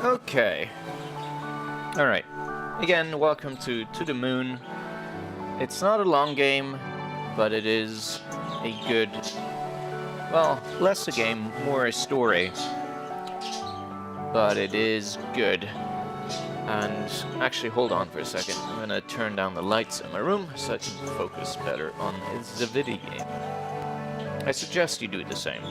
Okay. Alright. Again, welcome to the Moon. It's not a long game, but it is a good... well, less a game, more a story. But it is good. And actually, hold on for a second. I'm gonna turn down the lights in my room so I can focus better on the video game. I suggest you do the same.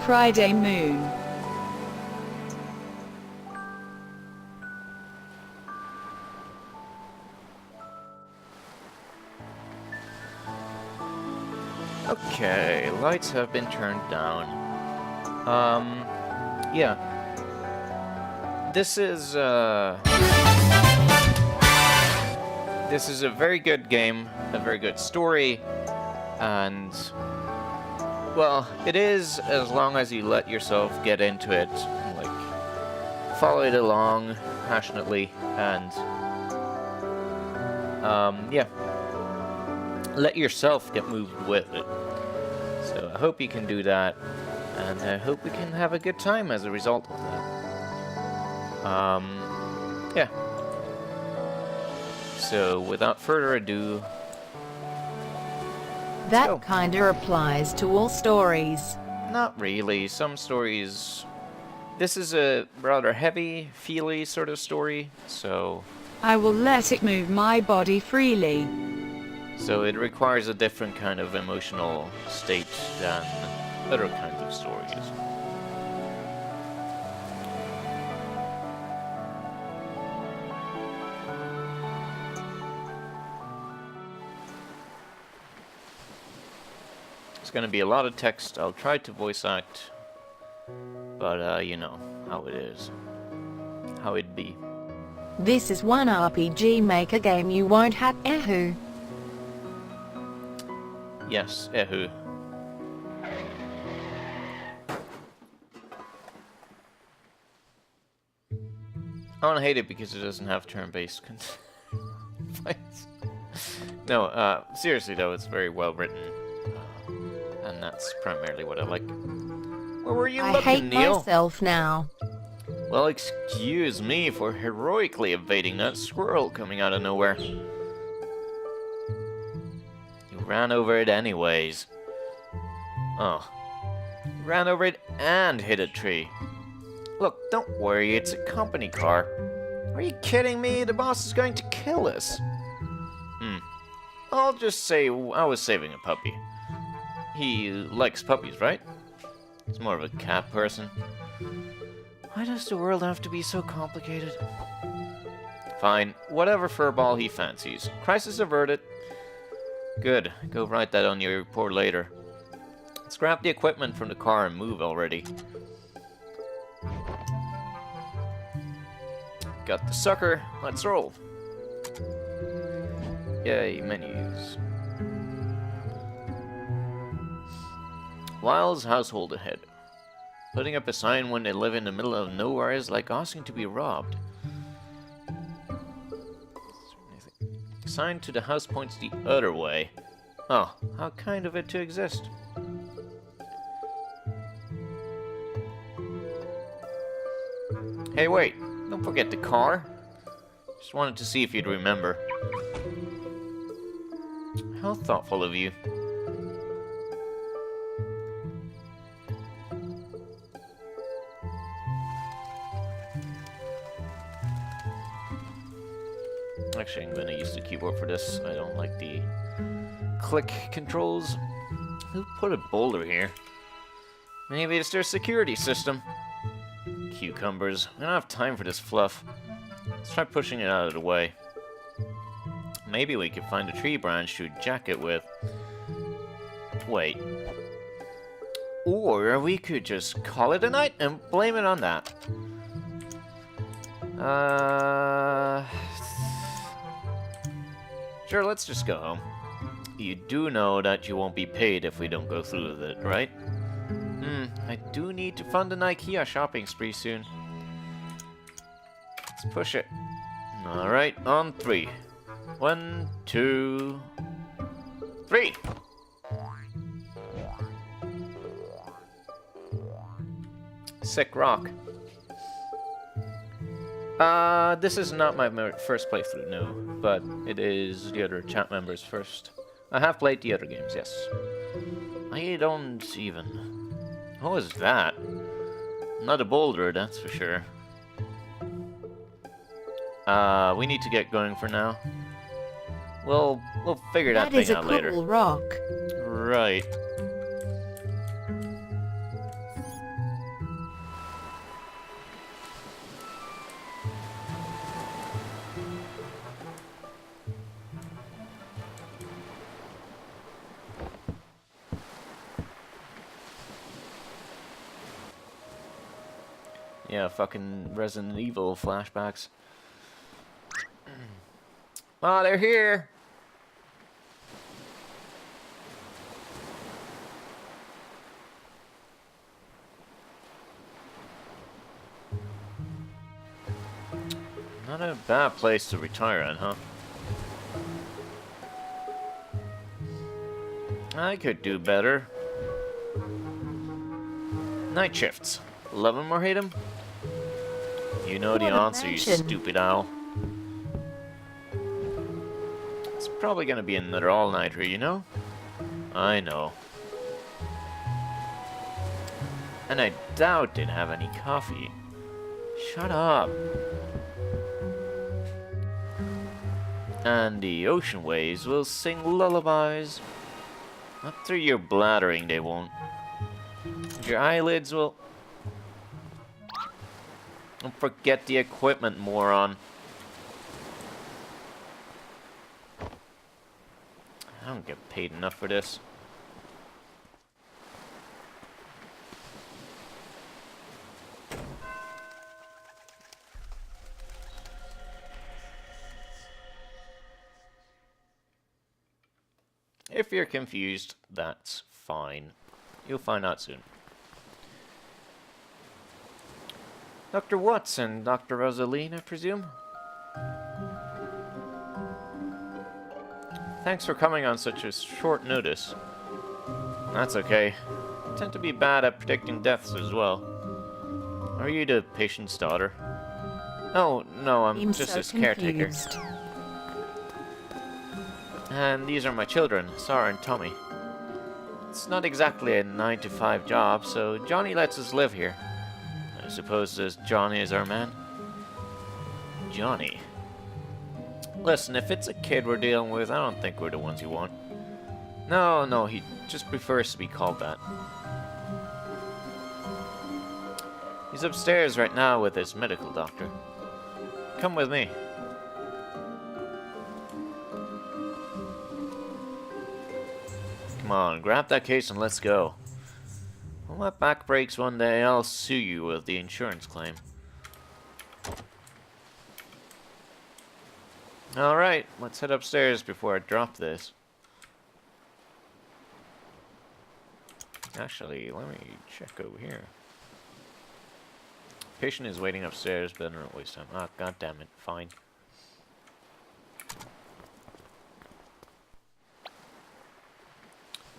Friday Moon. Okay, lights have been turned down. Yeah. This is a very good game, a very good story, and well, it is as long as you let yourself get into it, like follow it along passionately, and yeah, let yourself get moved with it. So I hope you can do that, and I hope we can have a good time as a result of that. Yeah. So without further ado, That kinda applies to all stories. not really. Some stories... This is a rather heavy, feely sort of story, so... I will let it move my body freely. So it requires a different kind of emotional state than other kinds of stories. It's gonna be a lot of text. I'll try to voice act, but you know how it is. How it be. This is one RPG Maker game you won't have. Ehoo. Yes, ehoo. I don't hate it because it doesn't have turn-based fights. No, seriously though, it's very well written. And that's primarily what I like. Where were you I looking, hate Neil? myself now. Well, excuse me for heroically evading that squirrel coming out of nowhere. You ran over it anyways. Oh. You ran over it and hit a tree. Look, don't worry, it's a company car. Are you kidding me? The boss is going to kill us. I'll just say I was saving a puppy. He likes puppies, right? He's more of a cat person. Why does the world have to be so complicated? Fine, whatever furball he fancies. Crisis averted. Good, go write that on your report later. Scrap the equipment from the car and move already. Got the sucker, let's roll. Yay, menus. Wiles household ahead. Putting up a sign when they live in the middle of nowhere is like asking to be robbed. Sign to the house points the other way. Oh, how kind of it to exist. Hey, wait, don't forget the car. Just wanted to see if you'd remember. How thoughtful of you. Actually, I'm gonna use the keyboard for this. I don't like the click controls. Who put a boulder here? Maybe it's their security system. Cucumbers. I don't have time for this fluff. Let's try pushing it out of the way. Maybe we could find a tree branch to jack it with. Wait. Or we could just call it a night and blame it on that. Sure, let's just go home. You do know that you won't be paid if we don't go through with it, right? I do need to fund an IKEA shopping spree soon. Let's push it. Alright, on 3. 1, 2, 3! sick rock. This is not my first playthrough, no, but it is the other chat members' first. I have played the other games, yes. I don't even... What was that? Not a boulder, that's for sure. We need to get going for now. We'll figure that thing out later. That is a cool rock. Right. Yeah, fucking Resident Evil flashbacks. Oh, they're here! Not a bad place to retire in, huh? I could do better. Night shifts. Love 'em or hate 'em? You know the answer, you stupid owl. It's probably gonna be another all-nighter, you know? I know. And I doubt they'd have any coffee. Shut up. And the ocean waves will sing lullabies. Not through your blathering, they won't. Your eyelids will... Don't forget the equipment, moron. I don't get paid enough for this. If you're confused, that's fine. You'll find out soon. Dr. Watson, Dr. Rosaline, I presume? Thanks for coming on such a short notice. That's okay. I tend to be bad at predicting deaths as well. Are you the patient's daughter? Oh, no, I'm just his caretaker. And these are my children, Sarah and Tommy. It's not exactly a 9-to-5 job, so Johnny lets us live here. I suppose as Johnny is our man. Johnny. Listen, if it's a kid we're dealing with, I don't think we're the ones you want. No, he just prefers to be called that. He's upstairs right now with his medical doctor. Come with me. Come on, grab that case and let's go. When my back breaks one day, I'll sue you with the insurance claim. Alright, let's head upstairs before I drop this. Actually, let me check over here. Patient is waiting upstairs, but I don't waste time. Ah, god damn it, fine.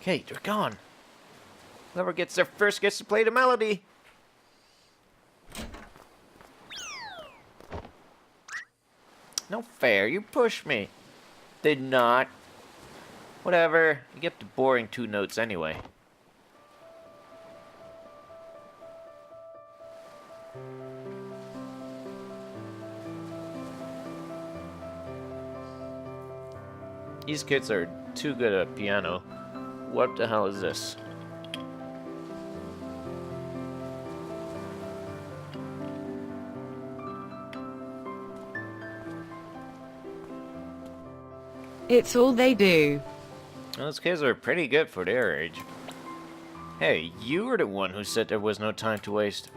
Okay, they're gone. Whoever gets there first gets to play the melody. No fair, you pushed me. Did not. Whatever, you get the boring 2 notes anyway. These kids are too good at piano. What the hell is this? It's all they do. Those kids are pretty good for their age. Hey, you were the one who said there was no time to waste.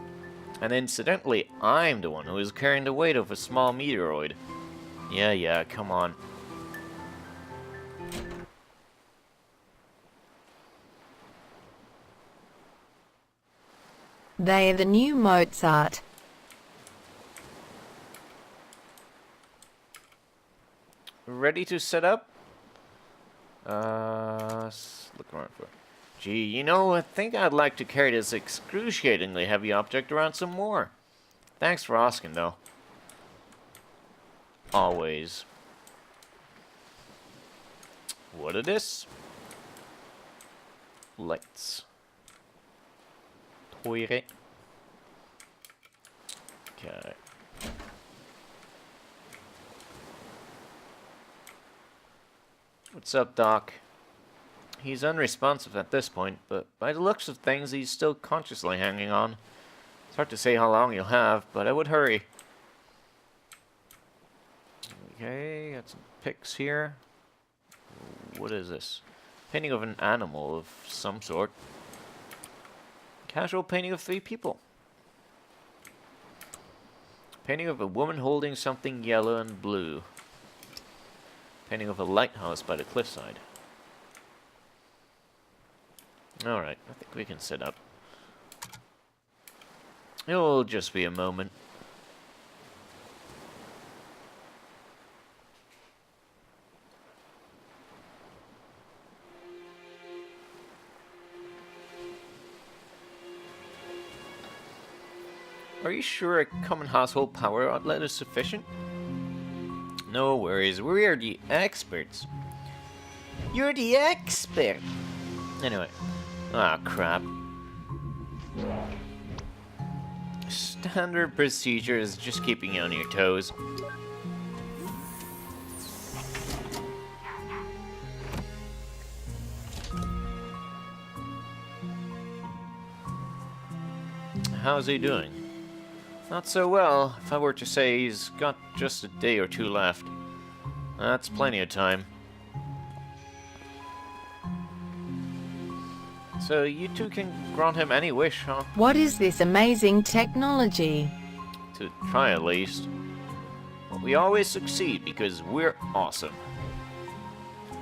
And incidentally, I'm the one who is carrying the weight of a small meteoroid. Yeah, come on. They are the new Mozart. Ready to set up? Look around for it. Gee, you know, I think I'd like to carry this excruciatingly heavy object around some more. Thanks for asking, though. Always. What is this? Lights. Toilet. Okay. What's up, Doc? He's unresponsive at this point, but by the looks of things, he's still consciously hanging on. It's hard to say how long he'll have, but I would hurry. Okay, got some pics here. What is this? Painting of an animal of some sort. Casual painting of 3 people. Painting of a woman holding something yellow and blue. Painting of a lighthouse by the cliffside. Alright, I think we can sit up. It'll just be a moment. Are you sure a common household power outlet is sufficient? No worries, we're the experts. You're the expert! Anyway. Ah, crap. Standard procedure is just keeping you on your toes. How's he doing? Not so well. If I were to say he's got just a day or 2 left. That's plenty of time. So you two can grant him any wish, huh? What is this amazing technology? To try at least. But we always succeed because we're awesome.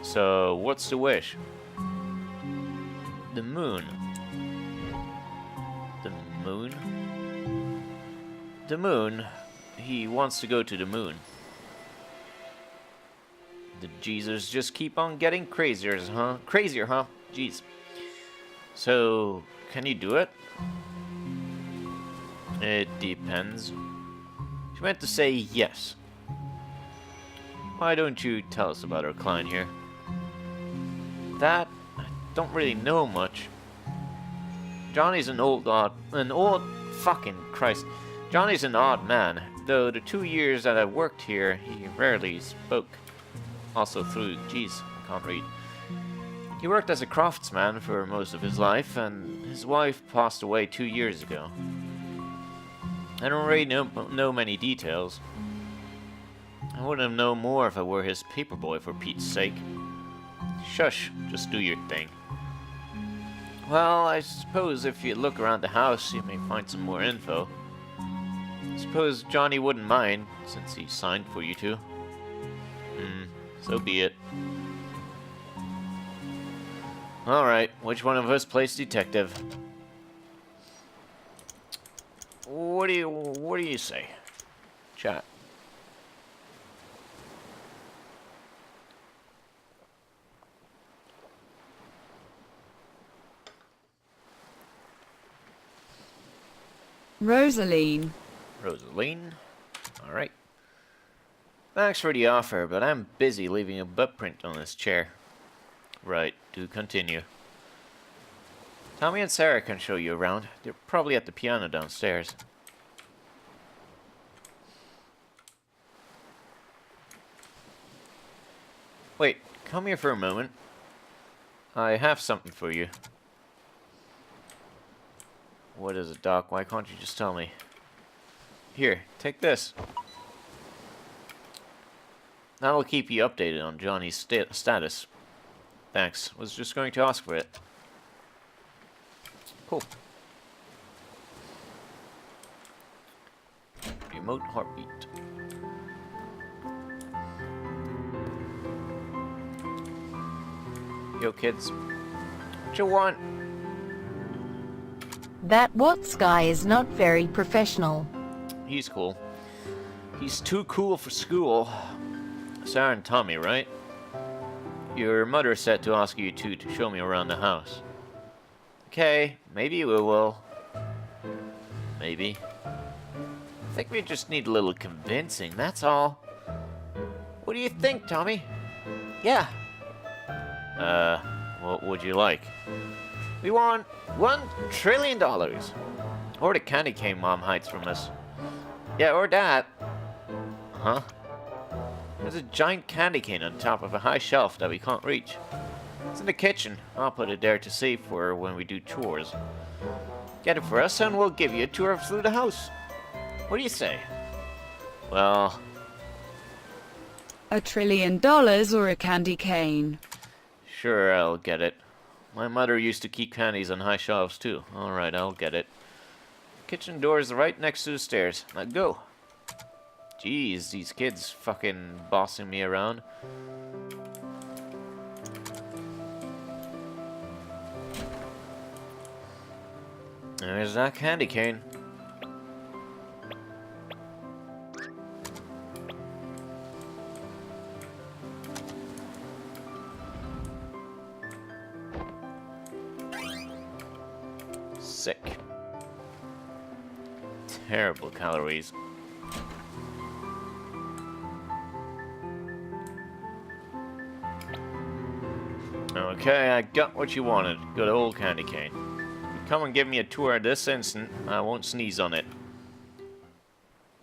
So what's the wish? The moon. The moon? The moon. He wants to go to the moon. The Jesus just keep on getting crazier, huh? Crazier, huh? Jeez. So, can you do it? It depends. She meant to say yes. Why don't you tell us about our client here? That, I don't really know much. Johnny's an old fucking Christ. Johnny's an odd man, though the 2 years that I worked here, he rarely spoke. Also through, jeez, I can't read. He worked as a craftsman for most of his life, and his wife passed away 2 years ago. I don't really know many details. I wouldn't have known more if I were his paperboy, for Pete's sake. Shush, just do your thing. Well, I suppose if you look around the house, you may find some more info. I suppose Johnny wouldn't mind, since he signed for you to. So be it. Alright, which one of us plays detective? What do you say? Chat. Rosaline. Rosaline? Alright. Thanks for the offer, but I'm busy leaving a butt print on this chair. Right, do continue. Tommy and Sarah can show you around. They're probably at the piano downstairs. Wait, come here for a moment. I have something for you. What is it, Doc? Why can't you just tell me? Here, take this. That'll keep you updated on Johnny's status. Thanks. Was just going to ask for it. Cool. Remote heartbeat. Yo, kids. What you want? That Watts guy is not very professional. He's cool. He's too cool for school. Sarah and Tommy, right? Your mother said to ask you two to show me around the house. Okay, maybe we will. Maybe. I think we just need a little convincing, that's all. What do you think, Tommy? Yeah. What would you like? We want $1 trillion. Or the candy cane Mom hides from us. Yeah, or that. Huh? There's a giant candy cane on top of a high shelf that we can't reach. It's in the kitchen. I'll put it there to save for her when we do chores. Get it for us and we'll give you a tour through the house. What do you say? Well... $1 trillion or a candy cane? Sure, I'll get it. My mother used to keep candies on high shelves too. Alright, I'll get it. Kitchen door is right next to the stairs. Now go. Jeez, these kids fucking bossing me around. There's that candy cane. Sick. Terrible calories. Okay, I got what you wanted. Good old candy cane. Come and give me a tour at this instant. I won't sneeze on it.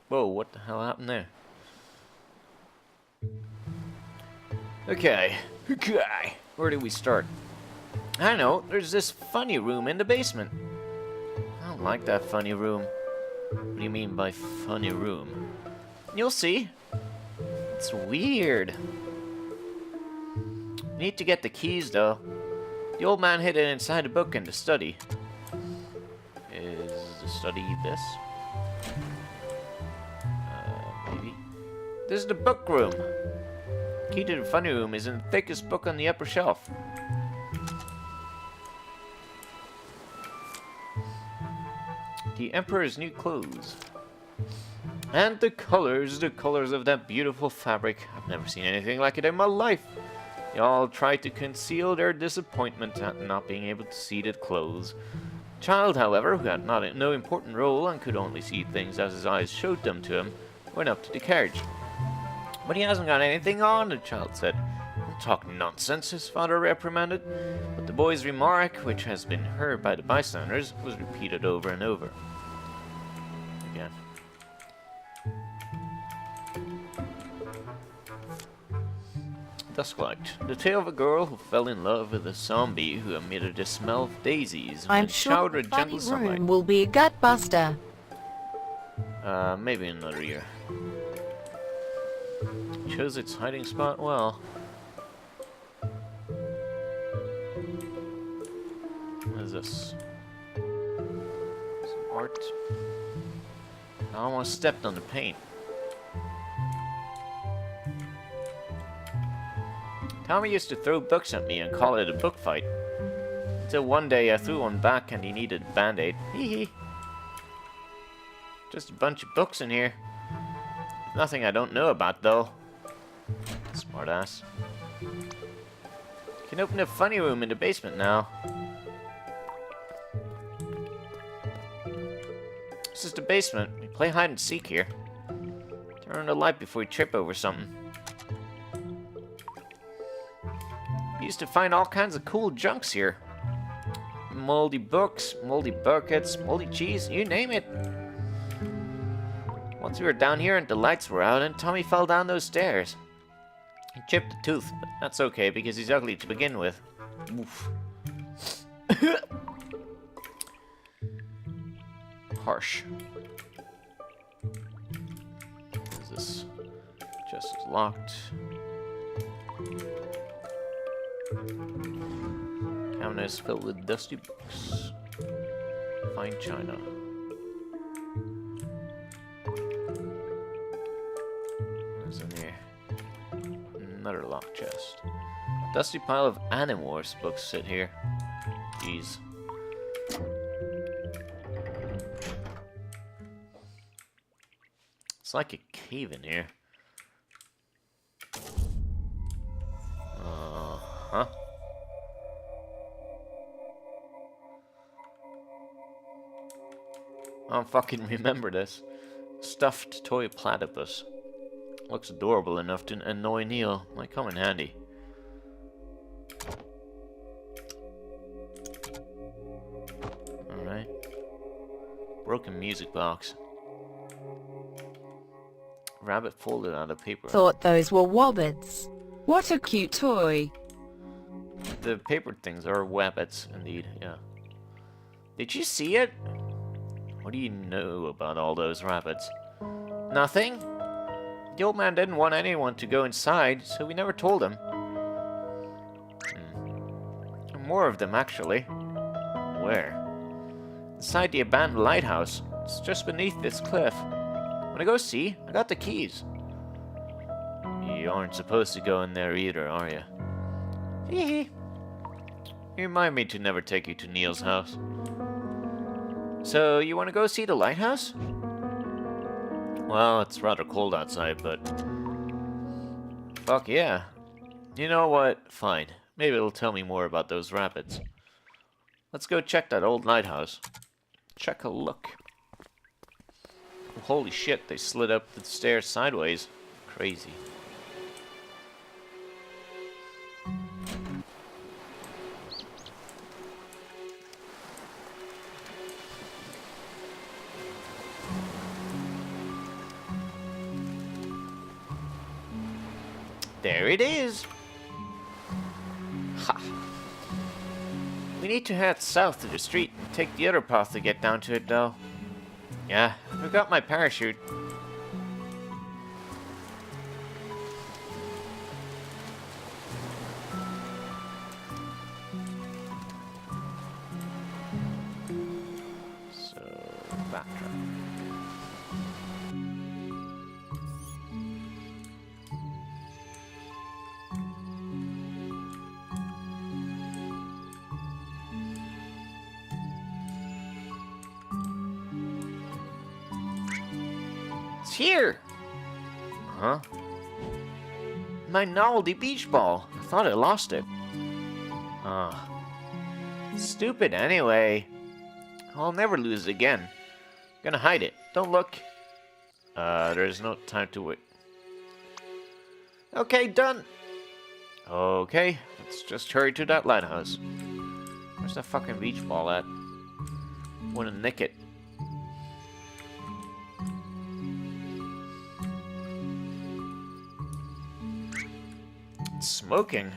Whoa, what the hell happened there? Okay. Where do we start? I know, there's this funny room in the basement. I don't like that funny room. What do you mean by funny room? You'll see. It's weird. Need to get the keys, though. The old man hid it inside a book in the study. Is the study this? Maybe. This is the book room. Key to the funny room is in the thickest book on the upper shelf. The Emperor's new clothes. And the colors of that beautiful fabric. I've never seen anything like it in my life. They all tried to conceal their disappointment at not being able to see the clothes. Child, however, who had no important role and could only see things as his eyes showed them to him, went up to the carriage. But he hasn't got anything on, the child said. Don't talk nonsense, his father reprimanded. But the boy's remark, which has been heard by the bystanders, was repeated over and over. Again. Dusklight. The tale of a girl who fell in love with a zombie who emitted the smell of daisies I'm and sure showered the gentle funny sunlight. room will be a gut buster. Maybe another year. Chose its hiding spot well. What is this? Some art. I almost stepped on the paint. Tommy used to throw books at me and call it a book fight. Until one day I threw one back and he needed a band-aid. Hee hee. Just a bunch of books in here. Nothing I don't know about, though. Smartass. Can open a funny room in the basement now. This is the basement. We play hide and seek here. Turn on the light before you trip over something. We used to find all kinds of cool junks here. Moldy books, moldy buckets, moldy cheese, you name it. Once we were down here and the lights were out and Tommy fell down those stairs. He chipped a tooth, but that's okay because he's ugly to begin with. Oof. Harsh. What is this? Chest is locked. Cabinet is filled with dusty books. Fine china. What's in here? Another locked chest. Dusty pile of Animorphs books sit here. Jeez. It's like a cave in here. Huh? I don't fucking remember this. Stuffed toy platypus. Looks adorable enough to annoy Neil. Might come in handy. Alright. Broken music box. Rabbit folded out of paper. Thought those were wobbits. What a cute toy. The paper things are wabbits, indeed, yeah. Did you see it? What do you know about all those rabbits? Nothing? The old man didn't want anyone to go inside, so we never told him. More of them, actually. Where? Inside the abandoned lighthouse. It's just beneath this cliff. Wanna go see? I got the keys. You aren't supposed to go in there either, are you? Hee. You remind me to never take you to Neil's house. So, you wanna go see the lighthouse? Well, it's rather cold outside, but... Fuck yeah. You know what? Fine. Maybe it'll tell me more about those rapids. Let's go check that old lighthouse. Check a look. Holy shit, they slid up the stairs sideways. Crazy. There it is! Ha! We need to head south to the street and take the other path to get down to it, though. Yeah, I forgot my parachute. So, backtrack. It's here! Huh? My novelty beach ball. I thought I lost it. Ah. Stupid anyway. I'll never lose it again. Gonna hide it. Don't look. There's no time to wait. Okay, done. Okay, let's just hurry to that lighthouse. Where's that fucking beach ball at? Wanna nick it. It's smoking.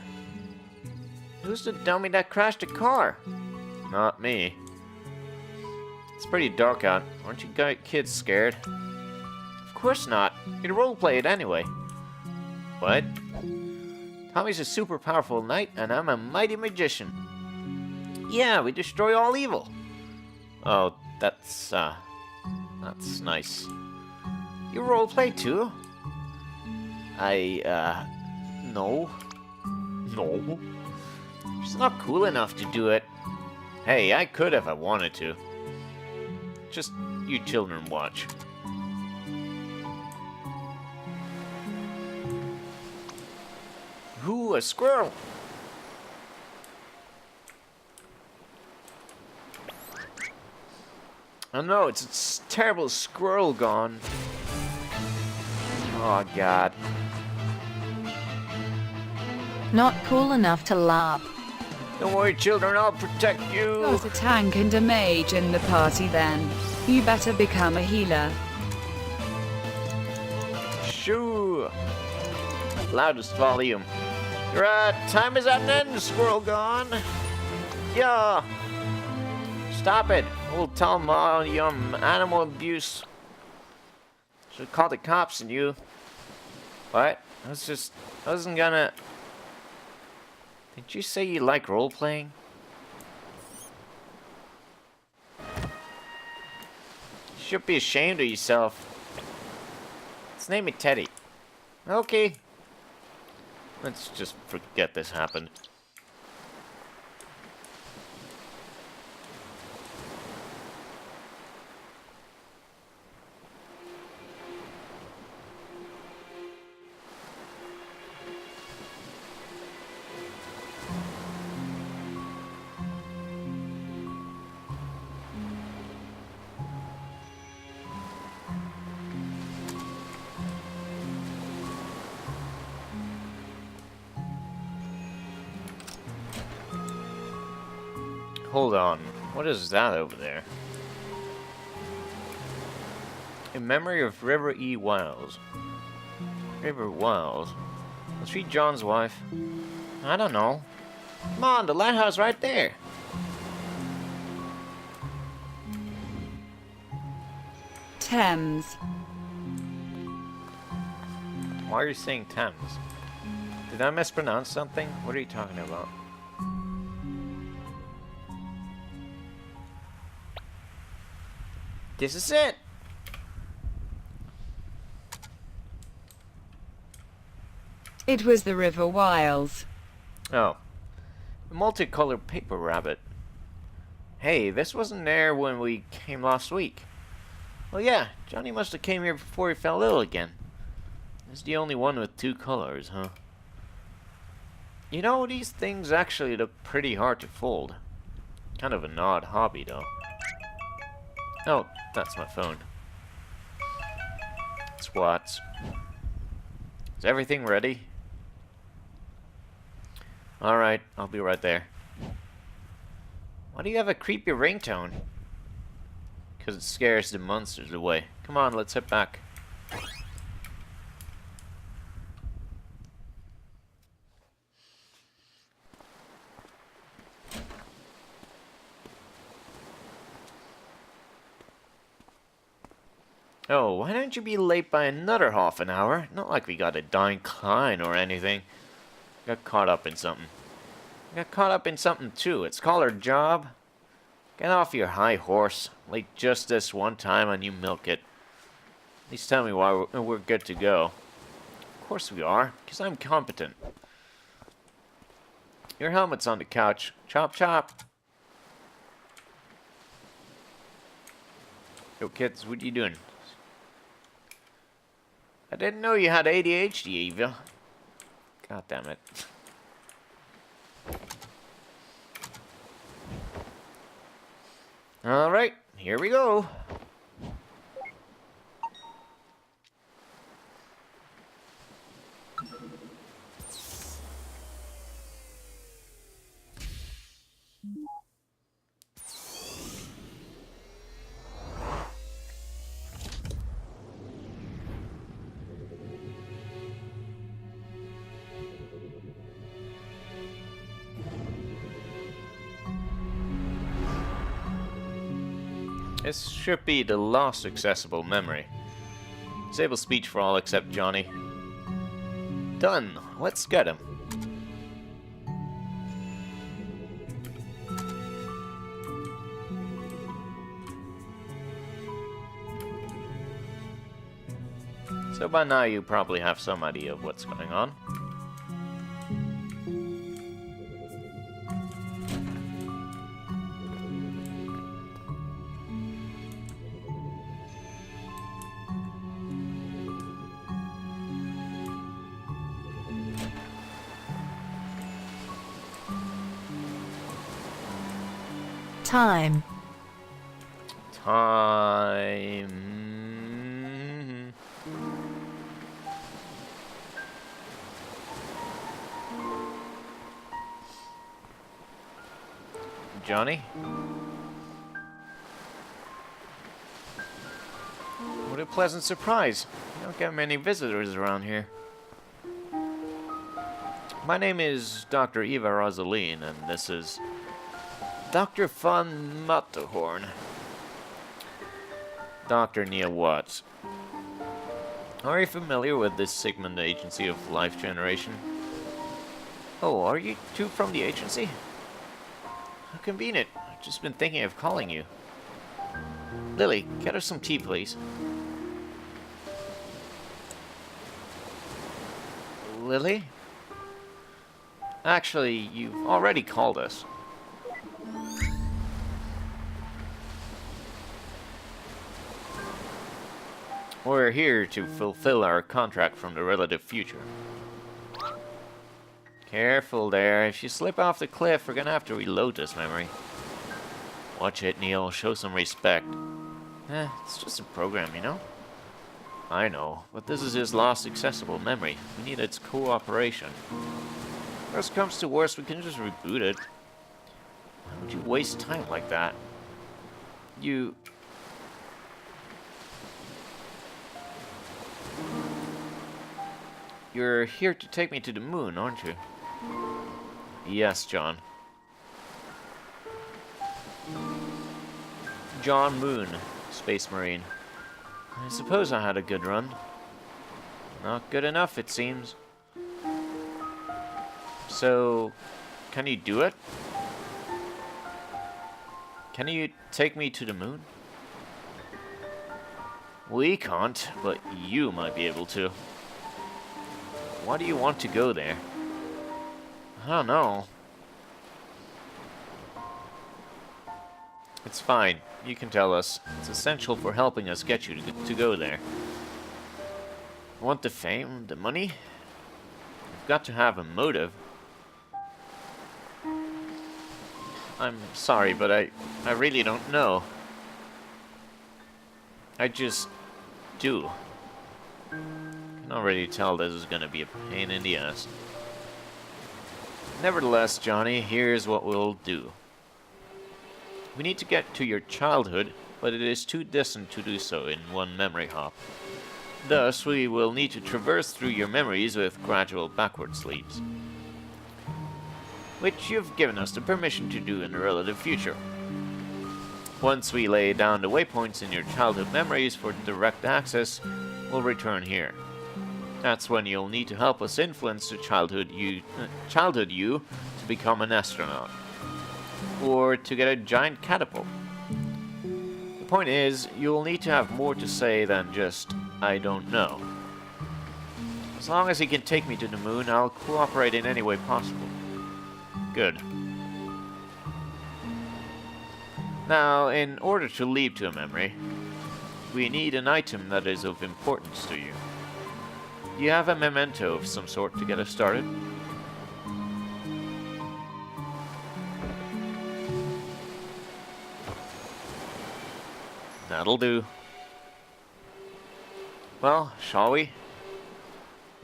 Who's the dummy that crashed the car? Not me. It's pretty dark out. Aren't you kids scared? Of course not. You'd roleplay it anyway. What? Tommy's a super powerful knight, and I'm a mighty magician. Yeah, we destroy all evil. Oh, that's nice. You roleplay too? No. No. She's not cool enough to do it. Hey, I could if I wanted to. Just you children watch. Ooh, a squirrel! Oh no, it's a terrible squirrel gone. Oh god. Not cool enough to laugh. Don't worry, children, I'll protect you. There's a tank and a mage in the party then. You better become a healer. Shoo! Loudest volume. Your time is at an end, squirrel gone. Yeah. Stop it. We'll tell them all your animal abuse. Should call the cops on you. What? I wasn't gonna... Did you say you like role-playing? You should be ashamed of yourself. Let's name it Teddy. Okay. Let's just forget this happened. Hold on. What is that over there? In memory of River E. Wiles. River Wiles? Was she John's wife? I don't know. Come on, the lighthouse right there. Thames. Why are you saying Thames? Did I mispronounce something? What are you talking about? This is it! It was the River Wiles. Oh. A multicolored paper rabbit. Hey, this wasn't there when we came last week. Well, yeah, Johnny must have came here before he fell ill again. He's the only one with 2 colors, huh? You know, these things actually look pretty hard to fold. Kind of an odd hobby, though. Oh, that's my phone. It's Watts. Is everything ready? Alright, I'll be right there. Why do you have a creepy ringtone? Because it scares the monsters away. Come on, let's head back. Oh, why don't you be late by another half an hour? Not like we got a dying client or anything. Got caught up in something. Got caught up in something too. It's called our job. Get off your high horse. Late just this one time and you milk it. At least tell me why we're good to go. Of course we are, because I'm competent. Your helmet's on the couch. Chop chop. Yo kids, what are you doing? I didn't know you had ADHD, Eva. God damn it. Alright, here we go. This should be the last accessible memory. Disable speech for all except Johnny. Done. Let's get him. So by now you probably have some idea of what's going on. Time. Time. Johnny? What a pleasant surprise. You don't get many visitors around here. My name is Dr. Eva Rosaline, and this is Dr. von Matterhorn. Dr. Neil Watts. Are you familiar with this Sigmund Agency of Life Generation? Oh, are you two from the agency? How convenient. I've just been thinking of calling you. Lily, get her some tea, please. Lily? Actually, you've already called us. We're here to fulfill our contract from the relative future. Careful there. If you slip off the cliff, we're gonna have to reload this memory. Watch it, Neil. Show some respect. It's just a program, you know? I know, but this is his last accessible memory. We need its cooperation. Worst comes to worst, we can just reboot it. Would you waste time like that? You're here to take me to the moon, aren't you? Yes, John. John Moon, Space Marine. I suppose I had a good run. Not good enough, it seems. So, can you do it? Can you take me to the moon? We can't, but you might be able to. Why do you want to go there? I don't know. It's fine. You can tell us. It's essential for helping us get you to go there. Want the fame? The money? You've got to have a motive. I'm sorry, but I really don't know. I just do. I can already tell this is gonna be a pain in the ass. Nevertheless, Johnny, here's what we'll do. We need to get to your childhood, but it is too distant to do so in one memory hop. Thus, we will need to traverse through your memories with gradual backwards leaps, which you've given us the permission to do in the relative future. Once we lay down the waypoints in your childhood memories for direct access, we'll return here. That's when you'll need to help us influence the childhood you to become an astronaut, or to get a giant catapult. The point is, you'll need to have more to say than just, I don't know. As long as he can take me to the moon, I'll cooperate in any way possible. Good. Now, in order to leap to a memory, we need an item that is of importance to you. Do you have a memento of some sort to get us started? That'll do. Well, shall we?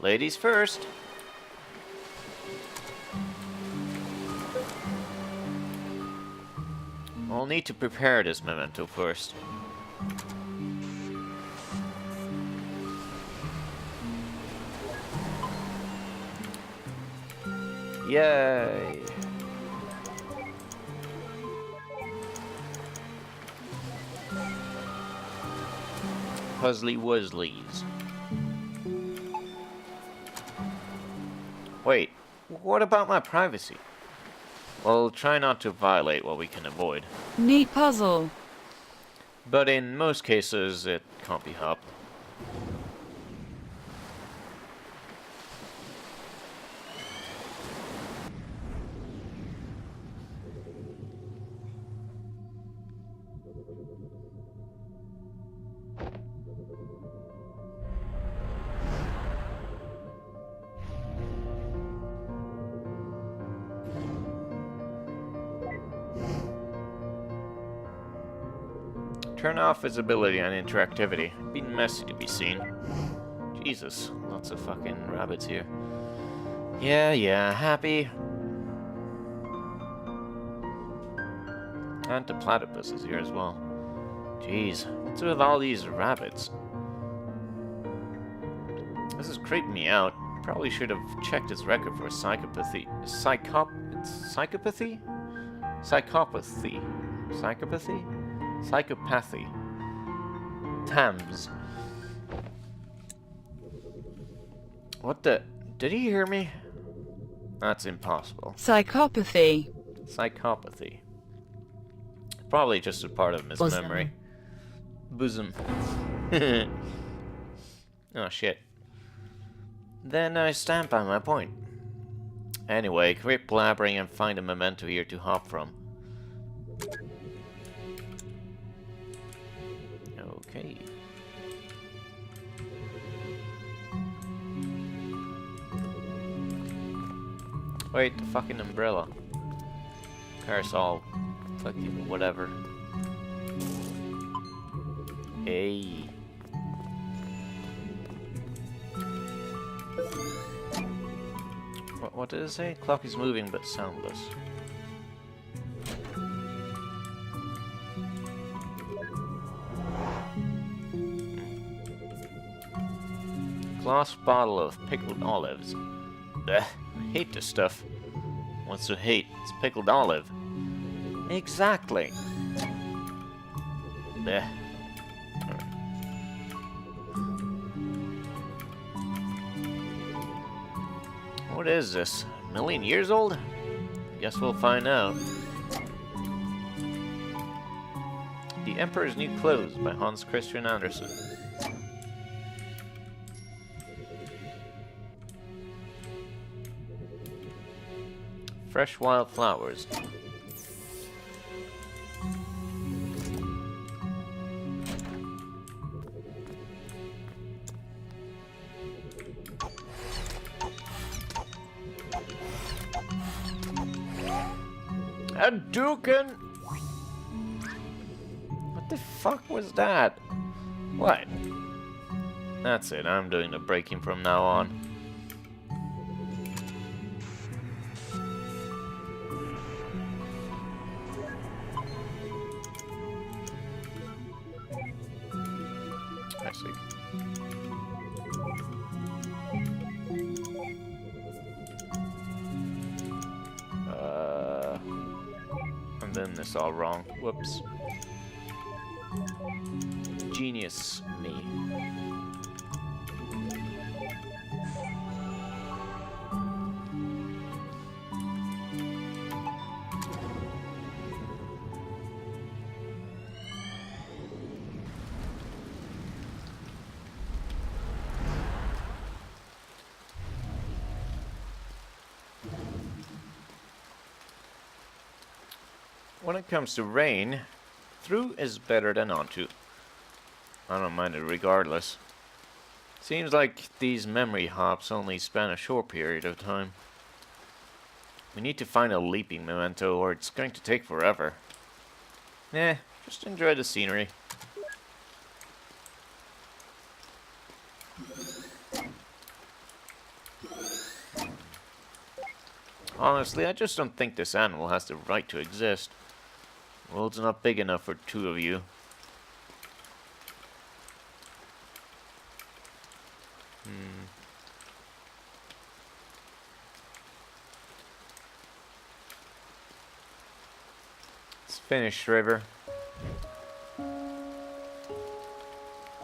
Ladies first. We'll need to prepare this memento first. Yay! Puzzly Wuzzlies. Wait, what about my privacy? Well, try not to violate what we can avoid. Neat puzzle. But in most cases, it can't be helped. Turn off visibility and interactivity. It'd be messy to be seen. Jesus, lots of fucking rabbits here. Yeah, happy. And the platypus is here as well. Jeez, what's with all these rabbits? This is creeping me out. Probably should have checked his record for psychopathy. Psychopathy? Psychopathy. Psychopathy? Psychopathy. TAMS. What the? Did he hear me? That's impossible. Psychopathy. Psychopathy. Probably just a part of his Bosom. memory. Bosom. Oh shit. Then I stand by my point. Anyway, quit blabbering and find a memento here to hop from. Okay. Wait, the fucking umbrella. Parasol. Fucking whatever. Hey. What did it say? Clock is moving but soundless. Glass bottle of pickled olives. Blech, I hate this stuff. What's to hate? It's pickled olive. Exactly. Blech. What is this? A million years old? Guess we'll find out. The Emperor's New Clothes by Hans Christian Andersen. Fresh wild flowers. Hadouken! What the fuck was that? What? That's it, I'm doing the breaking from now on. I see. I'm doing this all wrong. Whoops. Genius me. When it comes to rain, through is better than onto. I don't mind it regardless. Seems like these memory hops only span a short period of time. We need to find a leaping memento or it's going to take forever. Just enjoy the scenery. Honestly, I just don't think this animal has the right to exist. The world's not big enough for two of you. It's finished, River.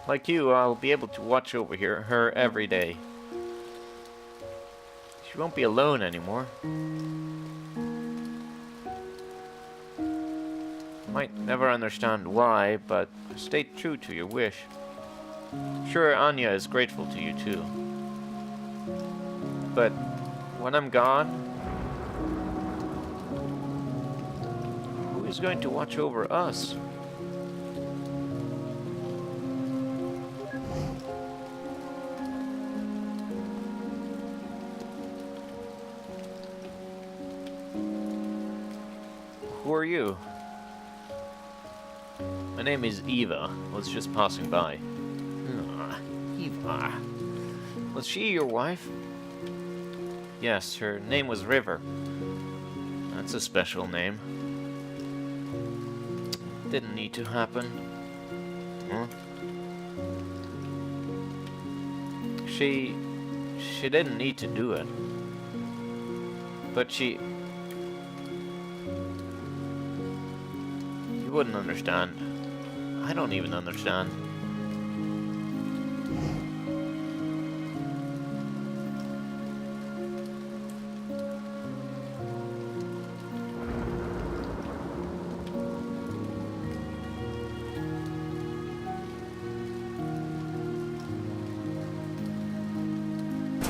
Like you, I'll be able to watch over her every day. She won't be alone anymore. Might never understand why, but stay true to your wish. Sure, Anya is grateful to you too. But when I'm gone, who is going to watch over us? Who are you? My name is Eva. I was just passing by. Eva. Was she your wife? Yes, her name was River. That's a special name. Didn't need to happen. Huh? She didn't need to do it. But she... You wouldn't understand. I don't even understand.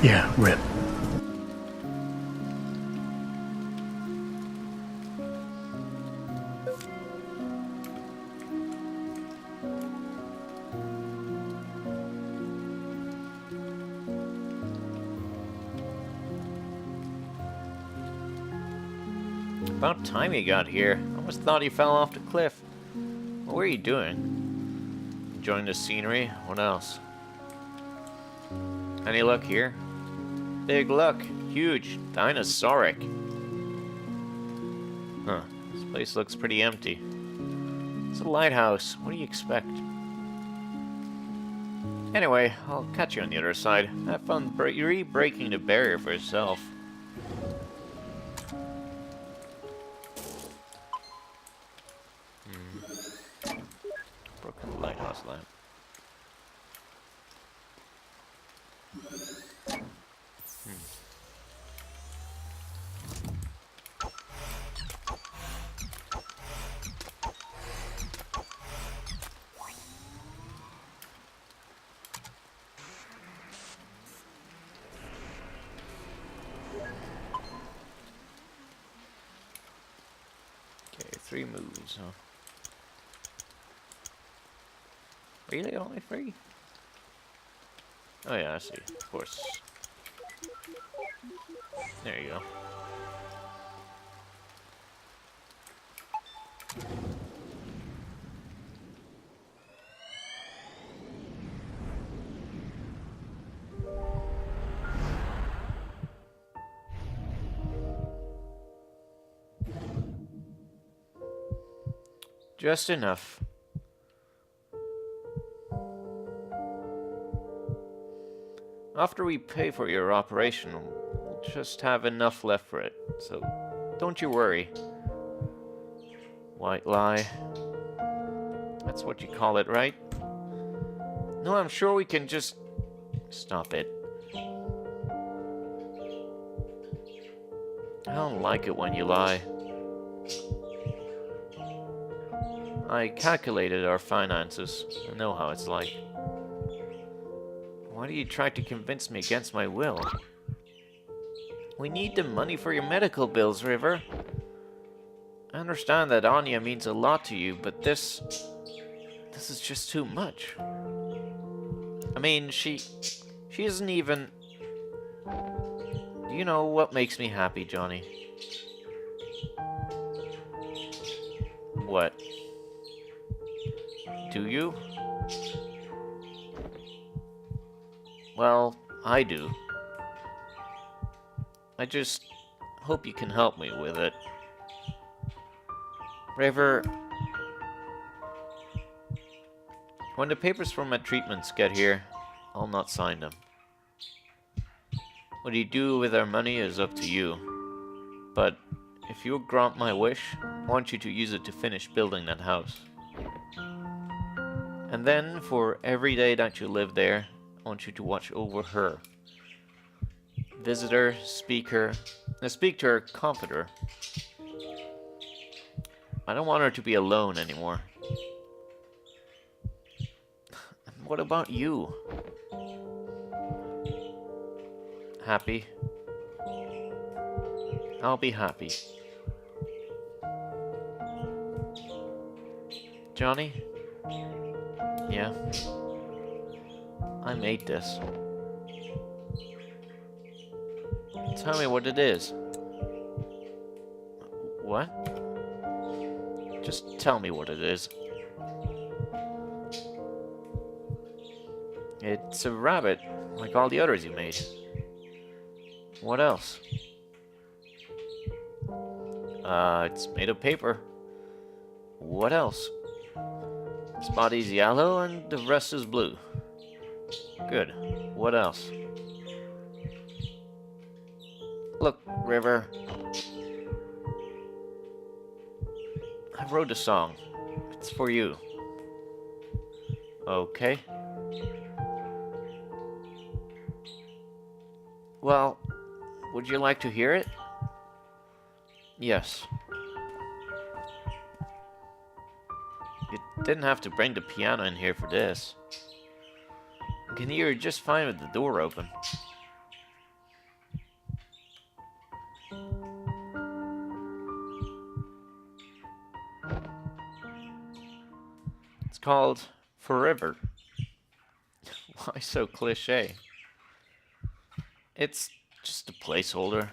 Yeah, rip. About time you got here. I almost thought you fell off the cliff. What were you doing? Enjoying the scenery? What else? Any luck here? Big luck. Huge. Dinosauric. Huh. This place looks pretty empty. It's a lighthouse. What do you expect? Anyway, I'll catch you on the other side. Have fun re-breaking the barrier for yourself. Broken lighthouse lamp. Okay, 3 moves, huh? Really? Only 3? Oh yeah, I see. Of course. There you go. Just enough. After we pay for your operation, we'll just have enough left for it. So, don't you worry. White lie. That's what you call it, right? No, I'm sure we can just... Stop it. I don't like it when you lie. I calculated our finances. I know how it's like. Why do you try to convince me against my will? We need the money for your medical bills, River. I understand that Anya means a lot to you, but this is just too much. I mean, she isn't even... Do you know what makes me happy, Johnny? What? Do you? Well, I do. I just hope you can help me with it. River, when the papers for my treatments get here, I'll not sign them. What you do with our money is up to you. But if you'll grant my wish, I want you to use it to finish building that house. And then, for every day that you live there, I want you to watch over her. Visit her, speak to her, comfort her. I don't want her to be alone anymore. What about you? Happy? I'll be happy. Johnny? Yeah? I made this. Tell me what it is. What? Just tell me what it is. It's a rabbit, like all the others you made. What else? It's made of paper. What else? Its body's yellow and the rest is blue. Good. What else? Look, River. I wrote a song. It's for you. Okay. Well, would you like to hear it? Yes. You didn't have to bring the piano in here for this. I can hear it just fine with the door open. It's called Forever. Why so cliché? It's just a placeholder.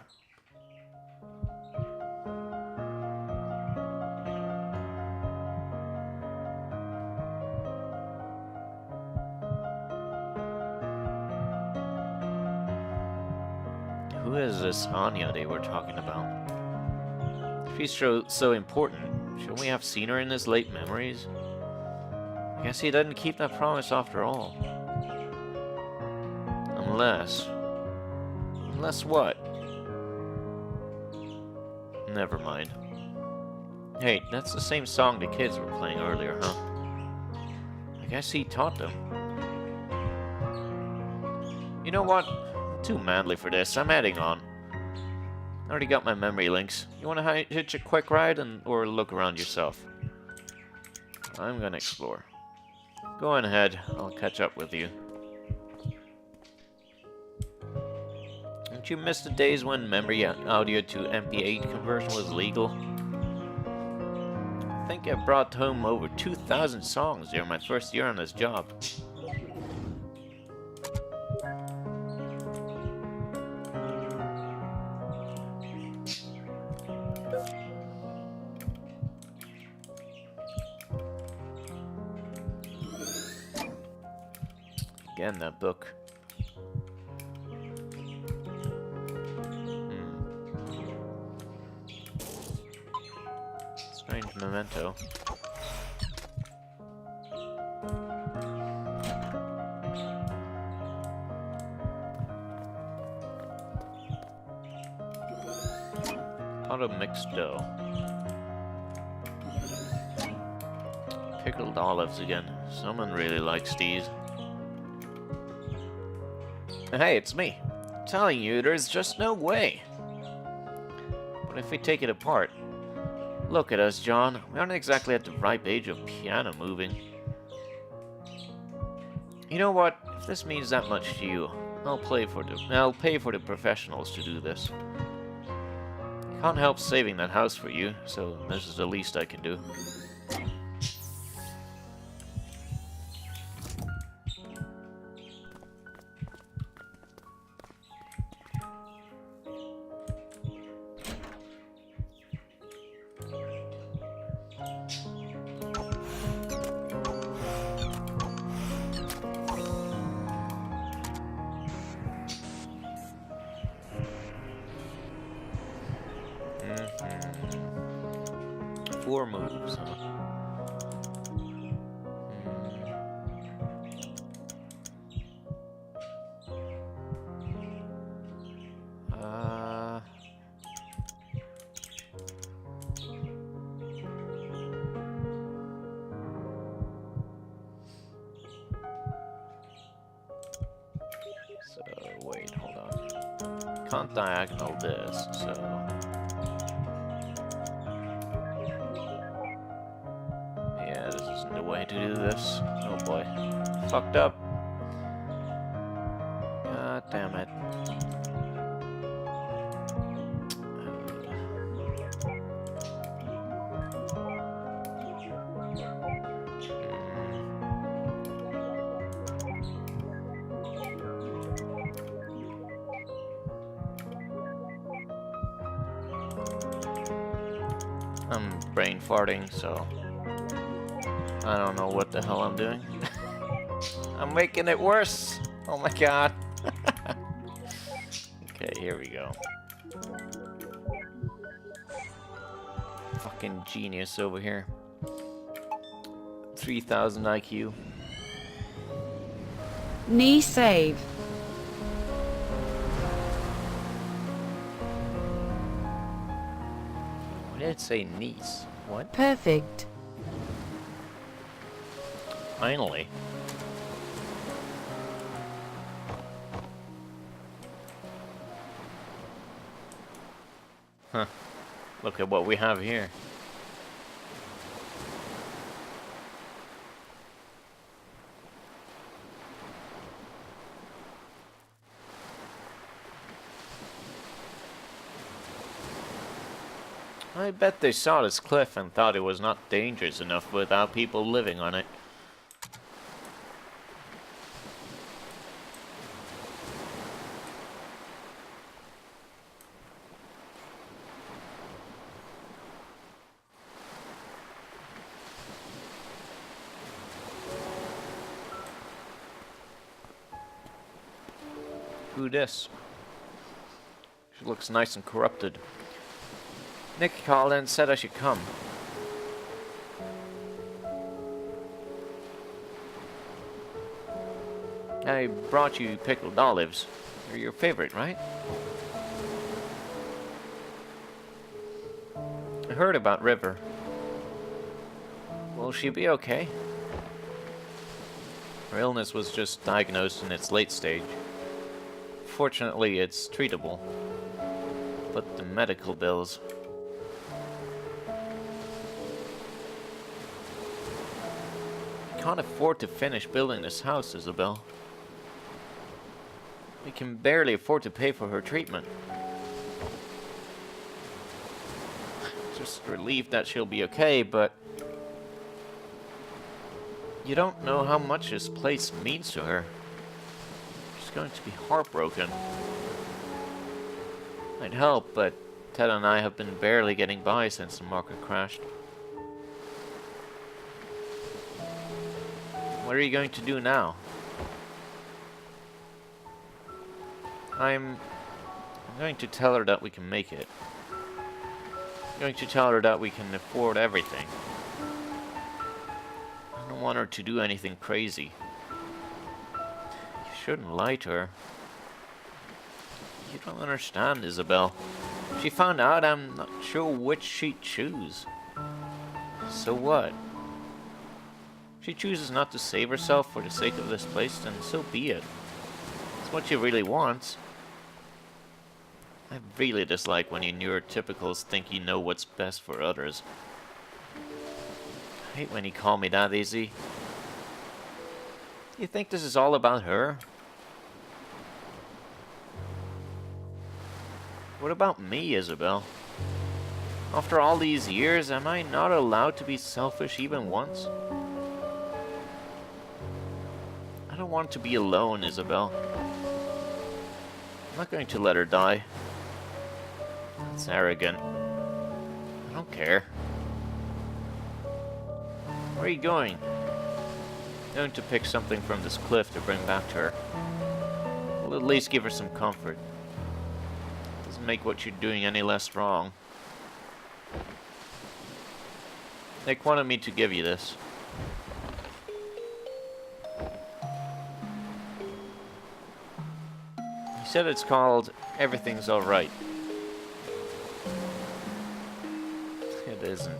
Who is this Anya they were talking about? If she's so important, shouldn't we have seen her in his late memories? I guess he didn't keep that promise after all. Unless... Unless what? Never mind. Hey, that's the same song the kids were playing earlier, huh? I guess he taught them. You know what? I'm too manly for this. I'm heading on. I already got my memory links. You want to hitch a quick ride or look around yourself? I'm gonna explore. Go on ahead. I'll catch up with you. Don't you miss the days when memory audio to MP8 conversion was legal? I think I brought home over 2,000 songs during my first year on this job. Again, that book. Strange memento. Pot of mixed dough. Pickled olives again. Someone really likes these. Hey, it's me. I'm telling you, there's just no way. What if we take it apart? Look at us, John. We aren't exactly at the ripe age of piano moving. You know what? If this means that much to you, I'll pay for the professionals to do this. I can't help saving that house for you, so this is the least I can do. Four moves, huh? So, wait, hold on. Can't diagonal this, so... Yeah, this isn't the way to do this. Oh boy. Fucked up. God damn it. I'm brain farting, so I don't know what the hell I'm doing. I'm making it worse. Oh my god. Okay, here we go. Fucking genius over here. 3,000 IQ. Knee save. Why did it say niece? What? Perfect. Finally. Huh. Look at what we have here. I bet they saw this cliff and thought it was not dangerous enough without people living on it. Who this? She looks nice and corrupted. Nick called and said I should come. I brought you pickled olives. They're your favorite, right? I heard about River. Will she be okay? Her illness was just diagnosed in its late stage. Fortunately, it's treatable. But the medical bills... I can't afford to finish building this house, Isabel. We can barely afford to pay for her treatment. Just relieved that she'll be okay, but... You don't know how much this place means to her. She's going to be heartbroken. I'd help, but Ted and I have been barely getting by since the market crashed. What are you going to do now? I'm going to tell her that we can make it. I'm going to tell her that we can afford everything. I don't want her to do anything crazy. You shouldn't lie to her. You don't understand, Isabel. If she found out, I'm not sure which she'd choose. So what? If she chooses not to save herself for the sake of this place, then so be it. It's what she really wants. I really dislike when you neurotypicals think you know what's best for others. I hate when you call me that, Izzy. You think this is all about her? What about me, Isabel? After all these years, am I not allowed to be selfish even once? I don't want to be alone, Isabel. I'm not going to let her die. That's arrogant. I don't care. Where are you going? I'm going to pick something from this cliff to bring back to her. We'll at least give her some comfort. Doesn't make what you're doing any less wrong. Nick wanted me to give you this. He said it's called Everything's Alright. It isn't.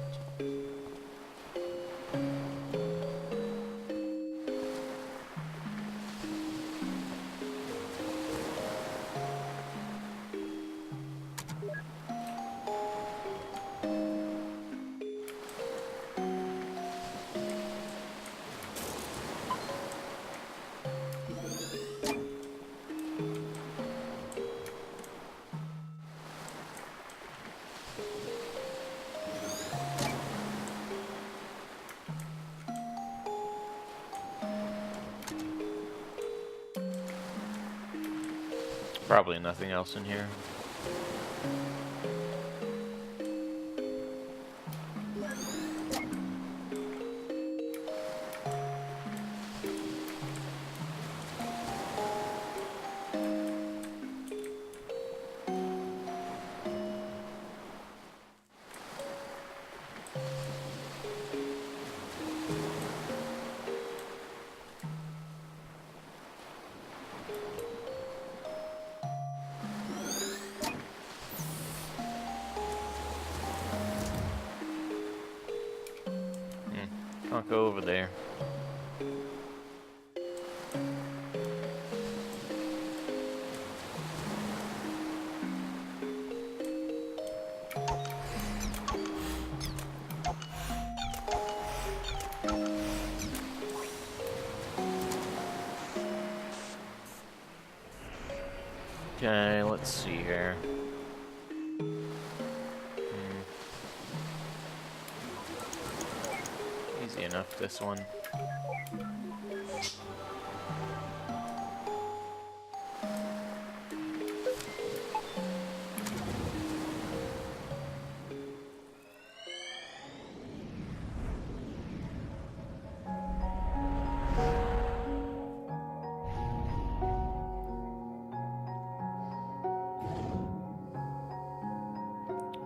Probably nothing else in here. Can't go over there. Okay, let's see here. Easy enough, this one.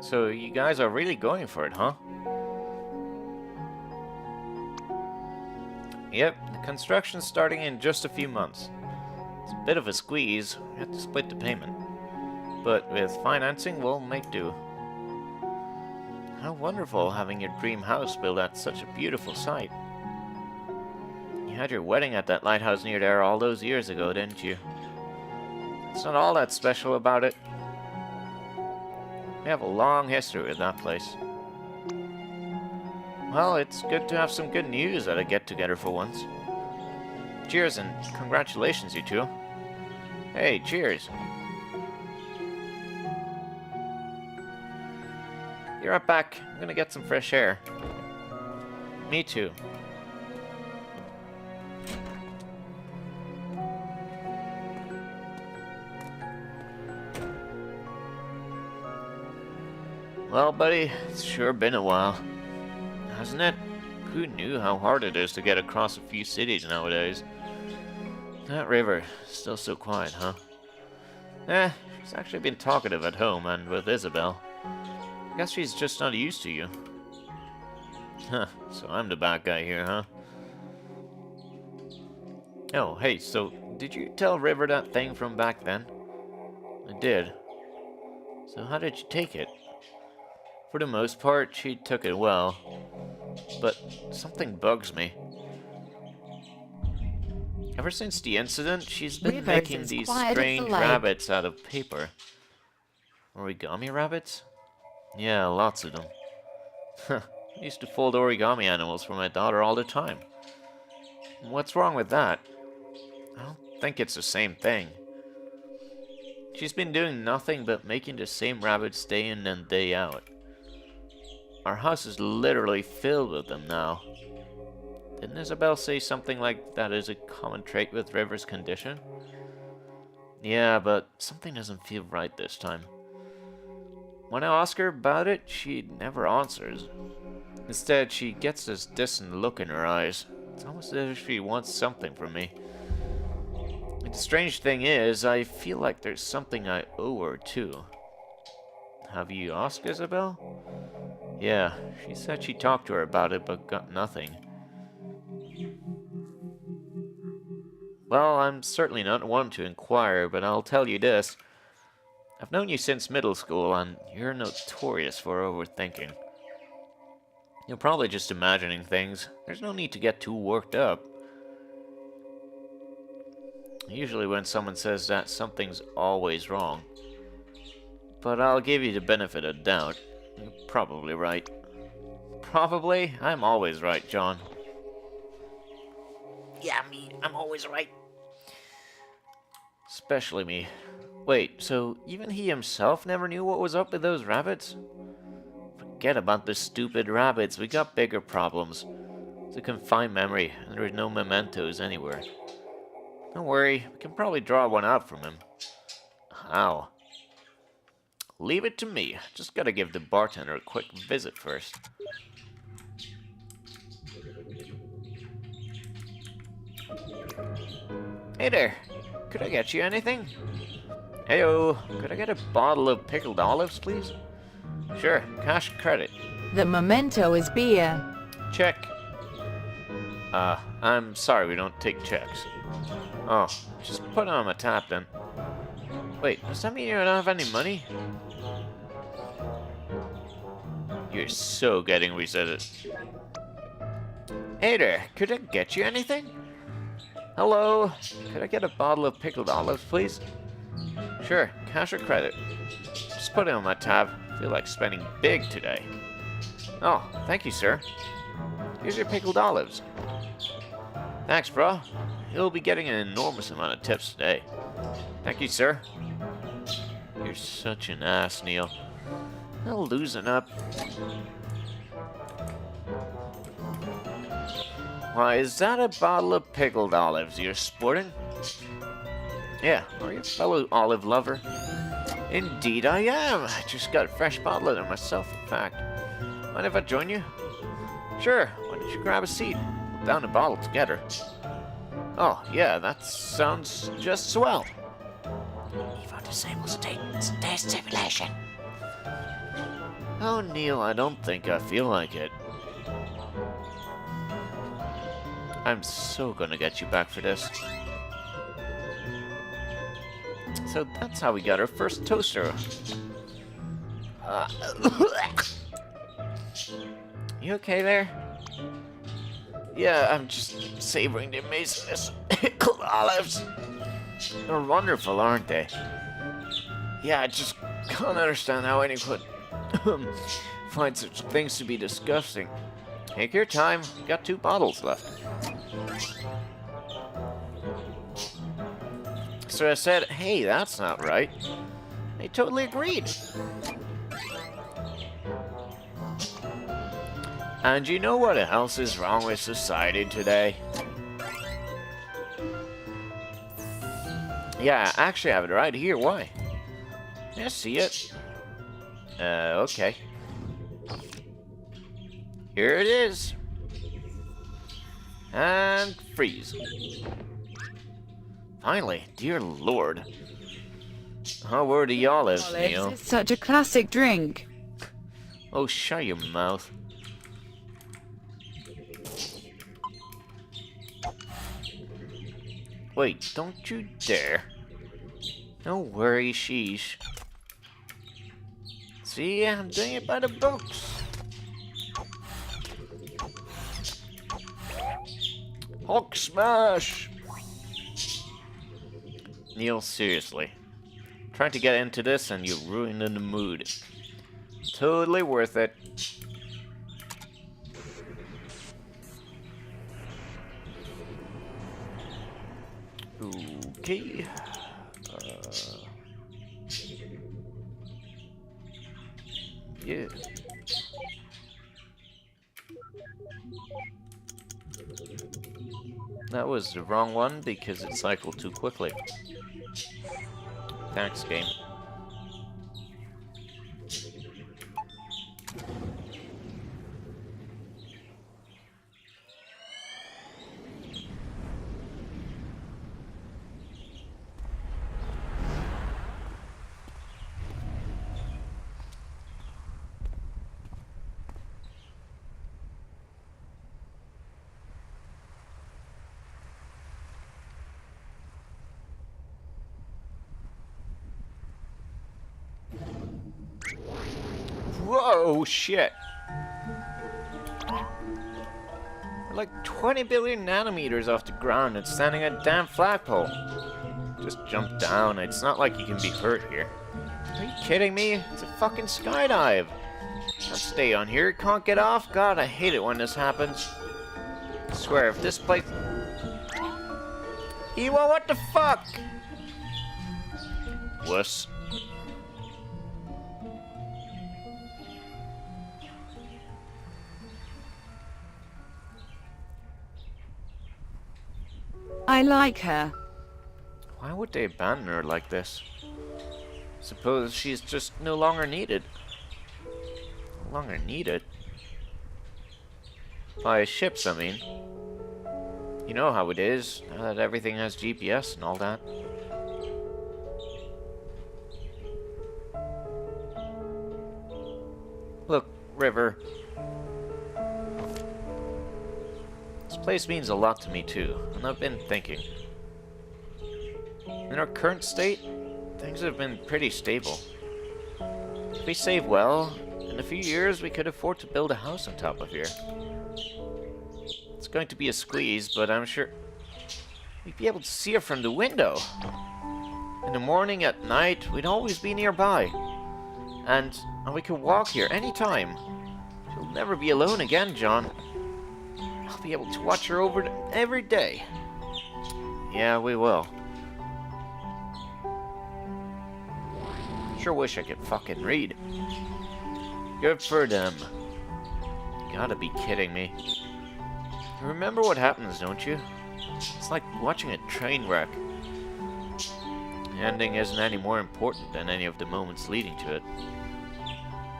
So you guys are really going for it, huh? Yep, the construction's starting in just a few months. It's a bit of a squeeze. We have to split the payment. But with financing, we'll make do. How wonderful having your dream house built at such a beautiful site. You had your wedding at that lighthouse near there all those years ago, didn't you? It's not all that special about it. We have a long history with that place. Well, it's good to have some good news at a get-together for once. Cheers and congratulations, you two. Hey, cheers. Be right back. I'm gonna get some fresh air. Me too. Well, buddy, it's sure been a while, hasn't it? Who knew how hard it is to get across a few cities nowadays? That river, still so quiet, huh? She's actually been talkative at home and with Isabel. I guess she's just not used to you. Huh, so I'm the bad guy here, huh? Oh, hey, so did you tell River that thing from back then? I did. So how did you take it? For the most part, she took it well. But something bugs me. Ever since the incident, she's been Rivers making is these quiet as the strange lake. rabbits out of paper. Origami rabbits? Yeah, lots of them. I used to fold origami animals for my daughter all the time. What's wrong with that? I don't think it's the same thing. She's been doing nothing but making the same rabbits day in and day out. Our house is literally filled with them now. Didn't Isabel say something like that is a common trait with River's condition? Yeah, but something doesn't feel right this time. When I ask her about it, she never answers. Instead, she gets this distant look in her eyes. It's almost as if she wants something from me. And the strange thing is, I feel like there's something I owe her too. Have you asked Isabel? Yeah, she said she talked to her about it, but got nothing. Well, I'm certainly not one to inquire, but I'll tell you this. I've known you since middle school, and you're notorious for overthinking. You're probably just imagining things. There's no need to get too worked up. Usually when someone says that, something's always wrong. But I'll give you the benefit of doubt. You're probably right. Probably? I'm always right, John. Yeah, me. I'm always right. Especially me. Wait, so even he himself never knew what was up with those rabbits? Forget about the stupid rabbits. We got bigger problems. It's a confined memory, and there's no mementos anywhere. Don't worry, we can probably draw one out from him. How? Leave it to me. Just gotta give the bartender a quick visit first. Hey there. Could I get you anything? Heyo, could I get a bottle of pickled olives, please? Sure, cash or credit. The memento is beer. Check. I'm sorry, we don't take checks. Oh, just put it on my tab then. Wait, does that mean you don't have any money? You're so getting resetted. Hey there, could I get you anything? Hello, could I get a bottle of pickled olives, please? Sure, cash or credit. Just put it on my tab. Feel like spending big today. Oh, thank you, sir. Here's your pickled olives. Thanks, bro. You'll be getting an enormous amount of tips today. Thank you, sir. You're such an ass, Neil. Now loosen up. Why, is that a bottle of pickled olives you're sporting? Yeah, are you a fellow olive lover? Indeed I am. I just got a fresh bottle of them myself, in fact. Mind if I join you? Sure, why don't you grab a seat? We'll down a bottle together. Oh, yeah, that sounds just swell. Evo disable state stimulation. Oh, Neil, I don't think I feel like it. I'm so gonna get you back for this. So that's how we got our first toaster. You okay there? Yeah, I'm just savoring the amazingness. Pickled olives. They're wonderful, aren't they? Yeah, I just can't understand how anyone find such things to be disgusting. Take your time. Got 2 bottles left. So I said, hey, that's not right. They totally agreed. And you know what else is wrong with society today? Yeah, actually I have it right here. Why? Yeah, see it? Okay. Here it is. And freeze. Finally, dear lord. How were the olives, Neil? It's such a classic drink. Oh, shut your mouth. Wait, don't you dare. No worries, sheesh. See, I'm doing it by the books. Hulk smash! Neil, seriously. Trying to get into this and you're ruining the mood. Totally worth it. Okay. Yeah. That was the wrong one because it cycled too quickly. Thanks, game. Whoa, shit. We're like 20 billion nanometers off the ground and standing at a damn flagpole. Just jump down. It's not like you can be hurt here. Are you kidding me? It's a fucking skydive. Can't stay on here. Can't get off. God, I hate it when this happens. I swear, if this place... Ewa, what the fuck? Wuss. I like her. Why would they abandon her like this? Suppose she's just no longer needed. No longer needed? By ships, I mean. You know how it is, now that everything has GPS and all that. Look, River. This place means a lot to me too, and I've been thinking. In our current state, things have been pretty stable. If we save well, in a few years we could afford to build a house on top of here. It's going to be a squeeze, but I'm sure we'd be able to see her from the window. In the morning, at night, we'd always be nearby. And we could walk here anytime. You'll never be alone again, John. I'll be able to watch her over every day. Yeah, we will. Sure wish I could fucking read. Good for them. You gotta be kidding me. You remember what happens, don't you? It's like watching a train wreck. The ending isn't any more important than any of the moments leading to it.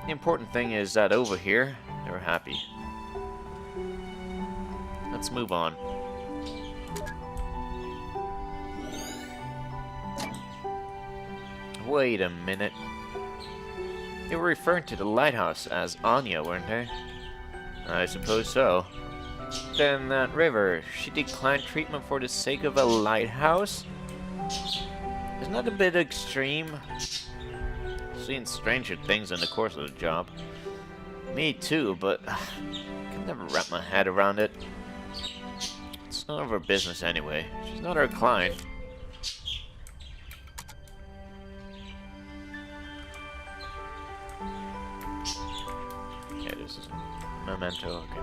The important thing is that over here, they're happy. Let's move on. Wait a minute. They were referring to the lighthouse as Anya, weren't they? I suppose so. Then that River, she declined treatment for the sake of a lighthouse? Isn't that a bit extreme? Seen stranger things in the course of the job. Me too, but I can never wrap my head around it. It's none of her business anyway. She's not our client. Yeah, this is a memento. Okay.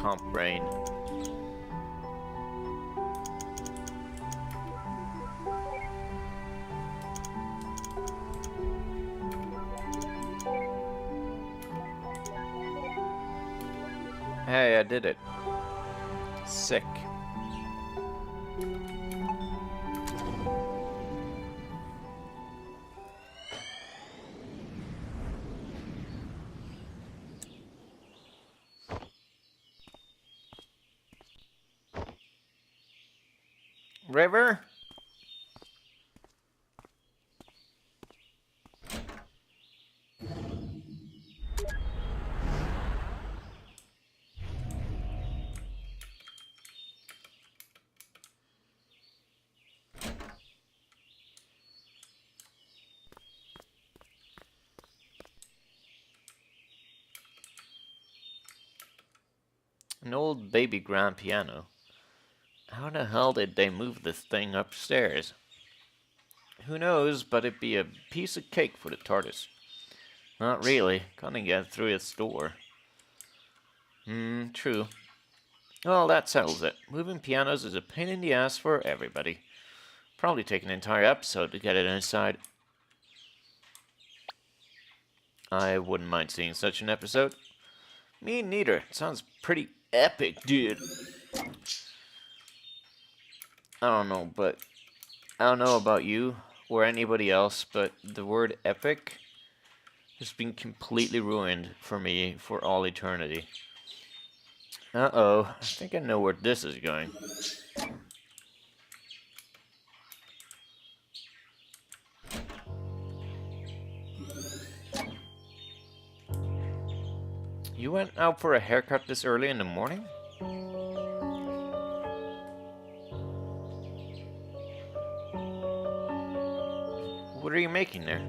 Comp brain. Hey, I did it. Sick. River? An old baby grand piano. How the hell did they move this thing upstairs? Who knows, but it'd be a piece of cake for the TARDIS. Not really. Couldn't get through its door. True. Well, that settles it. Moving pianos is a pain in the ass for everybody. Probably take an entire episode to get it inside. I wouldn't mind seeing such an episode. Me neither. It sounds pretty epic, dude. I don't know about you or anybody else, but the word epic has been completely ruined for me for all eternity. Uh-oh, I think I know where this is going. You went out for a haircut this early in the morning? What are you making there?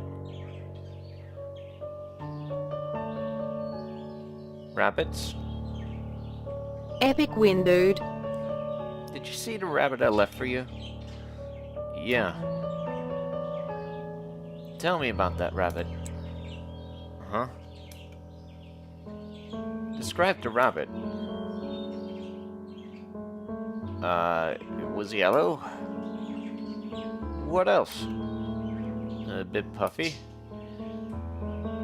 Rabbits? Epic win, dude. Did you see the rabbit I left for you? Yeah. Tell me about that rabbit. Huh? Describe the rabbit. It was yellow? What else? A bit puffy?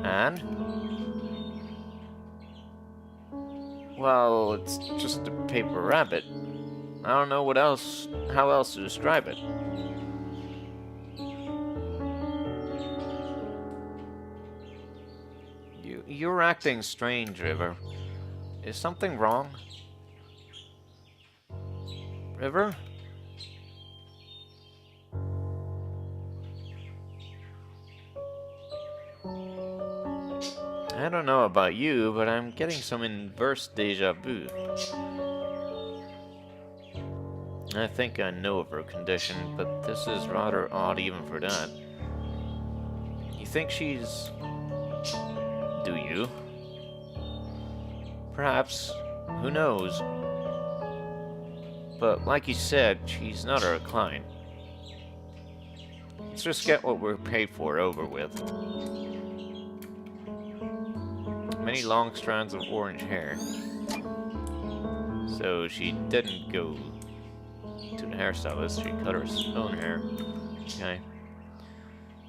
And? Well, it's just a paper rabbit. I don't know how else to describe it. You're acting strange, River. Is something wrong? River? I don't know about you, but I'm getting some inverse deja vu. I think I know of her condition, but this is rather odd even for that. You think she's do you? Perhaps. Who knows? But like you said, she's not our client. Let's just get what we're paid for over with. Many long strands of orange hair. So she didn't go to the hairstylist, she cut her own hair. Okay.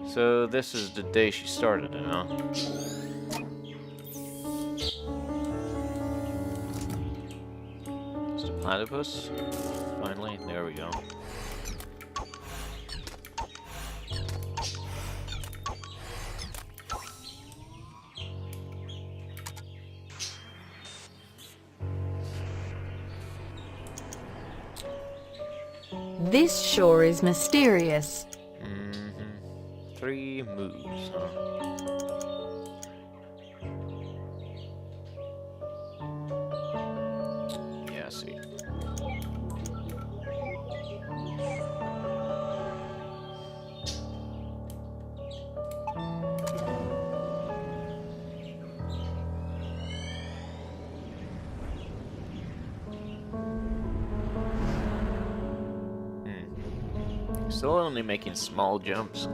So this is the day she started it, huh? It's the platypus. Finally, there we go. This sure is mysterious. 3 moves, huh? Yeah, I see. Still only making small jumps.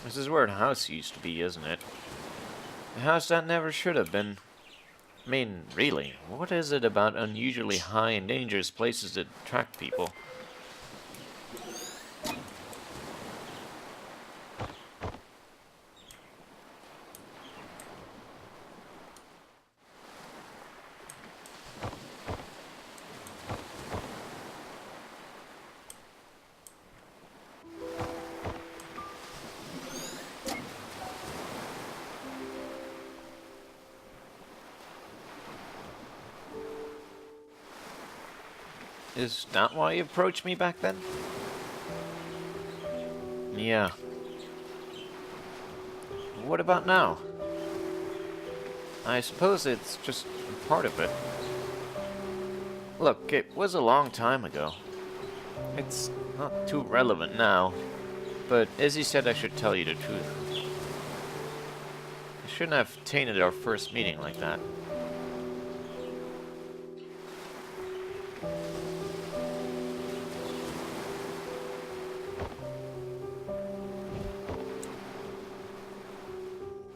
This is where the house used to be, isn't it? The house that never should have been. I mean, really, what is it about unusually high and dangerous places that attract people? Is that why you approached me back then? Yeah. What about now? I suppose it's just part of it. Look, it was a long time ago. It's not too relevant now, but Izzy said I should tell you the truth. I shouldn't have tainted our first meeting like that.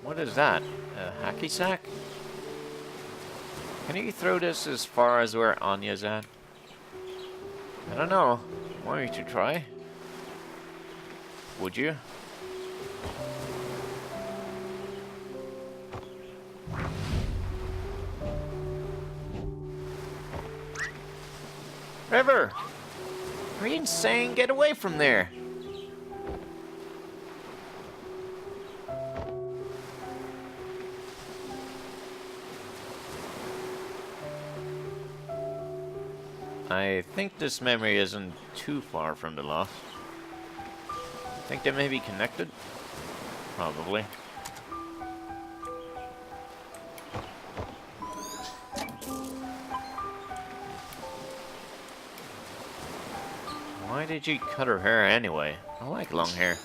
What is that? A hacky sack? Can you throw this as far as where Anya's at? I don't know. Why don't you try? Would you? River! Are you insane? Get away from there! I think this memory isn't too far from the lost. Think they may be connected? Probably. Why did you cut her hair anyway? I like long hair.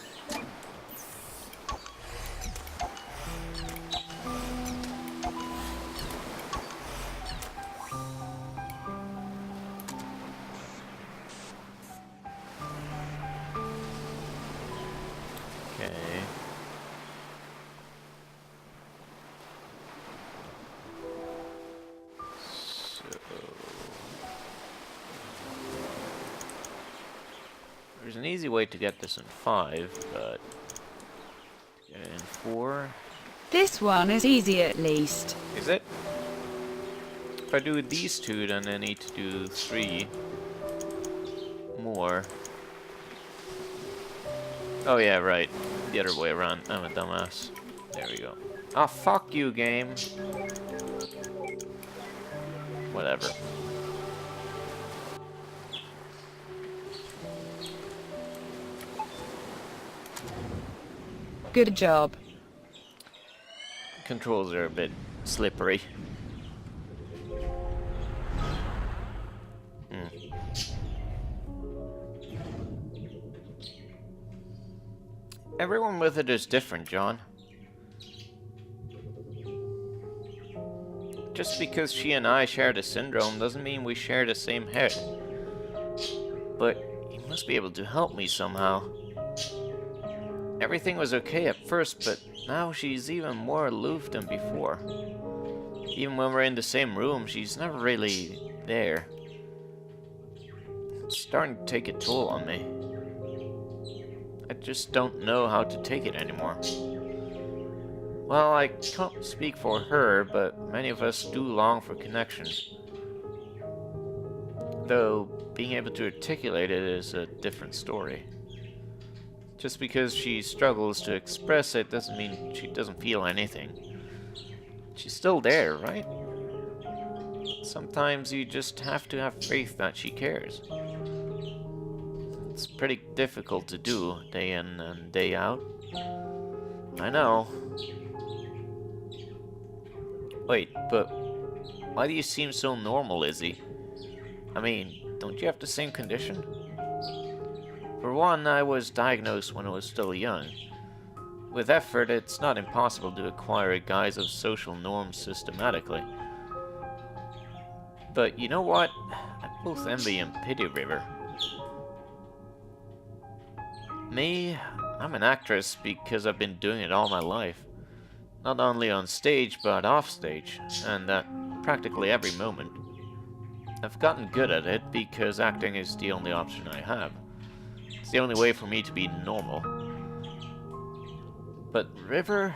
Okay. So there's an easy way to get this in 5, but 4. This one is easy at least. Is it? If I do these 2, then I need to do 3 more. Oh yeah, right. The other way around. I'm a dumbass. There we go. Oh, fuck you, game. Whatever. Good job. Controls are a bit slippery. Everyone with it is different, John. Just because she and I share the syndrome doesn't mean we share the same head. But you must be able to help me somehow. Everything was okay at first, but now she's even more aloof than before. Even when we're in the same room, she's never really there. It's starting to take a toll on me. I just don't know how to take it anymore. Well, I can't speak for her, but many of us do long for connection. Though, being able to articulate it is a different story. Just because she struggles to express it doesn't mean she doesn't feel anything. She's still there, right? Sometimes you just have to have faith that she cares. It's pretty difficult to do, day in and day out. I know. Wait, but why do you seem so normal, Izzy? I mean, don't you have the same condition? For one, I was diagnosed when I was still young. With effort, it's not impossible to acquire a guise of social norms systematically. But you know what? I both envy and pity River. Me, I'm an actress because I've been doing it all my life. Not only on stage, but off stage, and at practically every moment. I've gotten good at it because acting is the only option I have. It's the only way for me to be normal. But River,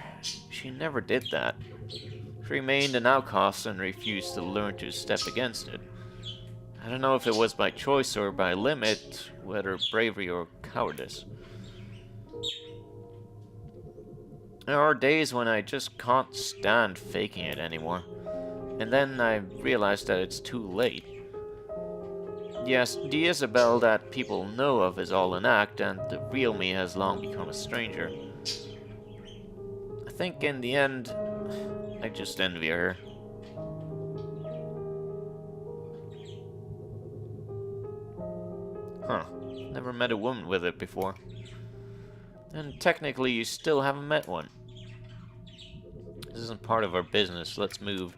she never did that. She remained an outcast and refused to learn to step against it. I don't know if it was by choice or by limit, whether bravery or cowardice. There are days when I just can't stand faking it anymore. And then I realize that it's too late. Yes, the Isabel that people know of is all an act, and the real me has long become a stranger. I think in the end, I just envy her. Huh. Never met a woman with it before. And technically you still haven't met one. This isn't part of our business, let's move.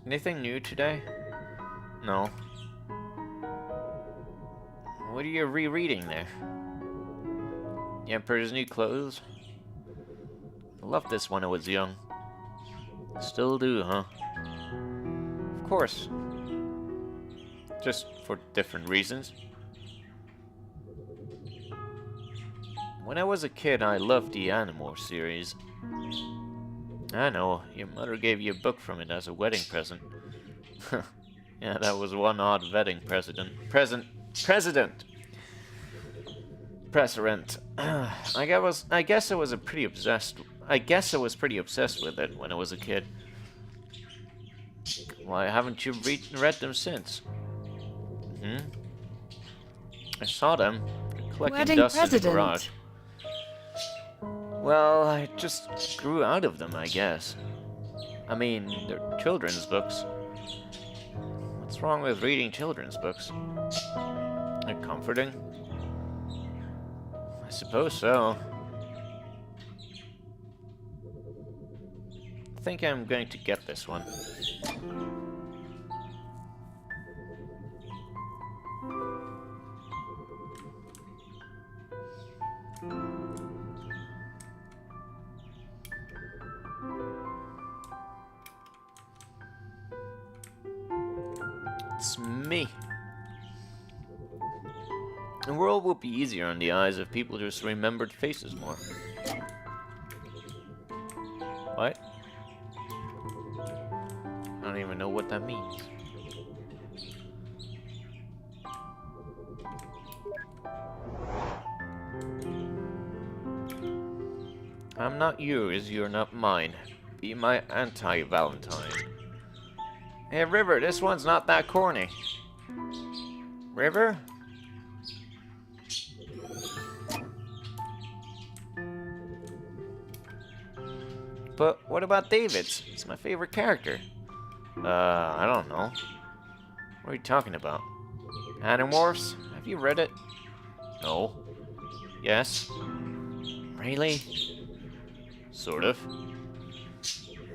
Anything new today? No. What are you rereading there? The Emperor's New Clothes? I loved this when I was young. Still do, huh? Of course. Just for different reasons. When I was a kid, I loved the Animorph series. I know, your mother gave you a book from it as a wedding present. Yeah, that was one odd wedding Precedent. I guess I was pretty obsessed with it when I was a kid. Why haven't you read them since? I saw them. They're collecting Wedding dust in the President. garage. Well, I just grew out of them, I guess. I mean, they're children's books. What's wrong with reading children's books? They're comforting. I suppose so. I think I'm going to get this one. me. The world would be easier on the eyes if people just remembered faces more. What? I don't even know what that means. I'm not yours, you're not mine. Be my anti-Valentine. Hey, River, this one's not that corny. River? But what about David's? He's my favorite character. I don't know. What are you talking about? Animorphs? Have you read it? No. Yes? Really? Sort of.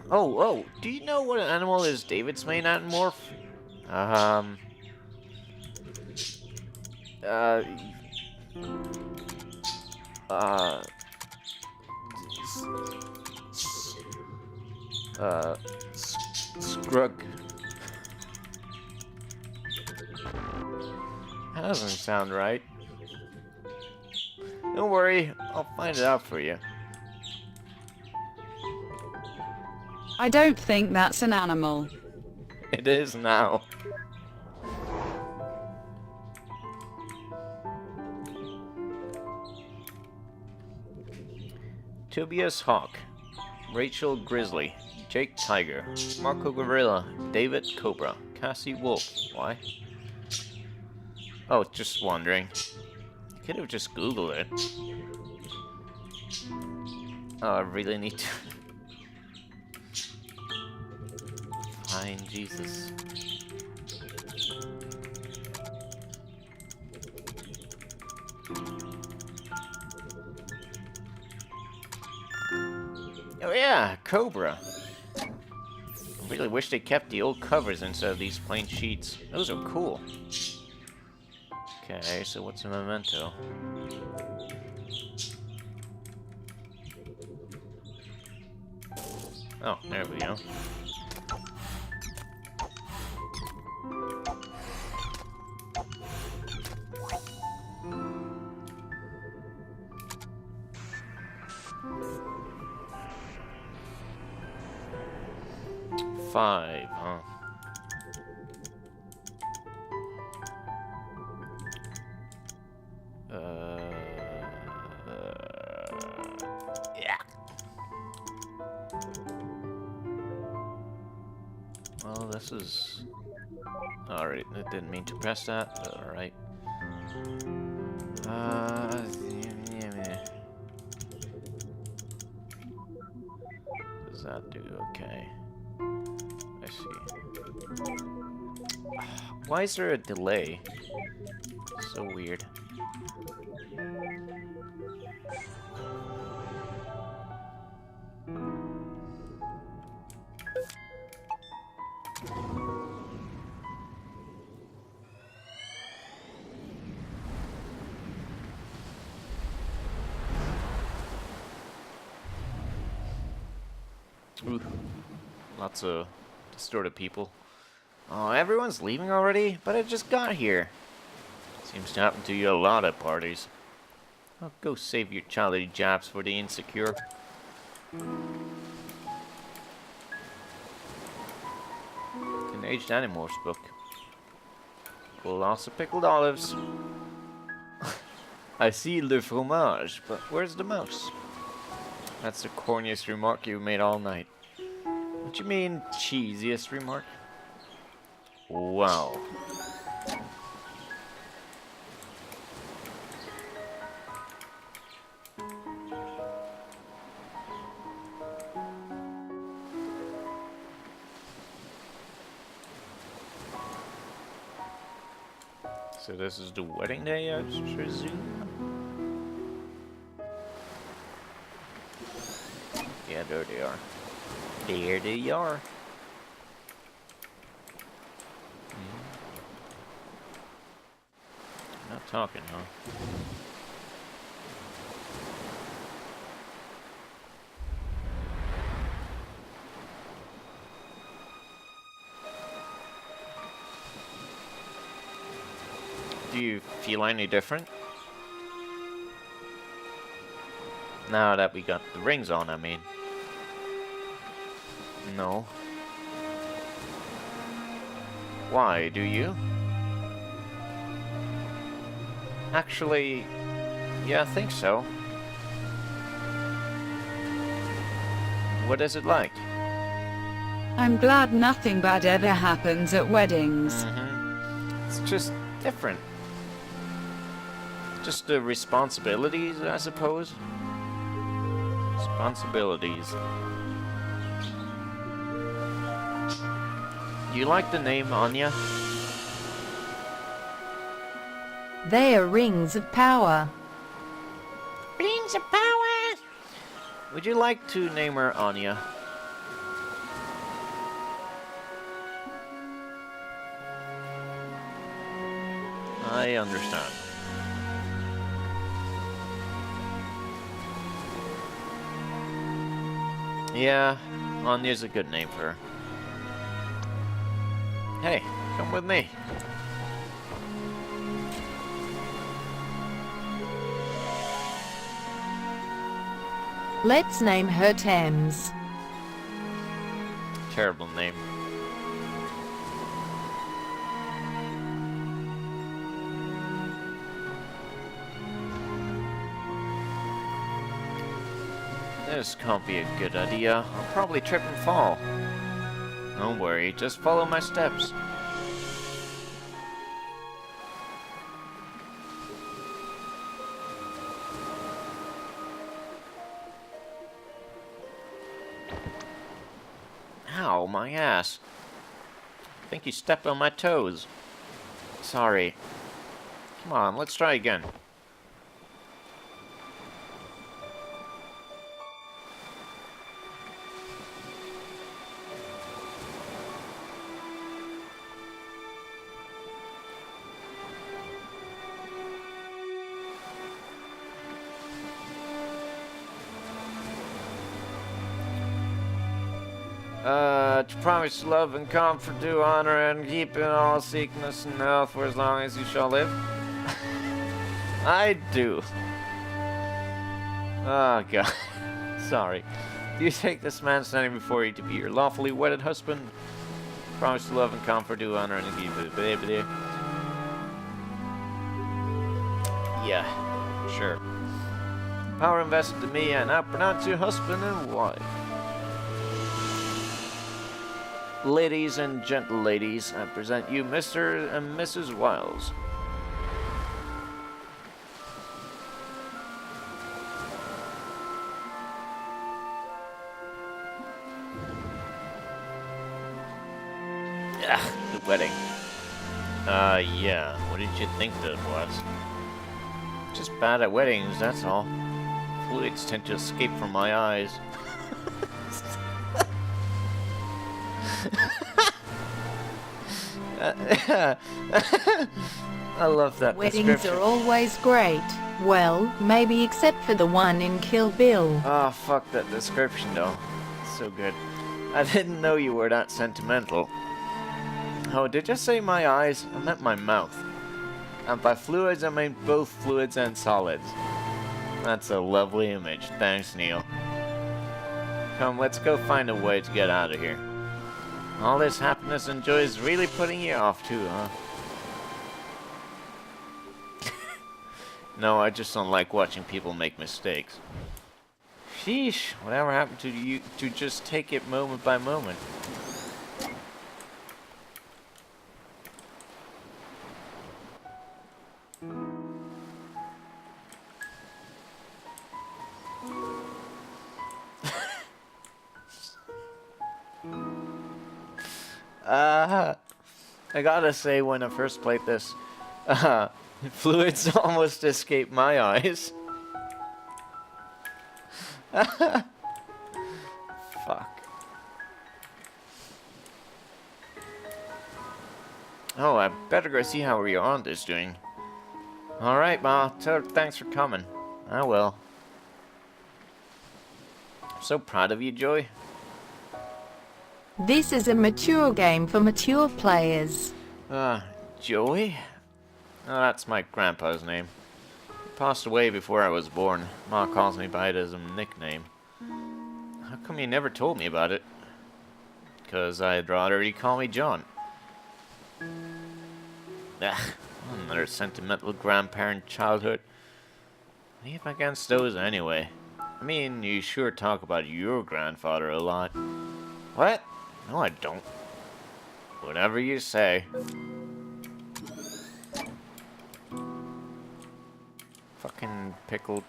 Oh, do you know what animal is David's main animorph? Uh, uh, Scrug. That doesn't sound right. Don't worry, I'll find it out for you. I don't think that's an animal. It is now. Tobias Hawk, Rachel Grizzly, Jake Tiger, Marco Gorilla, David Cobra, Cassie Wolf. Why? Oh, just wondering. You could have just Googled it. Oh, I really need to. Fine, Jesus. Oh yeah, Cobra. I really wish they kept the old covers instead of these plain sheets. Those are cool. Okay, so what's a memento? Oh, there we go. Five, huh? Yeah. Well, this is... Alright, I didn't mean to press that. Alright. Does that do okay? I see. Why is there a delay? So weird. Ooh, lots of distorted people. Oh, everyone's leaving already? But I just got here. Seems to happen to you a lot at parties. Oh, go save your childish jabs for the insecure. An aged Animorphs book. Lots of pickled olives. I see le fromage, but where's the mouse? That's the corniest remark you've made all night. What you mean, cheesiest remark? Wow. So this is the wedding day, I presume? Yeah, there they are. There they are. Not talking, huh? feel any different? Now that we got the rings on, I mean. No. Why, do you? Actually, yeah, I think so. What is it like? I'm glad nothing bad ever happens at weddings. It's just different. Just the responsibilities, I suppose. Responsibilities. You like the name Anya? They are rings of power. Rings of power! Would you like to name her Anya? I understand. Yeah, Anya's a good name for her. Hey, come with me. Let's name her Thames. Terrible name. This can't be a good idea. I'll probably trip and fall. Don't worry, just follow my steps. Ow, my ass. I think you stepped on my toes. Sorry. Come on, let's try again. To promise love and comfort, do honor, and keep in all sickness and health for as long as you shall live. I do. Oh, God. Sorry. Do you take this man standing before you to be your lawfully wedded husband? Promise to love and comfort, do honor, and keep it. Yeah, sure. Power invested in me, and I pronounce you husband and wife. Ladies and gentle ladies, I present you Mr. and Mrs. Wiles. Ugh, the wedding. Yeah, what did you think that was? Just bad at weddings, that's all. Fluids tend to escape from my eyes. I love that Weddings description. are always great. Well, maybe except for the one in Kill Bill. Oh, fuck that description though. It's so good. I didn't know you were that sentimental. Oh, did you say my eyes? I meant my mouth. And by fluids, I mean both fluids and solids. That's a lovely image. Thanks, Neil. Come, let's go find a way to get out of here. All this happiness and joy is really putting you off too, huh? No, I just don't like watching people make mistakes. Sheesh, whatever happened to you to just take it moment by moment? I gotta say, when I first played this, fluids almost escaped my eyes. Fuck. Oh, I better go see how your aunt is doing. Alright, Ma. Thanks for coming. I will. I'm so proud of you, Joy. This is a mature game for mature players. Joey? Oh, that's my grandpa's name. He passed away before I was born. Ma calls me by it as a nickname. How come you never told me about it? Because I'd rather you call me John. Ah, another sentimental grandparent childhood. Leave against those anyway. I mean, you sure talk about your grandfather a lot. What? No, I don't. Whatever you say. Fucking pickled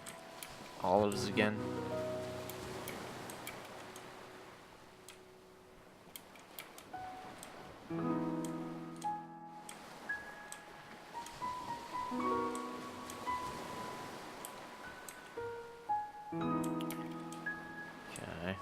olives again. Okay.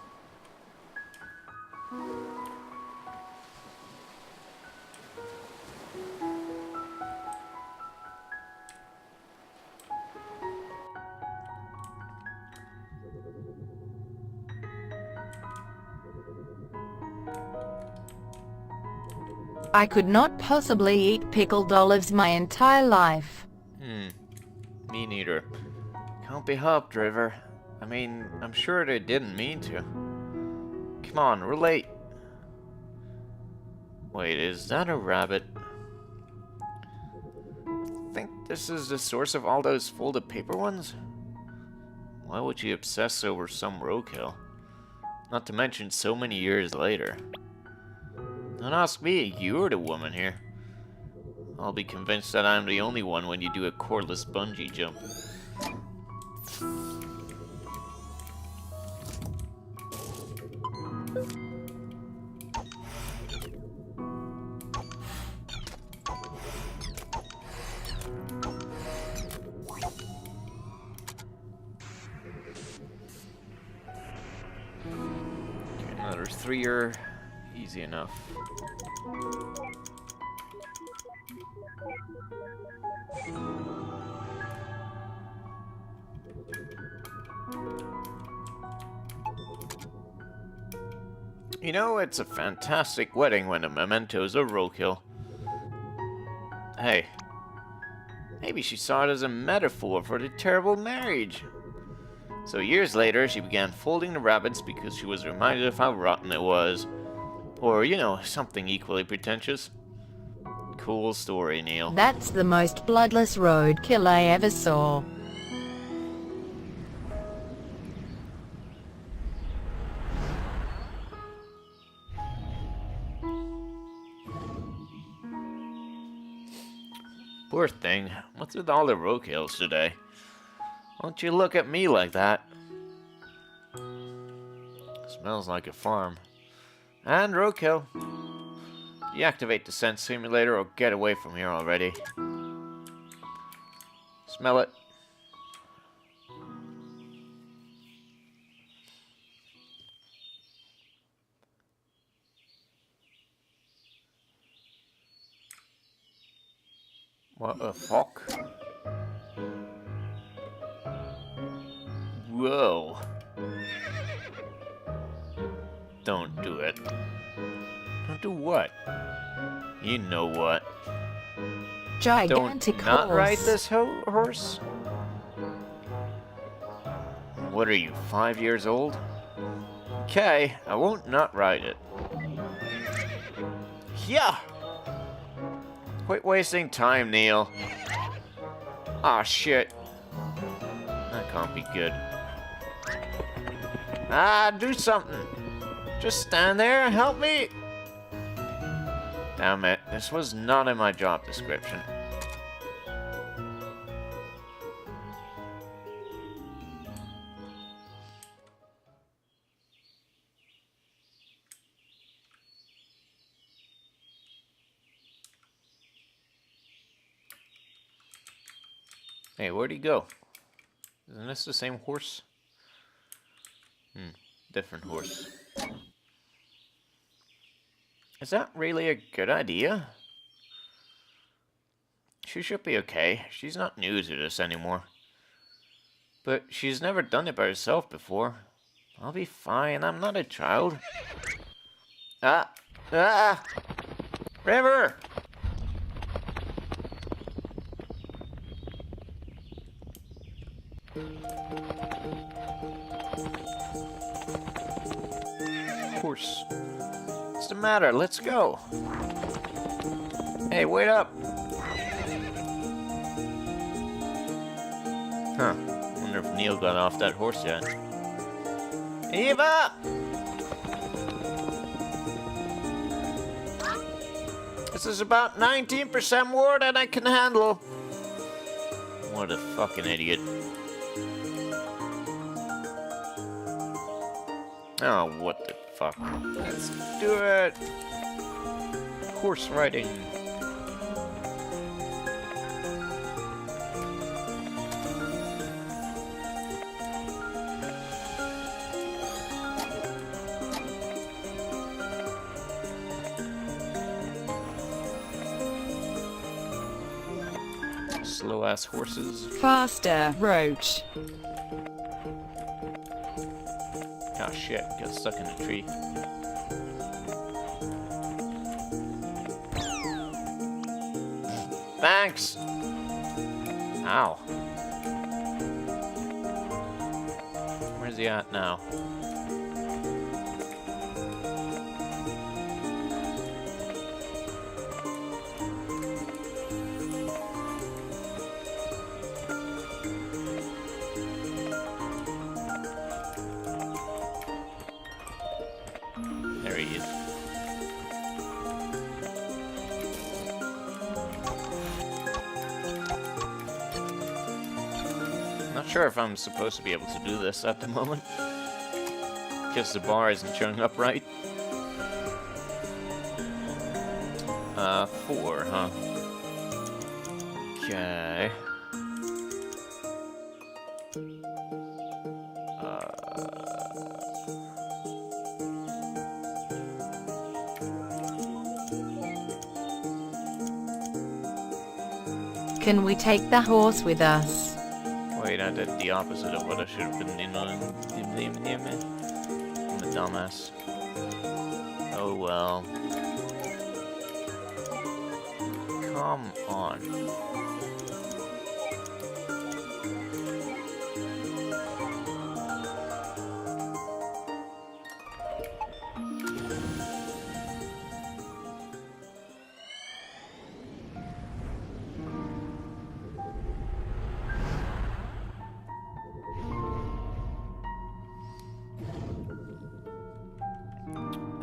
I could not possibly eat pickled olives my entire life. Me neither. Can't be helped, River. I mean, I'm sure they didn't mean to. Come on, relate. Wait, is that a rabbit? I think this is the source of all those folded paper ones? Why would you obsess over some roadkill? Not to mention so many years later. Don't ask me, you're the woman here. I'll be convinced that I'm the only one when you do a cordless bungee jump. Okay, another 3-year. Easy enough. You know, it's a fantastic wedding when the memento's a roadkill. Hey, maybe she saw it as a metaphor for the terrible marriage. So years later, she began folding the rabbits because she was reminded of how rotten it was. Or, you know, something equally pretentious. Cool story, Neil. That's the most bloodless roadkill I ever saw. Poor thing. What's with all the roadkills today? Don't you look at me like that. Smells like a farm. And roadkill. Deactivate the scent simulator or get away from here already. Smell it. What the fuck? Whoa. Don't do it. Don't do what? You know what. Gigantic Don't not horse. ride this horse? What are you, 5 years old? Okay, I won't not ride it. Yeah! Quit wasting time, Neil. Aw, shit. That can't be good. Ah, do something. Just stand there and help me. Damn it, this was not in my job description. Hey, where'd he go? Isn't this the same horse? Different horse. Is that really a good idea? She should be okay. She's not new to this anymore. But she's never done it by herself before. I'll be fine. I'm not a child. Ah! Ah! River! Horse. What's the matter? Let's go. Hey, wait up. Huh. Wonder if Neil got off that horse yet. Eva! This is about 19% more than I can handle. What a fucking idiot. Oh, what the fuck. Let's do it. Horse riding. Slow ass horses. Faster, Roach. Oh shit, got stuck in a tree. Thanks! Ow. Where's he at now? There he is. Not sure if I'm supposed to be able to do this at the moment. Because the bar isn't showing up right. 4, huh? Okay. Can we take the horse with us? Wait, I did the opposite of what I should have been doing. I'm a dumbass. Oh well. Come on.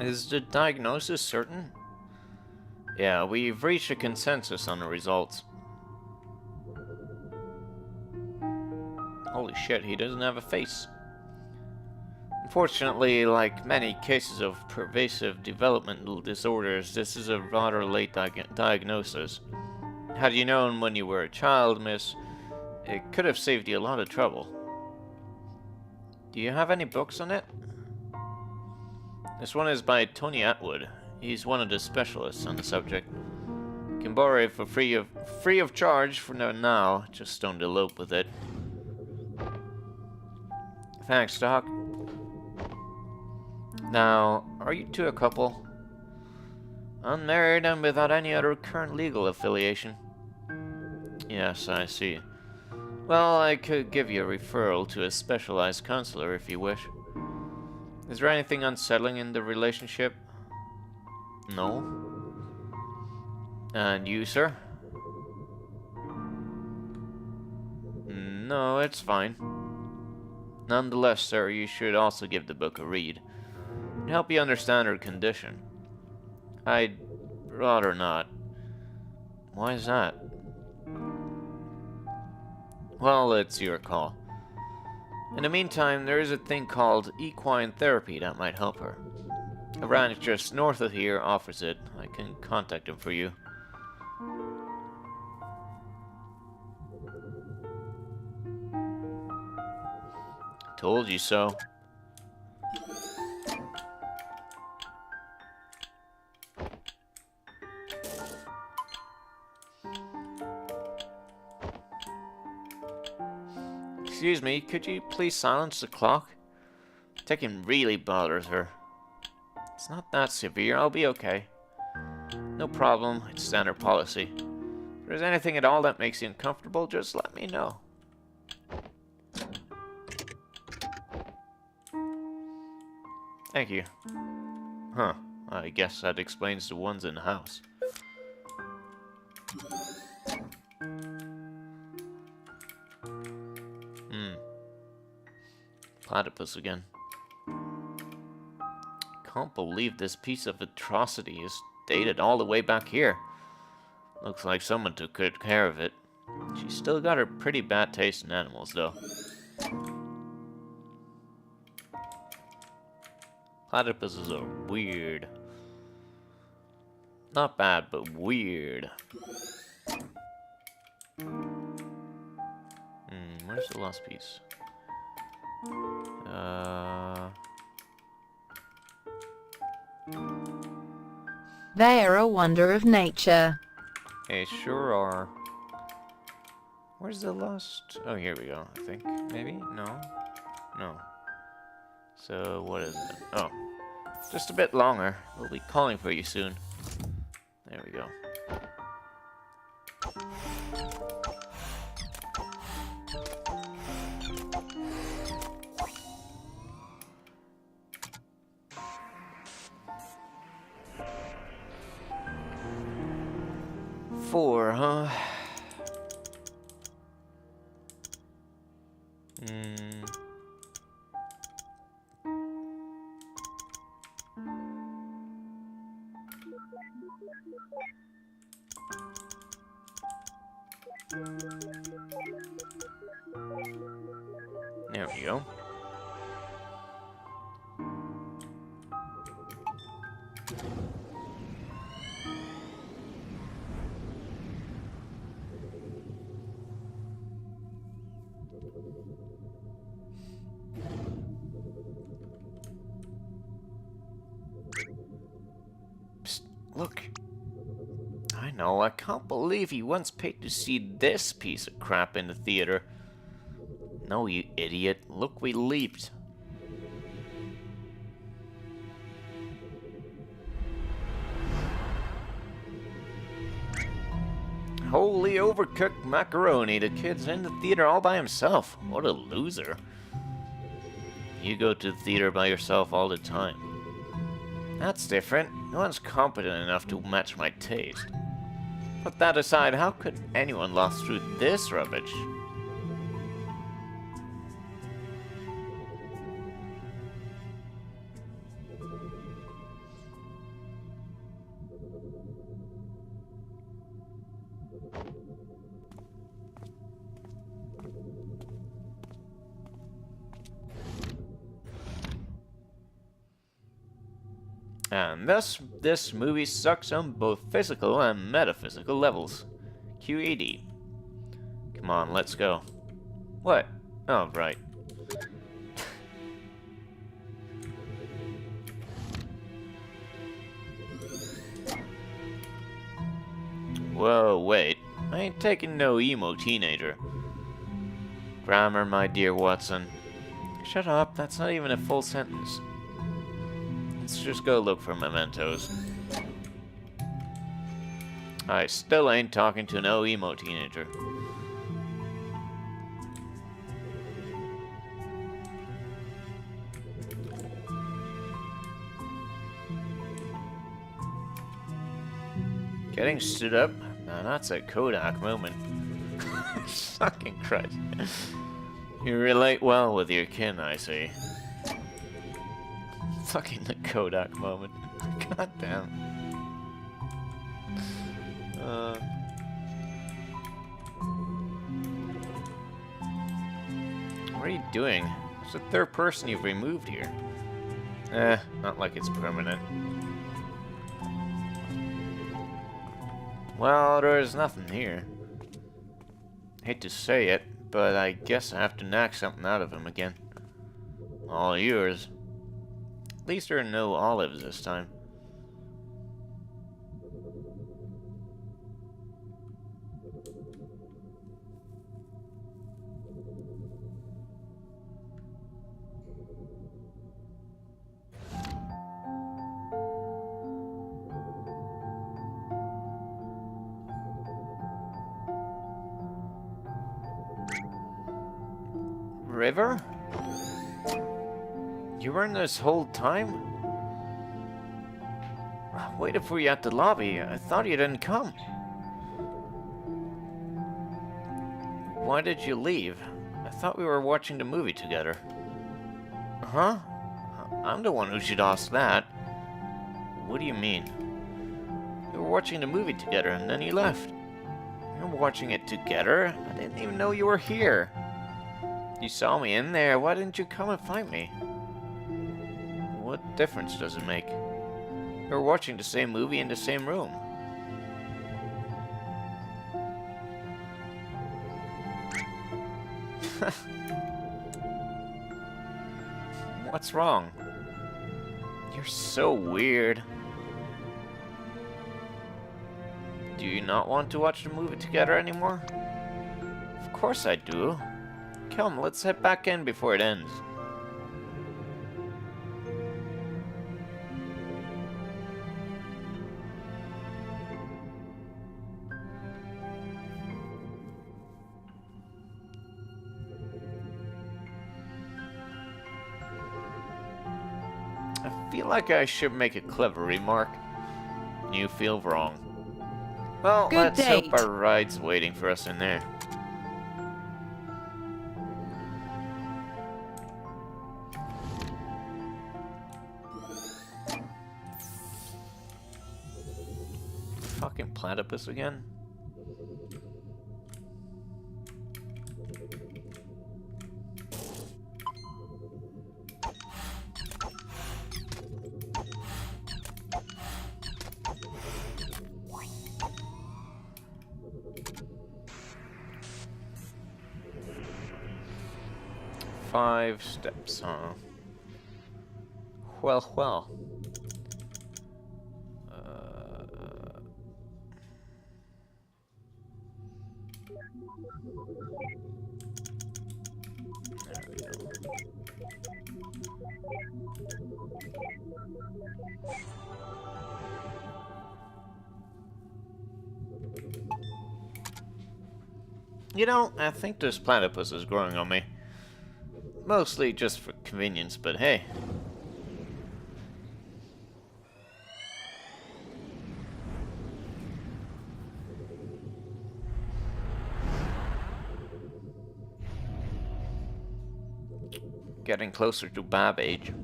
Is the diagnosis certain? Yeah, we've reached a consensus on the results. Holy shit, he doesn't have a face. Unfortunately, like many cases of pervasive developmental disorders, this is a rather late diagnosis. Had you known when you were a child, miss, it could have saved you a lot of trouble. Do you have any books on it? This one is by Tony Atwood. He's one of the specialists on the subject. You can borrow it for free of charge for now. Just don't elope with it. Thanks, Doc. Now, are you two a couple? Unmarried and without any other current legal affiliation? Yes, I see. Well, I could give you a referral to a specialized counselor if you wish. Is there anything unsettling in the relationship? No. And you, sir? No, it's fine. Nonetheless, sir, you should also give the book a read. It'd help you understand her condition. I'd rather not. Why is that? Well, it's your call. In the meantime, there is a thing called equine therapy that might help her. A ranch just north of here offers it. I can contact him for you. Told you so. Excuse me, could you please silence the clock? Ticking really bothers her. It's not that severe, I'll be okay. No problem, it's standard policy. If there's anything at all that makes you uncomfortable, just let me know. Thank you. Huh. I guess that explains the ones in the house. Platypus again. Can't believe this piece of atrocity is dated all the way back here. Looks like someone took good care of it. She's still got her pretty bad taste in animals, though. Platypuses are weird. Not bad, but weird. Where's the last piece? They are a wonder of nature. They sure are. Where's the last? Oh, here we go, I think. Maybe? No? No. So, what is it? Oh. Just a bit longer. We'll be calling for you soon. There we go. Four, huh? There we go. Psst, look. I know, I can't believe he once paid to see this piece of crap in the theater. No, you idiot. Look, we leaped. Holy overcooked macaroni. The kid's in the theater all by himself. What a loser. You go to the theater by yourself all the time. That's different. No one's competent enough to match my taste. Put that aside, how could anyone last through this rubbish? And thus, this movie sucks on both physical and metaphysical levels. QED. Come on, let's go. What? Oh, right. Whoa, wait. I ain't taking no emo teenager. Grammar, my dear Watson. Shut up, that's not even a full sentence. Let's just go look for mementos. I still ain't talking to no emo teenager. Getting stood up? Now that's a Kodak moment. Fucking Christ. You relate well with your kin, I see. Fucking the Kodak moment. God damn. What are you doing? It's the third person you've removed here. Not like it's permanent. Well, there's nothing here. Hate to say it, but I guess I have to knock something out of him again. All yours. At least there are no olives this time. River? You were in this whole time? I waited for you at the lobby. I thought you didn't come. Why did you leave? I thought we were watching the movie together. Huh? I'm the one who should ask that. What do you mean? We were watching the movie together and then you left. We were watching it together? I didn't even know you were here. You saw me in there. Why didn't you come and find me? What difference does it make? We were watching the same movie in the same room. What's wrong? You're so weird. Do you not want to watch the movie together anymore? Of course I do. Come, let's head back in before it ends. I feel like I should make a clever remark. You feel wrong. Well, Good let's date. hope our ride's waiting for us in there. Fucking platypus again? Five steps, huh? Well. There we go. You know, I think this platypus is growing on me. Mostly just for convenience, but hey. Getting closer to Bab age.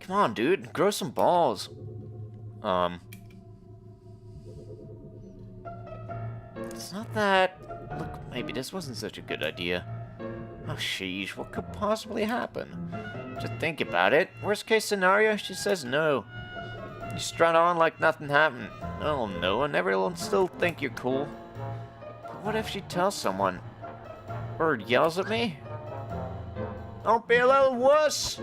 Come on, dude, grow some balls. It's not that... Look, maybe this wasn't such a good idea. Oh, sheesh, what could possibly happen? Just think about it. Worst case scenario, she says no. You strut on like nothing happened. Oh no, and everyone will still think you're cool. But what if she tells someone? Or yells at me? Don't be a little wuss!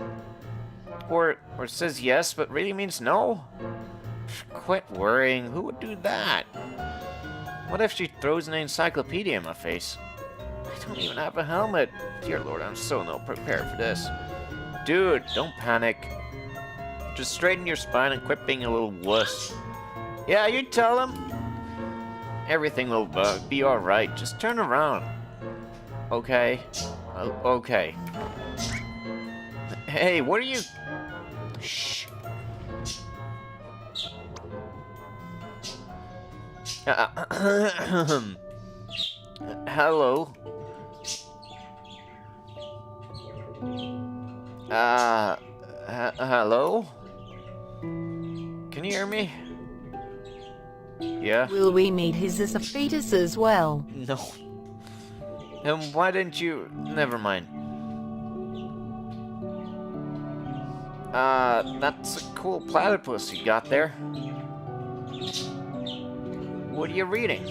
Or says yes, but really means no? Quit worrying, who would do that? What if she throws an encyclopedia in my face? I don't even have a helmet. Dear Lord, I'm so not prepared for this. Dude, don't panic. Just straighten your spine and quit being a little wuss. Yeah, you tell him. Everything will be alright. Just turn around. Okay? Okay. Hey, what are you... Shh. Hello? Hello? Can you hear me? Yeah? Will we meet his as a fetus as well? No. And why didn't you... Never mind. That's a cool platypus you got there. What are you reading?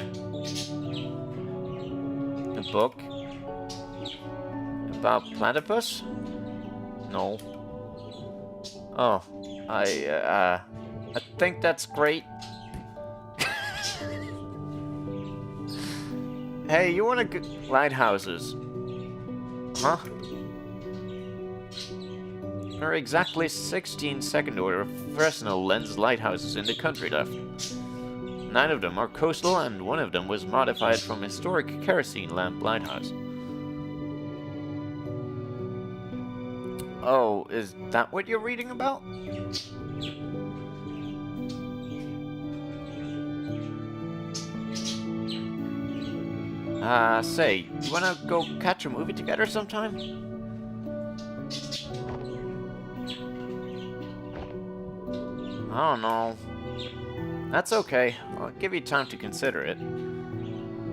A book? About platypus? No. Oh, I think that's great. Hey, you wanna go lighthouses? Huh? There are exactly 16 second-order Fresnel lens lighthouses in the country left. 9 of them are coastal, and 1 of them was modified from historic kerosene lamp lighthouse. Oh, is that what you're reading about? Say, you wanna go catch a movie together sometime? I don't know. That's okay. I'll give you time to consider it.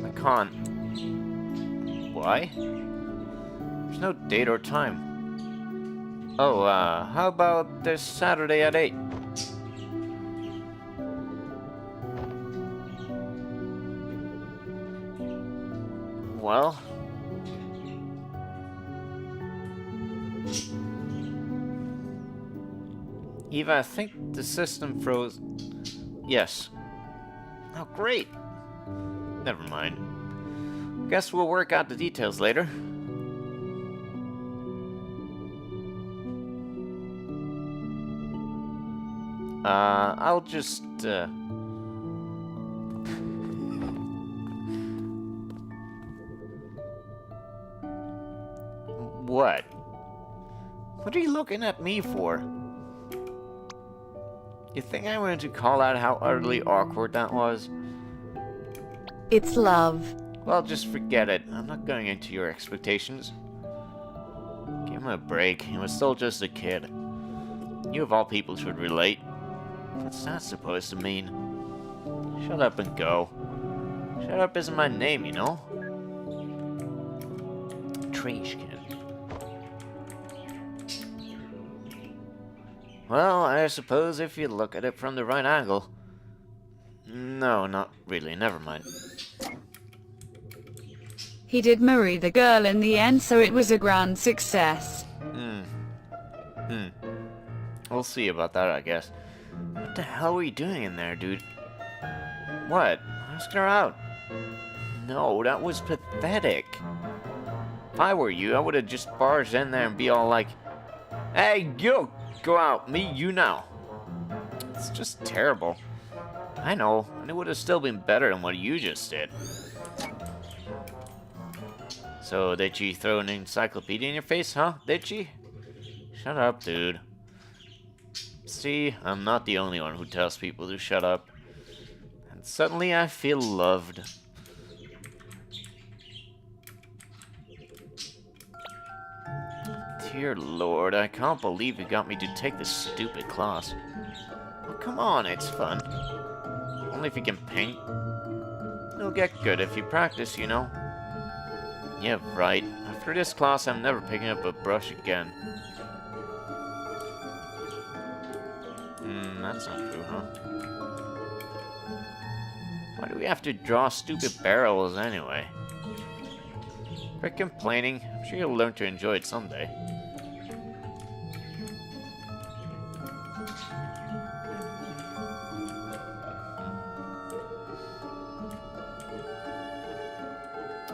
I can't. Why? There's no date or time. Oh, how about this Saturday at 8? Well... Eva, I think the system froze... Yes. Oh, great! Never mind. Guess we'll work out the details later. I'll just, What? What are you looking at me for? You think I wanted to call out how utterly awkward that was? It's love. Well, just forget it. I'm not going into your expectations. Give him a break. He was still just a kid. You of all people should relate. What's that supposed to mean? Shut up and go. Shut up isn't my name, you know? Trash can. Well, I suppose if you look at it from the right angle. No, not really. Never mind. He did marry the girl in the end, so it was a grand success. We'll see about that, I guess. What the hell were you doing in there, dude? What? Ask her out. No, that was pathetic. If I were you, I would have just barged in there and be all like, "Hey, you! Go out. Me, you now." It's just terrible. I know, and it would have still been better than what you just did. So, did she throw an encyclopedia in your face, huh? Did she? Shut up, dude. See, I'm not the only one who tells people to shut up. And suddenly I feel loved. Dear Lord, I can't believe you got me to take this stupid class. Oh, come on, it's fun. Only if you can paint. You'll get good if you practice, you know. Yeah, right. After this class, I'm never picking up a brush again. That's not true, huh? Why do we have to draw stupid barrels anyway? Quit complaining. I'm sure you'll learn to enjoy it someday.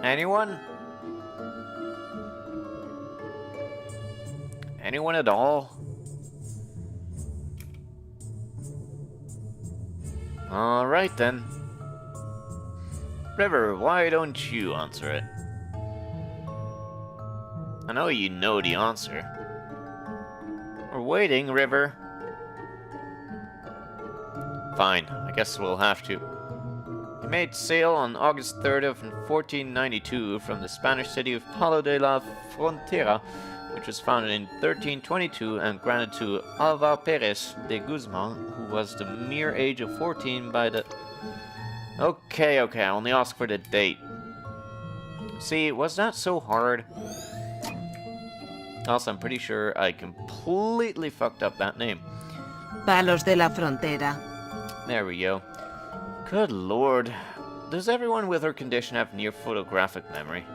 Anyone? Anyone at all? Alright then. River, why don't you answer it? I know you know the answer. We're waiting, River. Fine, I guess we'll have to. He made sail on August 3rd of 1492 from the Spanish city of Palo de la Frontera, which was founded in 1322 and granted to Alvar Perez de Guzman, who was the mere age of 14 by the... Okay, I only ask for the date. See, was that so hard? Also, I'm pretty sure I completely fucked up that name. Palos de la Frontera. There we go. Good lord. Does everyone with her condition have near photographic memory?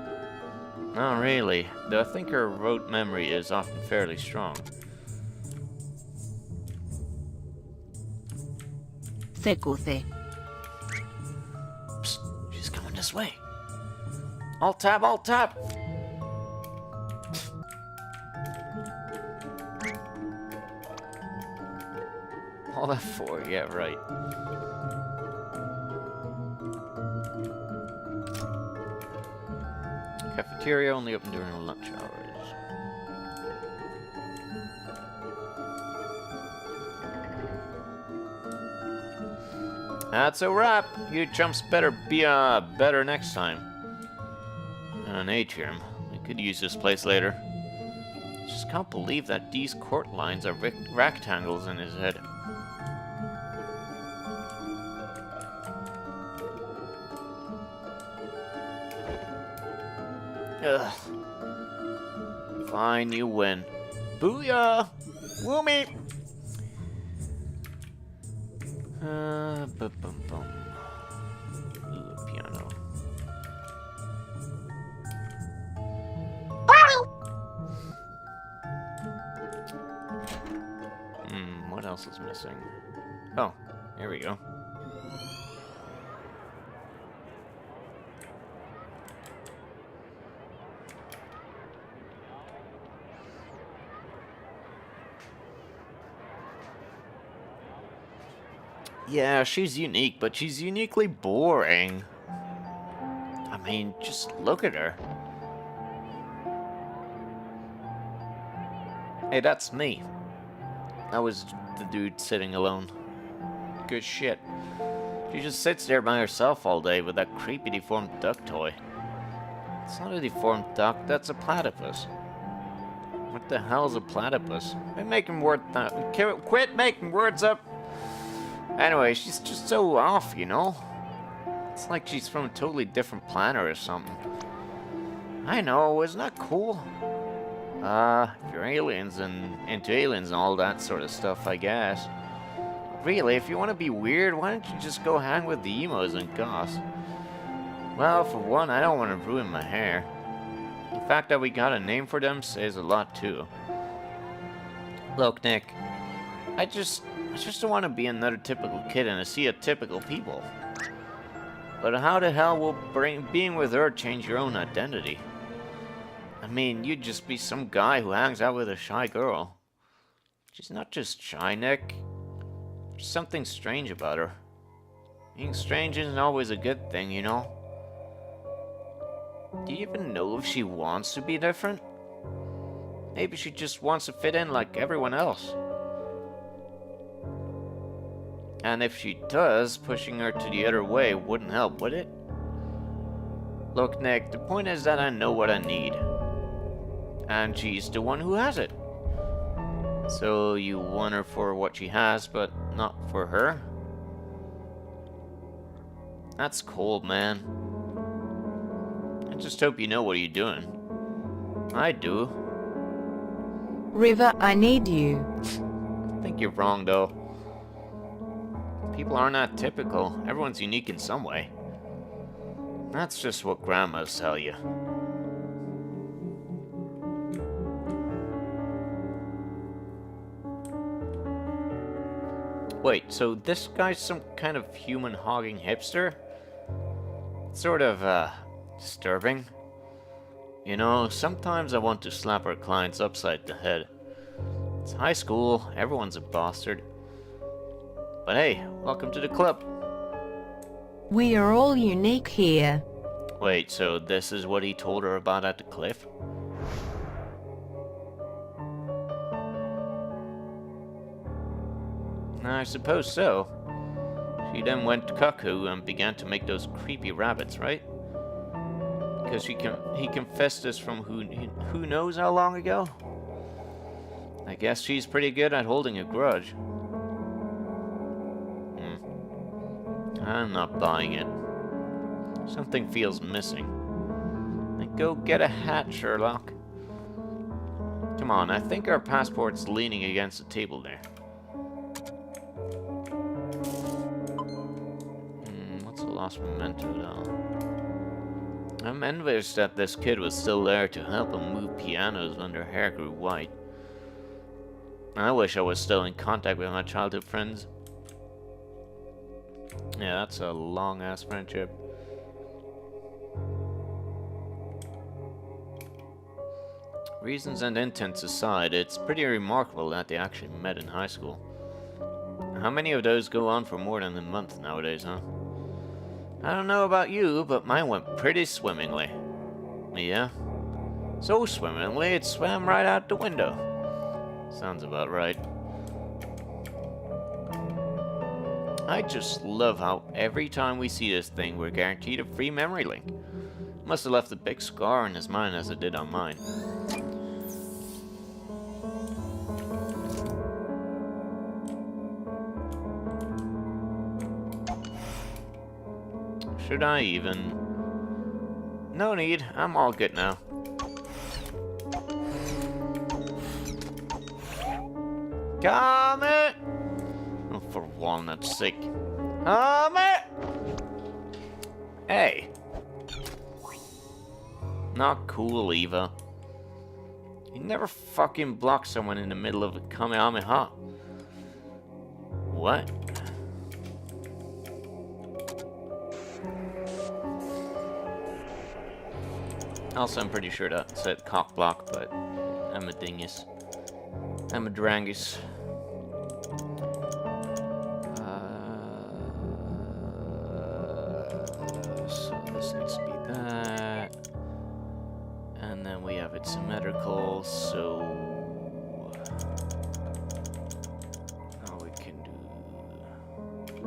Not really, though I think her rote memory is often fairly strong. CQC. Psst, she's coming this way. Alt tab, alt tab! All that for, yeah, right. Cafeteria only open during lunch hours. That's a wrap. You chumps better be better next time. An atrium. We could use this place later. Just can't believe that these court lines are rectangles in his head. Ugh. Fine, you win. Booyah! Woo me! Bum bum bum. Ooh, piano. What else is missing? Oh, here we go. Yeah, she's unique, but she's uniquely boring. I mean, just look at her. Hey, that's me. I was the dude sitting alone. Good shit. She just sits there by herself all day with that creepy deformed duck toy. It's not a deformed duck, that's a platypus. What the hell is a platypus? Quit making quit making words up! Anyway, she's just so off, you know? It's like she's from a totally different planet or something. I know, isn't that cool? If you're aliens and into aliens and all that sort of stuff, I guess. Really, if you want to be weird, why don't you just go hang with the emos and goths? Well, for one, I don't want to ruin my hair. The fact that we got a name for them says a lot, too. Look, Nick, I just don't want to be another typical kid and a sea of typical people. But how the hell will being with her change your own identity? I mean, you'd just be some guy who hangs out with a shy girl. She's not just shy, Nick. There's something strange about her. Being strange isn't always a good thing, you know? Do you even know if she wants to be different? Maybe she just wants to fit in like everyone else. And if she does, pushing her to the other way wouldn't help, would it? Look, Nick, the point is that I know what I need. And she's the one who has it. So you want her for what she has, but not for her? That's cold, man. I just hope you know what you're doing. I do. River, I need you. I think you're wrong, though. People are not typical. Everyone's unique in some way. That's just what grandmas tell you. Wait, so this guy's some kind of human hogging hipster? Sort of, disturbing. You know, sometimes I want to slap our clients upside the head. It's high school, everyone's a bastard. But hey, welcome to the club. We are all unique here. Wait, so this is what he told her about at the cliff? I suppose so. She then went cuckoo and began to make those creepy rabbits, right? Because he confessed this from who knows how long ago? I guess she's pretty good at holding a grudge. I'm not buying it. Something feels missing. Then go get a hat, Sherlock. Come on, I think our passport's leaning against the table there. What's a lost memento, though? I'm envious that this kid was still there to help him move pianos when their hair grew white. I wish I was still in contact with my childhood friends. Yeah, that's a long-ass friendship. Reasons and intents aside, it's pretty remarkable that they actually met in high school. How many of those go on for more than a month nowadays, huh? I don't know about you, but mine went pretty swimmingly. Yeah? So swimmingly, it swam right out the window. Sounds about right. I just love how every time we see this thing, we're guaranteed a free memory link. Must have left a big scar on his mind as it did on mine. Should I even? No need, I'm all good now. Come it! Oh, for walnut's sake. Come it! Hey. Not cool, Eva. You never fucking block someone in the middle of a Kamehameha. What? Also, I'm pretty sure that said cock block, but I'm a dingus. I'm a drangus. So this needs to be that. And then we have it symmetrical, so now we can do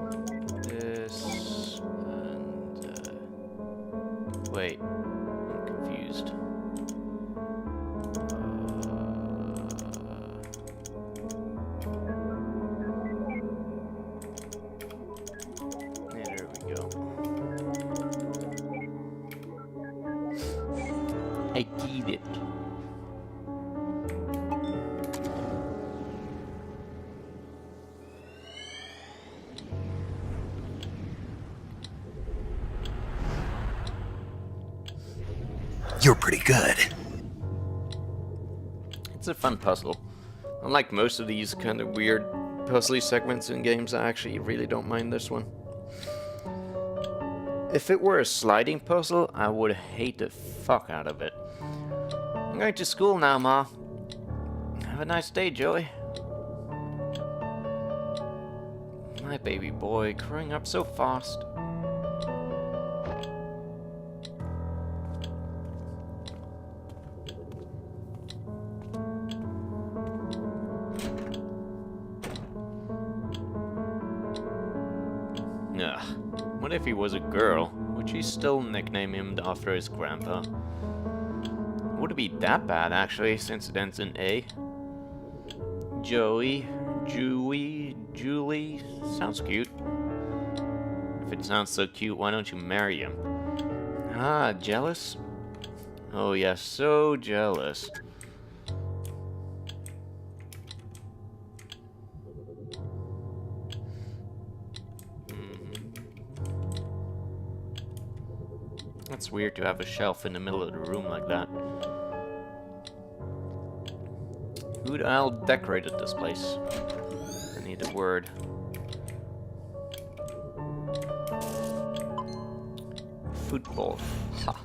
this and wait, I'm confused. There we go. I did it. You're pretty good. It's a fun puzzle. Unlike most of these kind of weird puzzly segments in games, I actually really don't mind this one. If it were a sliding puzzle, I would hate the fuck out of it. I'm going to school now, Ma. Have a nice day, Joey. My baby boy, growing up so fast. Ugh. What if he was a girl? Would she still nickname him after his grandpa? Wouldn't be that bad, actually, since it ends in A. Joey, Jewy, Julie. Sounds cute. If it sounds so cute, why don't you marry him? Ah, jealous? Oh, yeah, so jealous. That's weird to have a shelf in the middle of the room like that. Who'd I'll decorated this place? I need a word. Football. Ha.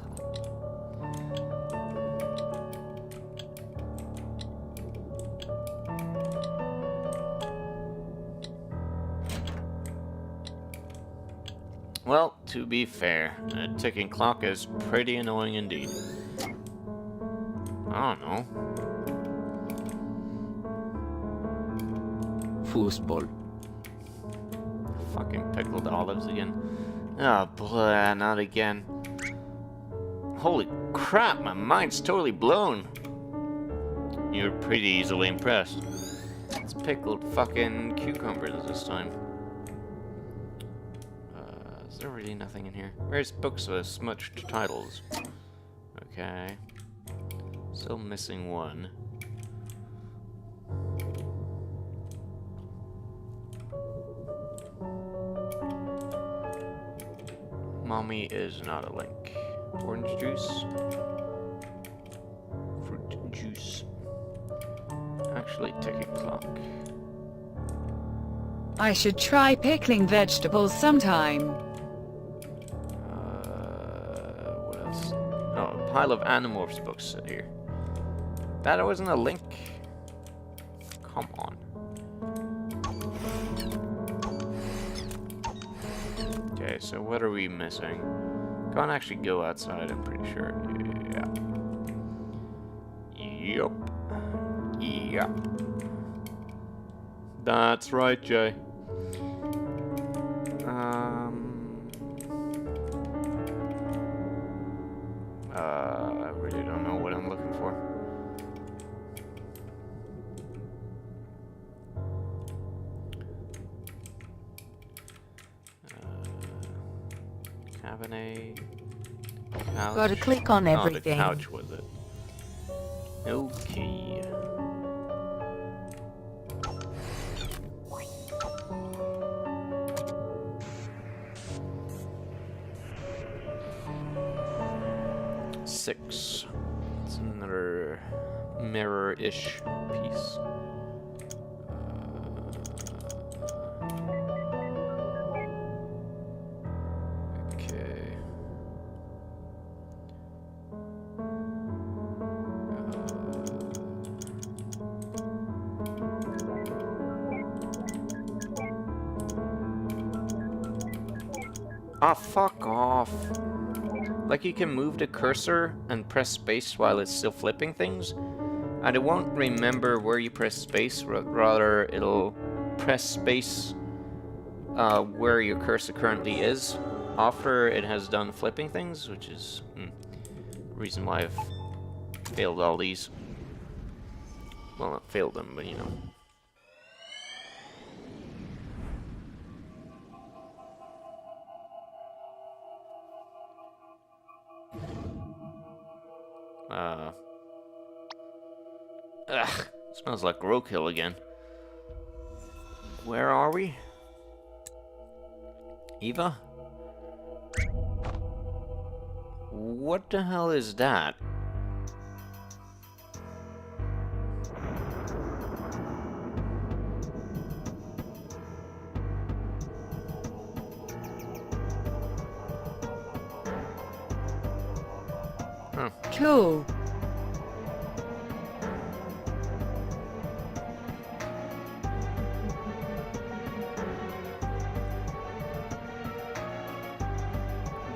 Well, to be fair, a ticking clock is pretty annoying indeed. I don't know. Football. Fucking pickled olives again. Oh, blah, not again. Holy crap, my mind's totally blown. You're pretty easily impressed. It's pickled fucking cucumbers this time. Is there really nothing in here? Where's books with smudged titles? Okay. Still missing one. Mommy is not a link. Orange juice. Fruit juice. Actually, ticking clock. I should try pickling vegetables sometime. What else? Oh, a pile of Animorphs books sit here. That wasn't a link. Come on. Okay, so what are we missing? Can't actually go outside, I'm pretty sure. Yeah. Yup. Yep. That's right, Jay. cabinet. Couch. Gotta click on Oh, the everything. couch was it? Okay. Six. It's another mirror-ish piece. Okay. Ah, fuck off. Like you can move the cursor and press space while it's still flipping things? And it won't remember where you press space, rather it'll press space where your cursor currently is after it has done flipping things, which is reason why I've failed all these. Well, not failed them, but you know. Ugh, smells like roadkill again. Where are we? Eva? What the hell is that? Huh. Cool.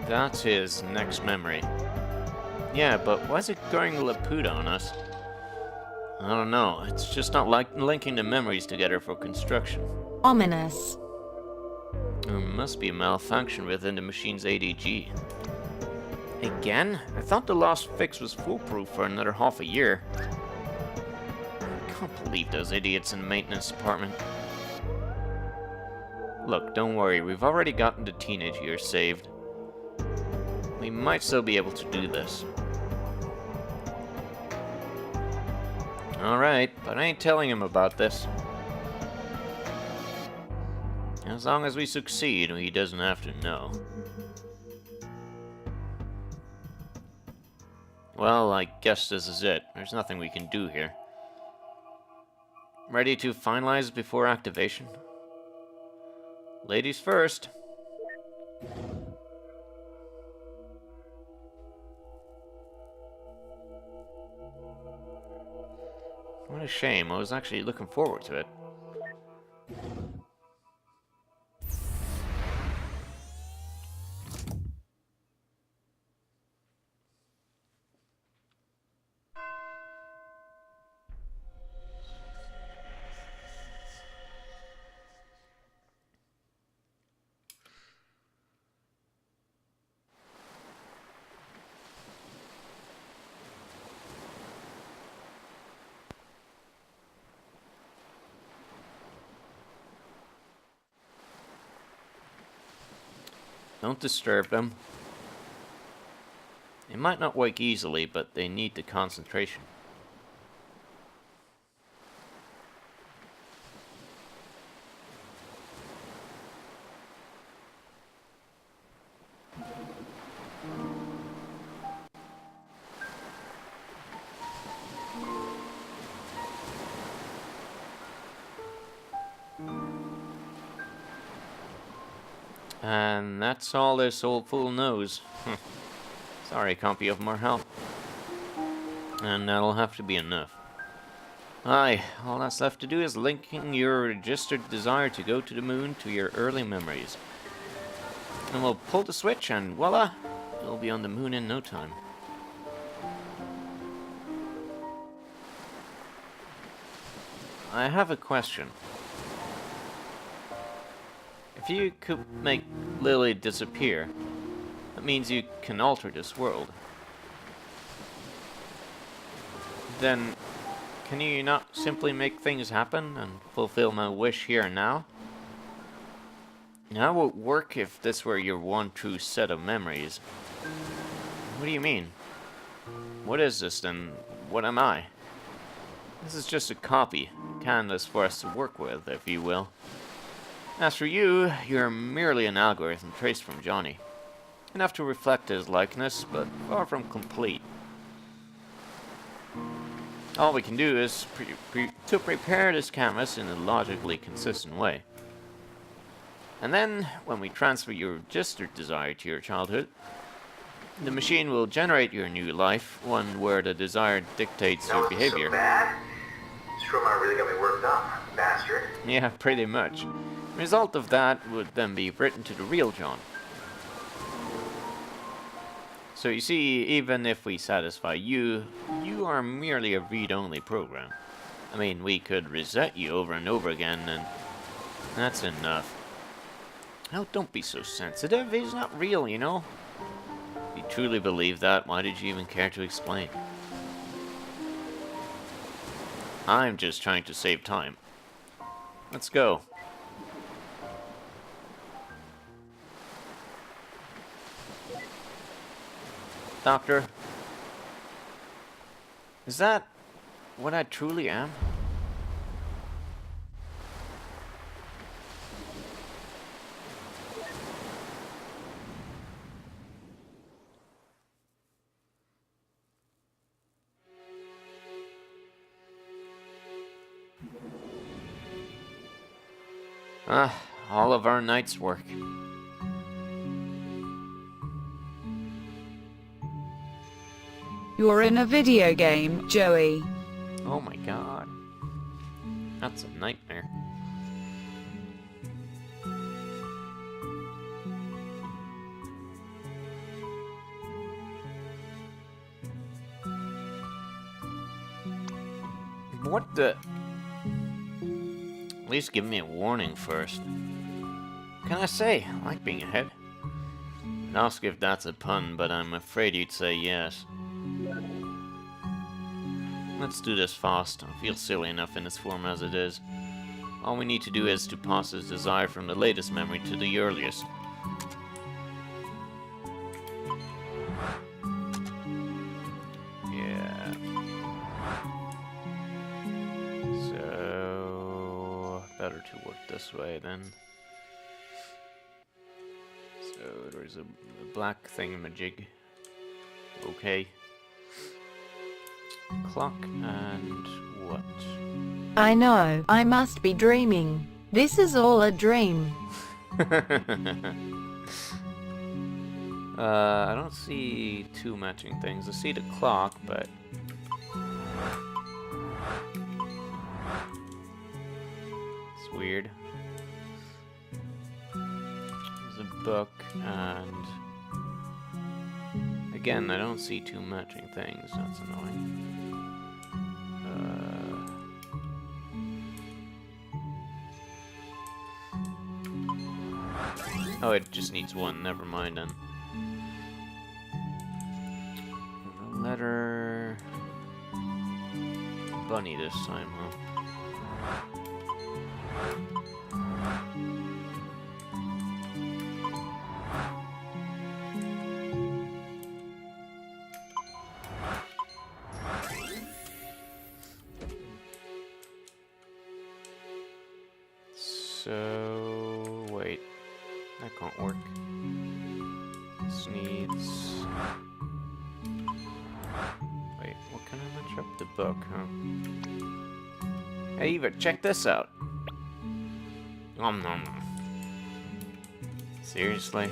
That's his next memory. Yeah, but why is it going Laputa on us? I don't know. It's just not like linking the memories together for construction. Ominous. There must be a malfunction within the machine's ADG. Again? I thought the last fix was foolproof for another half a year. I can't believe those idiots in the maintenance department. Look, don't worry. We've already gotten the teenage years saved. We might still be able to do this. Alright, but I ain't telling him about this. As long as we succeed, he doesn't have to know. Well, I guess this is it. There's nothing we can do here. Ready to finalize before activation? Ladies first. What a shame. I was actually looking forward to it. Don't disturb them. They might not wake easily, but they need the concentration. And that's all this old fool knows. Sorry, can't be of more help. And that'll have to be enough. Aye, all that's left to do is linking your registered desire to go to the moon to your early memories. And we'll pull the switch and voila, you'll be on the moon in no time. I have a question. If you could make Lily disappear, that means you can alter this world. Then, can you not simply make things happen and fulfill my wish here and now? How would it work if this were your one true set of memories? What do you mean? What is this then? What am I? This is just a copy, a canvas for us to work with, if you will. As for you, you're merely an algorithm traced from Johnny. Enough to reflect his likeness, but far from complete. All we can do is prepare this canvas in a logically consistent way. And then, when we transfer your registered desire to your childhood, the machine will generate your new life, one where the desire dictates your behavior. So bad? Stromar really got me worked up, bastard. Yeah, pretty much. The result of that would then be written to the real John. So you see, even if we satisfy you, you are merely a read-only program. I mean, we could reset you over and over again, and that's enough. Now, don't be so sensitive. He's not real, you know. If you truly believe that, why did you even care to explain? I'm just trying to save time. Let's go. Doctor, is that what I truly am? All of our night's work. You're in a video game, Joey. Oh my god. That's a nightmare. What the... At least give me a warning first. What can I say? I like being ahead. I'd ask if that's a pun, but I'm afraid you'd say yes. Let's do this fast. I feel silly enough in its form as it is. All we need to do is to pass his desire from the latest memory to the earliest. Yeah. So... better to work this way then. So there's a black thingamajig. Okay. Clock and what? I know, I must be dreaming. This is all a dream. I don't see two matching things. I see the clock, but... it's weird. There's a book, and... again, I don't see two matching things. That's annoying. Oh, it just needs one. Never mind then. A letter... bunny this time, huh? So... wait. That can't work. This needs... wait, what can I match up the book, huh? Hey Eva, check this out! Nom nom nom. Seriously?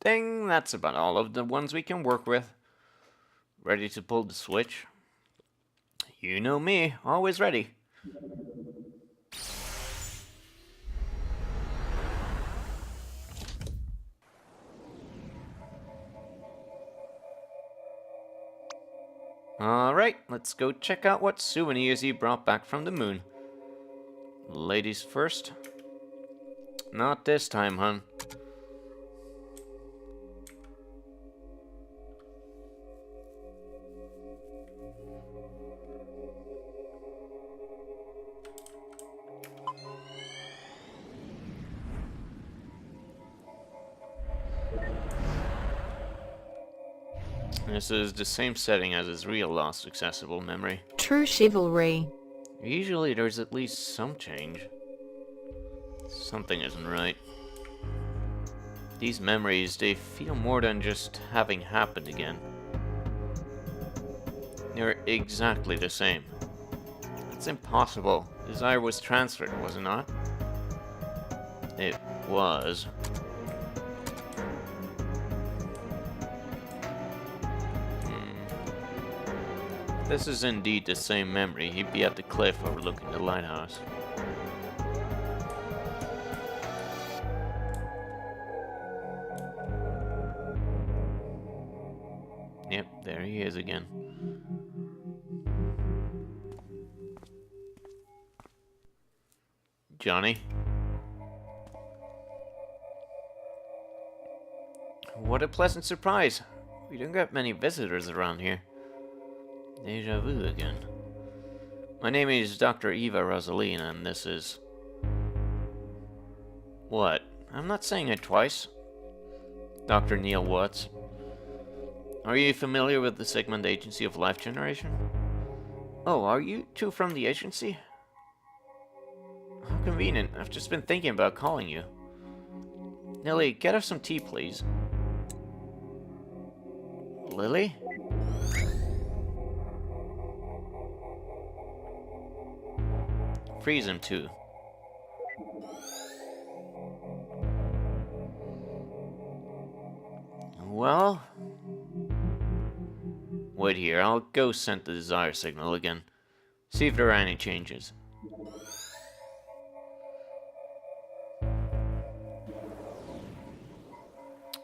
Ding, that's about all of the ones we can work with. Ready to pull the switch? You know me, always ready. Alright, let's go check out what souvenirs he brought back from the moon. Ladies first. Not this time, hun. This is the same setting as his real lost accessible memory. True chivalry. Usually there's at least some change. Something isn't right. These memories, they feel more than just having happened again. They're exactly the same. It's impossible. Desire was transferred, was it not? It was. This is indeed the same memory. He'd be at the cliff overlooking the lighthouse. Yep, there he is again. Johnny? What a pleasant surprise. We don't get many visitors around here. Deja vu again. My name is Dr. Eva Rosaline, and this is... What? I'm not saying it twice. Dr. Neil Watts. Are you familiar with the Sigmund Agency of Life Generation? Oh, are you two from the agency? How convenient. I've just been thinking about calling you. Lily, get us some tea, please. Lily? Freeze him too. Well... Wait here, I'll go send the desire signal again. See if there are any changes.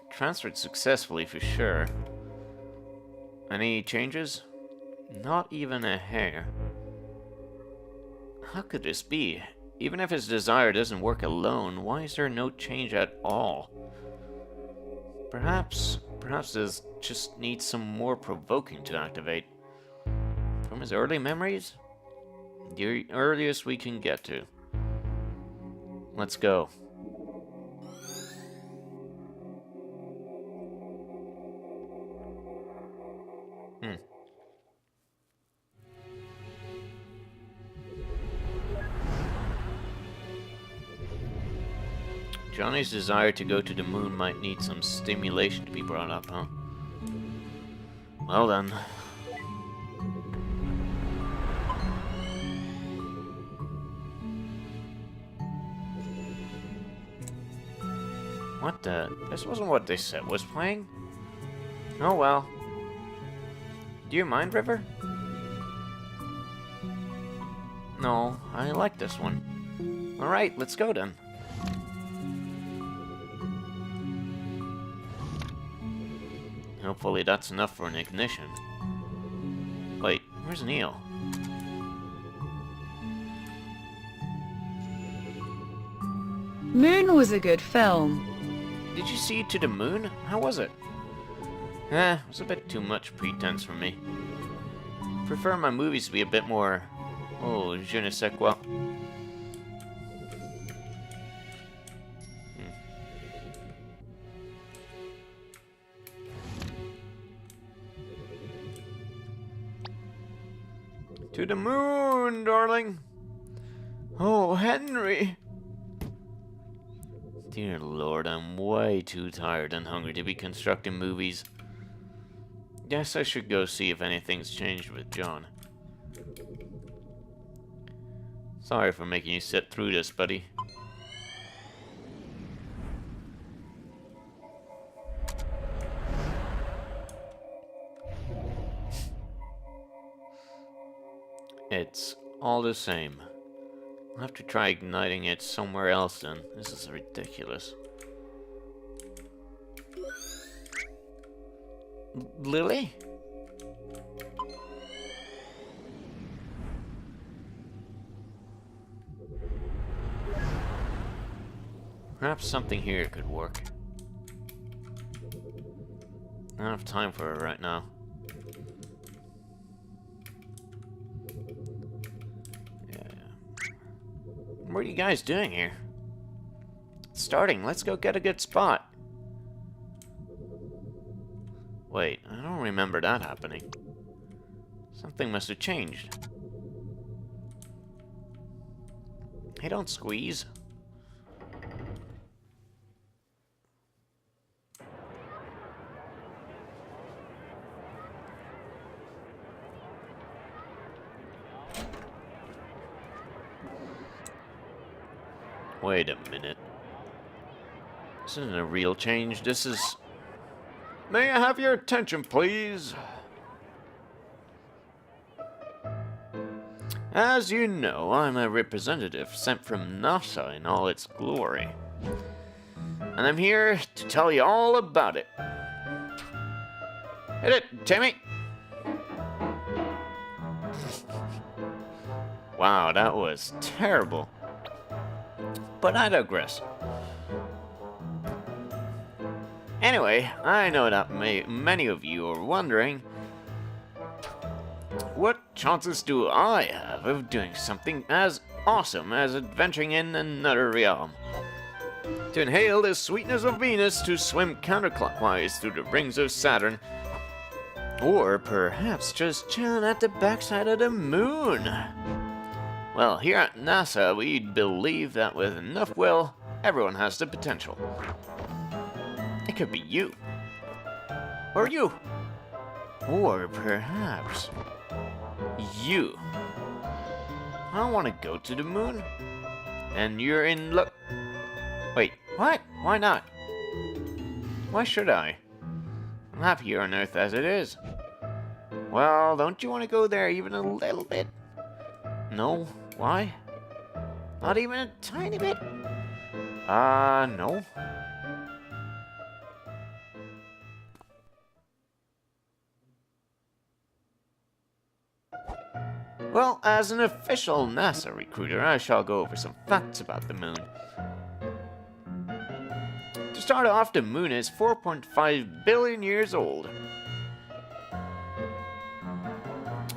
Transferred successfully for sure. Any changes? Not even a hair. How could this be? Even if his desire doesn't work alone, why is there no change at all? Perhaps this just needs some more provoking to activate. From his early memories? The earliest we can get to. Let's go. Johnny's desire to go to the moon might need some stimulation to be brought up, huh? Well then. What the? This wasn't what they said was playing? Oh well. Do you mind, River? No, I like this one. Alright, let's go then. Hopefully that's enough for an ignition. Wait, where's Neil? Moon was a good film. Did you see To the Moon? How was it? It was a bit too much pretense for me. Prefer my movies to be a bit more... Oh, je ne sais quoi. To the moon, darling! Oh, Henry! Dear Lord, I'm way too tired and hungry to be constructing movies. Guess I should go see if anything's changed with John. Sorry for making you sit through this, buddy. It's all the same. I'll have to try igniting it somewhere else then. This is ridiculous. Lily? Perhaps something here could work. I don't have time for it right now. Yeah. What are you guys doing here? It's starting. Let's go get a good spot. Wait, I don't remember that happening. Something must have changed. Hey, don't squeeze. Wait a minute. This isn't a real change. This is... May I have your attention, please? As you know, I'm a representative sent from NASA in all its glory. And I'm here to tell you all about it. Hit it, Timmy! Wow, that was terrible. But I digress. Anyway, I know that many of you are wondering, what chances do I have of doing something as awesome as adventuring in another realm? To inhale the sweetness of Venus, to swim counterclockwise through the rings of Saturn, or perhaps just chilling at the backside of the moon. Well, here at NASA, we believe that with enough will, everyone has the potential. It could be you. Or you. Or perhaps you. I want to go to the moon. And you're in luck. Wait, what? Why not? Why should I? I'm happy here on Earth as it is. Well, don't you want to go there even a little bit? No. Why? Not even a tiny bit? No. Well, as an official NASA recruiter, I shall go over some facts about the moon. To start off, the moon is 4.5 billion years old.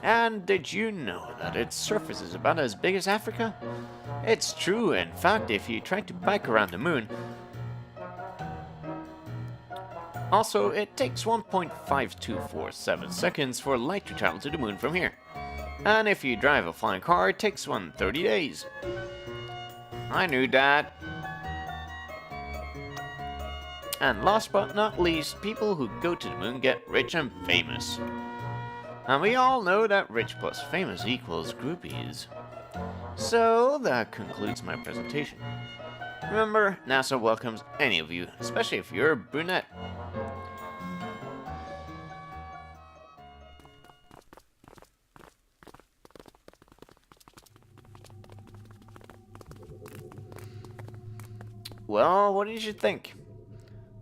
And did you know that its surface is about as big as Africa? It's true. In fact, if you try to bike around the moon... Also, it takes 1.5247 seconds for light to travel to the moon from here. And if you drive a flying car, it takes 130 days. I knew that. And last but not least, people who go to the moon get rich and famous. And we all know that rich plus famous equals groupies. So that concludes my presentation. Remember, NASA welcomes any of you, especially if you're a brunette. Well, what did you think?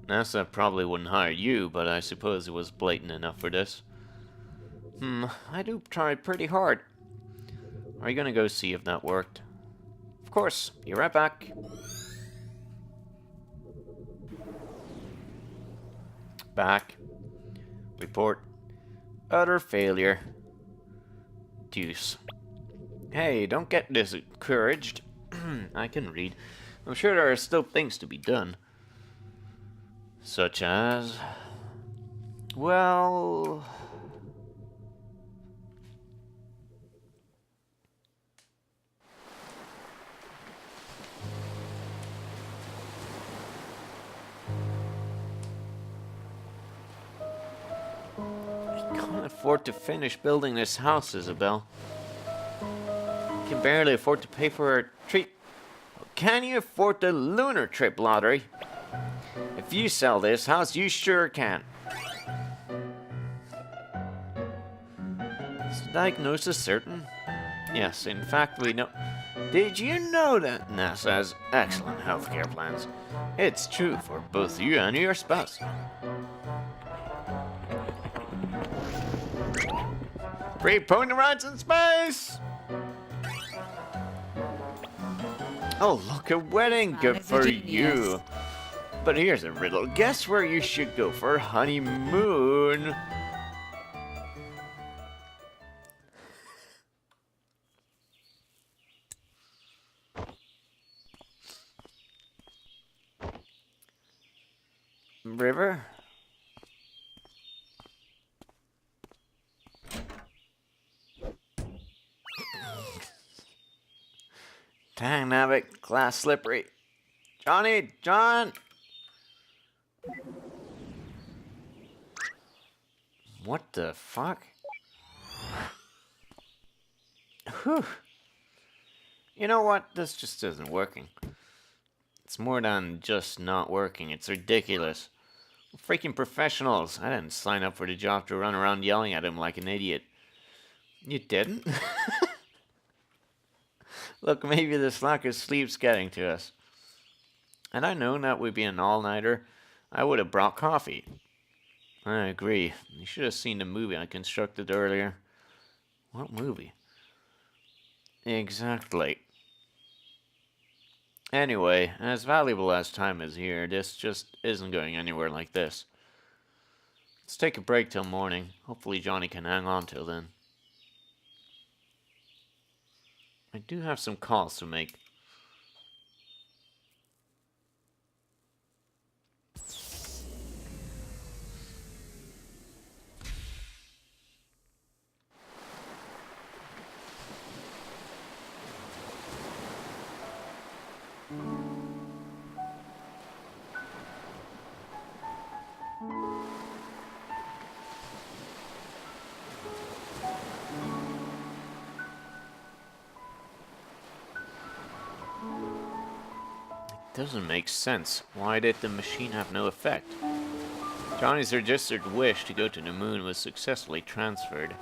NASA probably wouldn't hire you, but I suppose it was blatant enough for this. I do try pretty hard. Are you gonna go see if that worked? Of course, be right back. Back. Report. Utter failure. Deuce. Hey, don't get discouraged. I can read. I'm sure there are still things to be done. Such as... Well... I can't afford to finish building this house, Isabel. I can barely afford to pay for a treat. Can you afford the lunar trip lottery? If you sell this house, you sure can. Is the diagnosis certain? Yes, in fact, we know. Did you know that NASA has excellent healthcare plans? It's true for both you and your spouse. Free pony rides in space! Oh, look, a wedding! Man Good is a for genius. you! But here's a riddle. Guess where you should go for honeymoon? River? Dang, nabbit, glass slippery. Johnny, John! What the fuck? Whew. You know what? This just isn't working. It's more than just not working. It's ridiculous. We're freaking professionals. I didn't sign up for the job to run around yelling at him like an idiot. You didn't? Look, maybe this lack of sleep's getting to us. Had I known that would be an all-nighter, I would have brought coffee. I agree. You should have seen the movie I constructed earlier. What movie? Exactly. Anyway, as valuable as time is here, this just isn't going anywhere like this. Let's take a break till morning. Hopefully Johnny can hang on till then. I do have some calls to make. Doesn't make sense. Why did the machine have no effect? Johnny's registered wish to go to the moon was successfully transferred.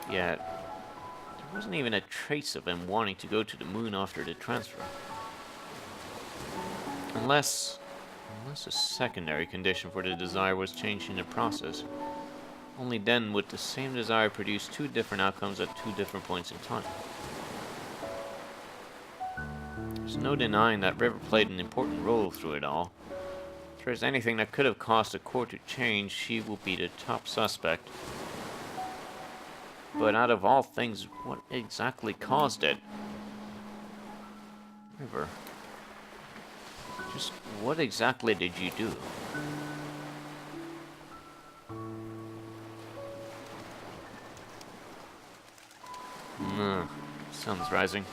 Yet, there wasn't even a trace of him wanting to go to the moon after the transfer. Unless a secondary condition for the desire was changed in the process. Only then would the same desire produce two different outcomes at two different points in time. There's no denying that River played an important role through it all. If there's anything that could have caused the court to change, she will be the top suspect. But out of all things, what exactly caused it? River, just what exactly did you do? Sun's rising.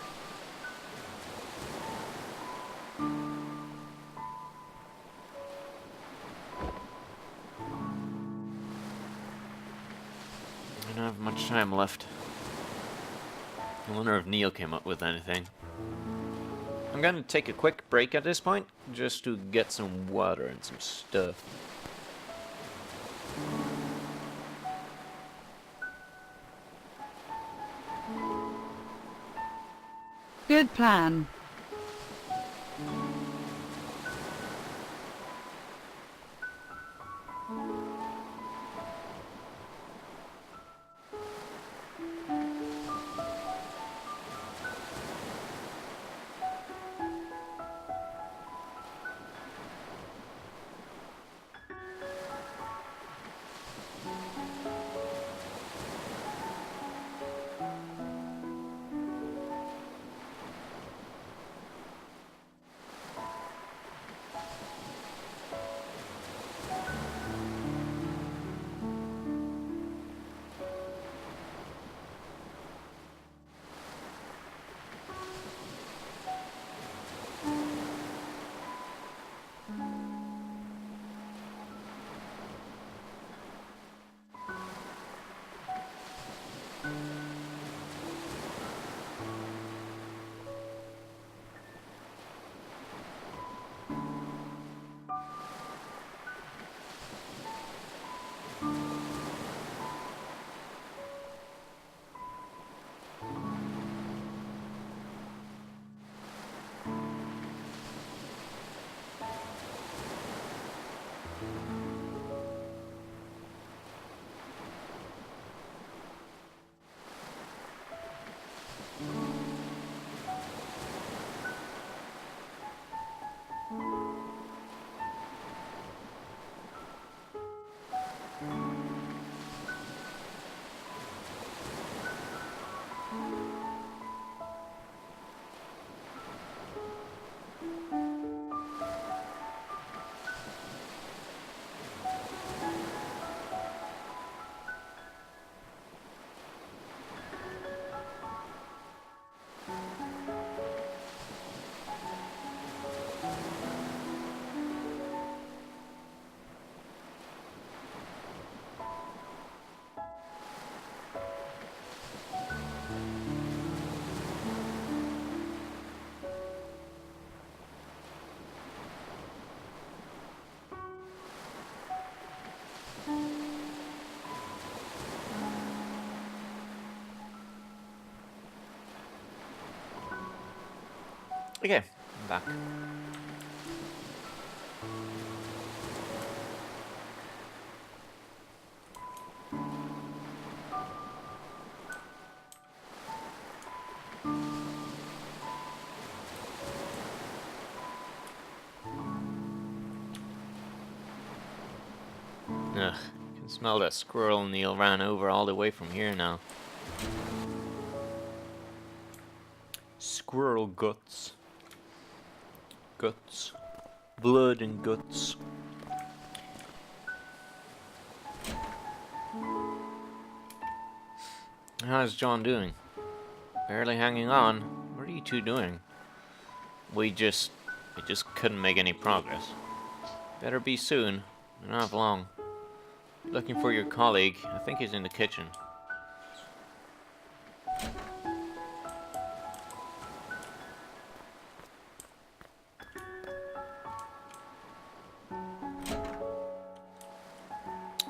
I don't have much time left. I wonder if Neil came up with anything. I'm gonna take a quick break at this point, just to get some water and some stuff. Good plan. Okay, I'm back. Ugh, I can smell that squirrel Neil ran over all the way from here now. Squirrel guts. Guts. Blood and guts. How's John doing? Barely hanging on. What are you two doing? We just couldn't make any progress. Better be soon. Not long. Looking for your colleague. I think he's in the kitchen.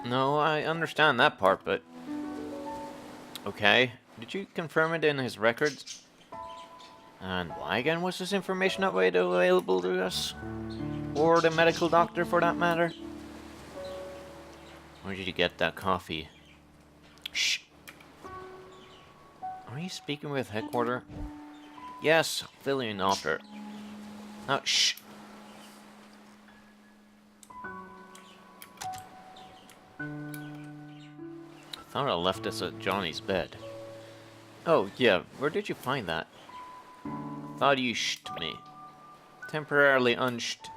No, I understand that part, but... Okay. Did you confirm it in his records? And why again was this information not made available to us? Or the medical doctor, for that matter? Where did you get that coffee? Shh. Are you speaking with headquarters? Yes, fill you in after. Oh, shh. I thought I left this at Johnny's bed. Oh, yeah, where did you find that? Thought you sht me. Temporarily unsht.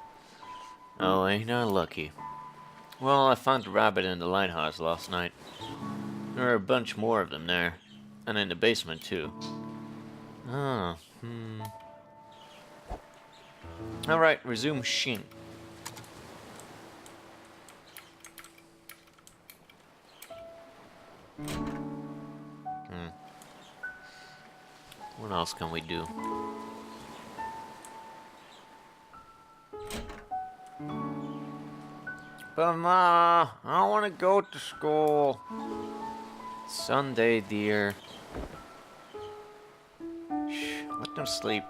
Oh, ain't I lucky. Well, I found the rabbit in the lighthouse last night. There are a bunch more of them there. And in the basement, too. Ah, Alright, resume shing. What else can we do? But Ma, I don't want to go to school. Sunday, dear. Shh, let them sleep.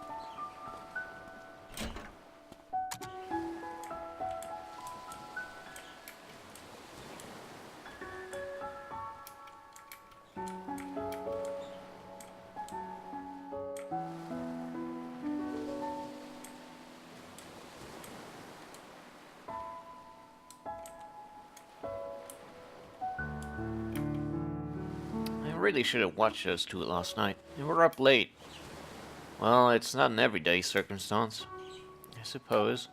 I really should have watched those two last night. They were up late. Well, it's not an everyday circumstance, I suppose.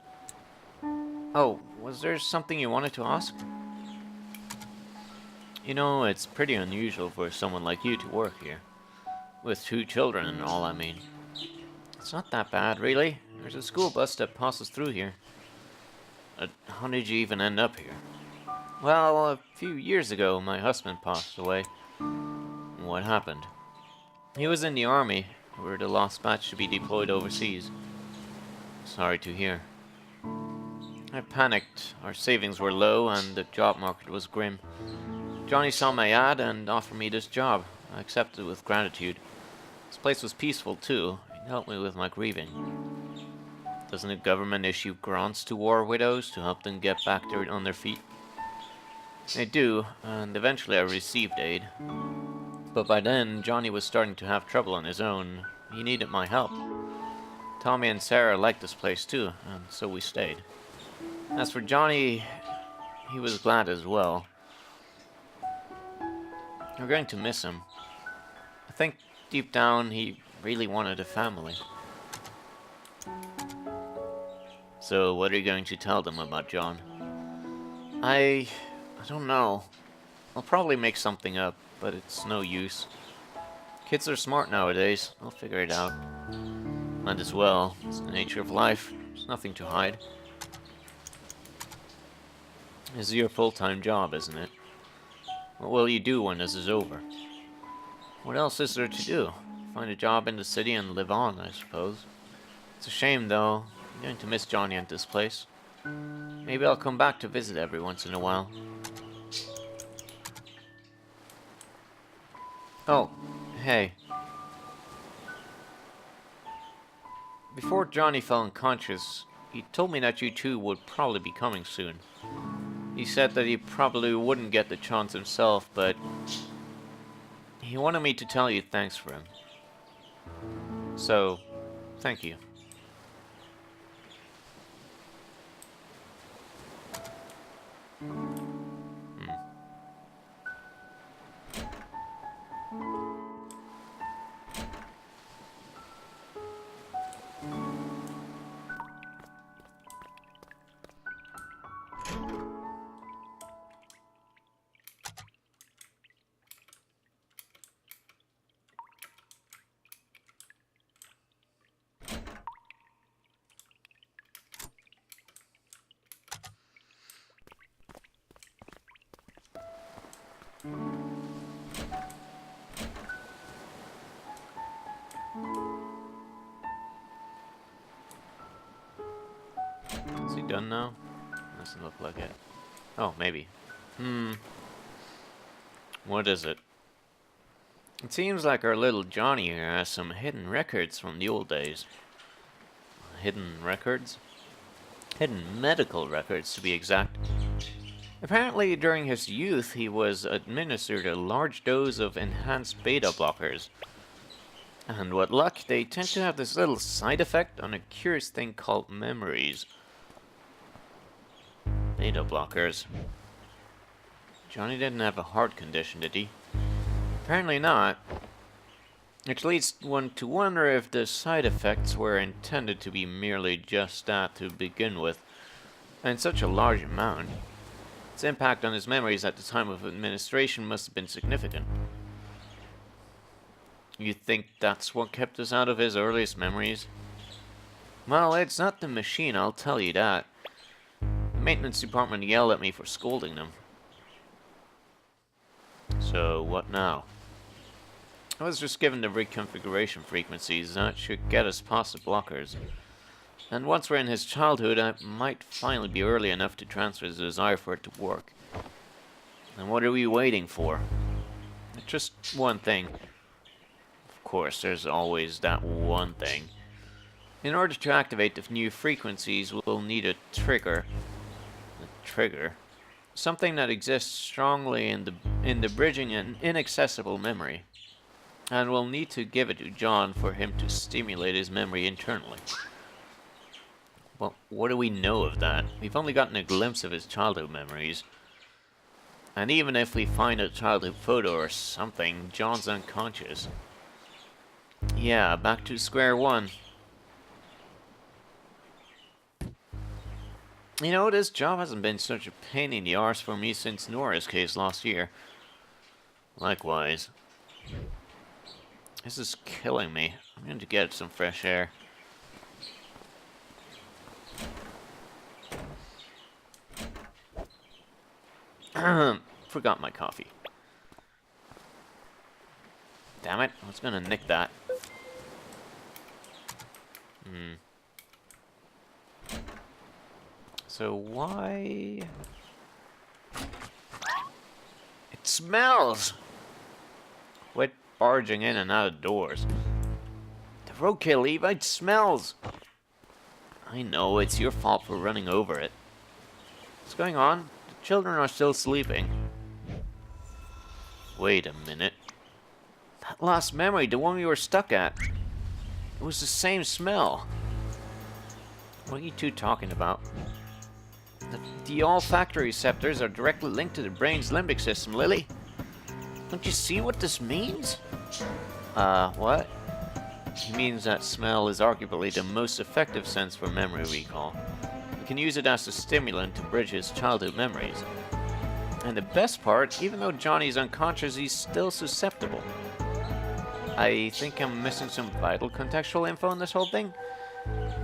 Oh, was there something you wanted to ask? You know, it's pretty unusual for someone like you to work here. With 2 children and all, I mean. It's not that bad, really. There's a school bus that passes through here. How did you even end up here? Well, a few years ago, my husband passed away. What happened? He was in the army. We were the last batch to be deployed overseas. Sorry to hear. I panicked. Our savings were low and the job market was grim. Johnny saw my ad and offered me this job. I accepted with gratitude. This place was peaceful too. It helped me with my grieving. Doesn't the government issue grants to war widows to help them get back on their feet? They do, and eventually I received aid. But by then, Johnny was starting to have trouble on his own. He needed my help. Tommy and Sarah liked this place too, and so we stayed. As for Johnny, he was glad as well. We're going to miss him. I think deep down he really wanted a family. So what are you going to tell them about John? I don't know. I'll probably make something up, but it's no use. Kids are smart nowadays. I'll figure it out. Might as well. It's the nature of life. There's nothing to hide. This is your full-time job, isn't it? What will you do when this is over? What else is there to do? Find a job in the city and live on, I suppose. It's a shame, though. I'm going to miss Johnny at this place. Maybe I'll come back to visit every once in a while. Oh, hey. Before Johnny fell unconscious, he told me that you two would probably be coming soon. He said that he probably wouldn't get the chance himself, but he wanted me to tell you thanks for him. So, thank you. Is he done now? Doesn't look like it. Oh, maybe. What is it? It seems like our little Johnny here has some hidden records from the old days. Hidden records? Hidden medical records, to be exact. Apparently, during his youth, he was administered a large dose of enhanced beta blockers. And what luck, they tend to have this little side effect on a curious thing called memories. Beta blockers. Johnny didn't have a heart condition, did he? Apparently not. Which leads one to wonder if the side effects were intended to be merely just that to begin with, and such a large amount. Its impact on his memories at the time of administration must have been significant. You think that's what kept us out of his earliest memories? Well, it's not the machine, I'll tell you that. The maintenance department yelled at me for scolding them. So, what now? I was just given the reconfiguration frequencies that should get us past the blockers. And once we're in his childhood, I might finally be early enough to transfer the desire for it to work. And what are we waiting for? Just one thing. Of course, there's always that one thing. In order to activate the new frequencies, we'll need a trigger. A trigger? Something that exists strongly in the bridging and inaccessible memory. And we'll need to give it to John for him to stimulate his memory internally. Well, what do we know of that? We've only gotten a glimpse of his childhood memories. And even if we find a childhood photo or something, John's unconscious. Yeah, back to square one. You know, this job hasn't been such a pain in the arse for me since Nora's case last year. Likewise. This is killing me. I'm going to get some fresh air. Forgot my coffee. Damn it, I was going to nick that. So why... It smells! Quit barging in and out of doors. The roadkill, Eva, it smells! I know, it's your fault for running over it. What's going on? The children are still sleeping. Wait a minute. That last memory, the one we were stuck at. It was the same smell. What are you two talking about? The olfactory receptors are directly linked to the brain's limbic system, Lily. Don't you see what this means? What? It means that smell is arguably the most effective sense for memory recall. We can use it as a stimulant to bridge his childhood memories. And the best part, even though Johnny's unconscious, he's still susceptible. I think I'm missing some vital contextual info in this whole thing.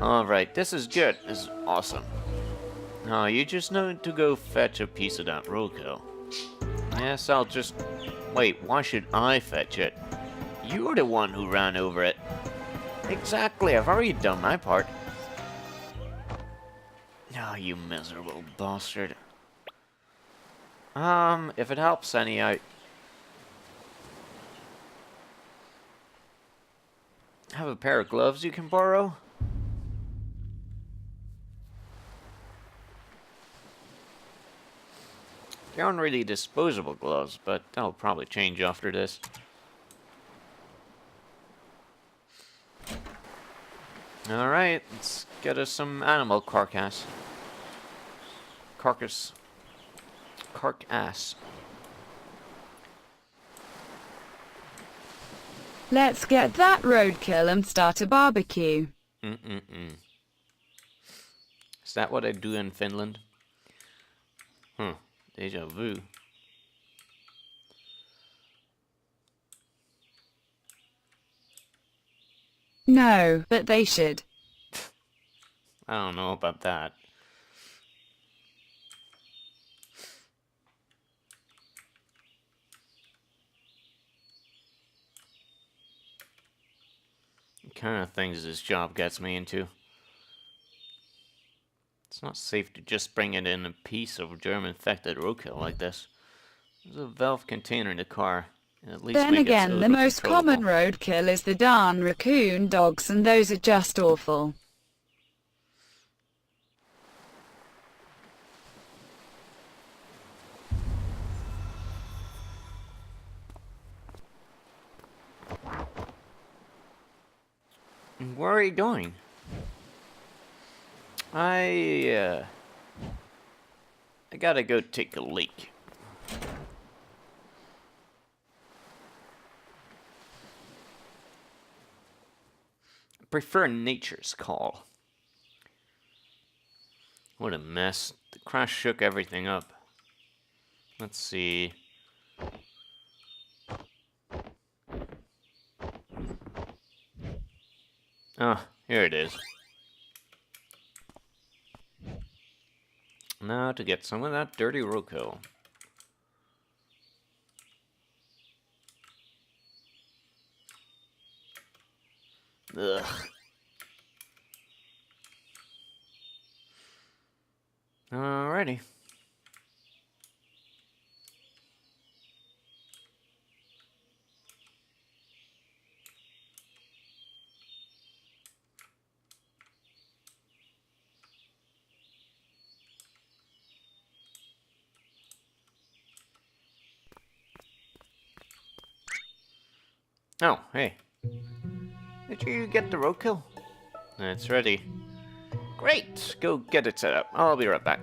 Alright, this is good. This is awesome. Oh, you just need to go fetch a piece of that roadkill. Yes, I'll just... Wait, why should I fetch it? You're the one who ran over it. Exactly, I've already done my part. Ah, you miserable bastard. If it helps any, I have a pair of gloves you can borrow? They aren't really disposable gloves, but that'll probably change after this. Alright, let's get us some animal carcass. Carcass. Let's get that roadkill and start a barbecue. Is that what I do in Finland? Deja vu. No, but they should. I don't know about that. What kind of things this job gets me into? It's not safe to just bring it in a piece of germ-infected roadkill like this. There's a valve container in the car. And at least Then make again, it the most common controllable. roadkill is the darn raccoon dogs, and those are just awful. Where are you going? I gotta go take a leak. I prefer nature's call. What a mess. The crash shook everything up. Let's see. Oh, here it is. Now to get some of that dirty roadkill. Ugh. Alrighty. Oh, hey. Did you get the roadkill? It's ready. Great! Go get it set up. I'll be right back.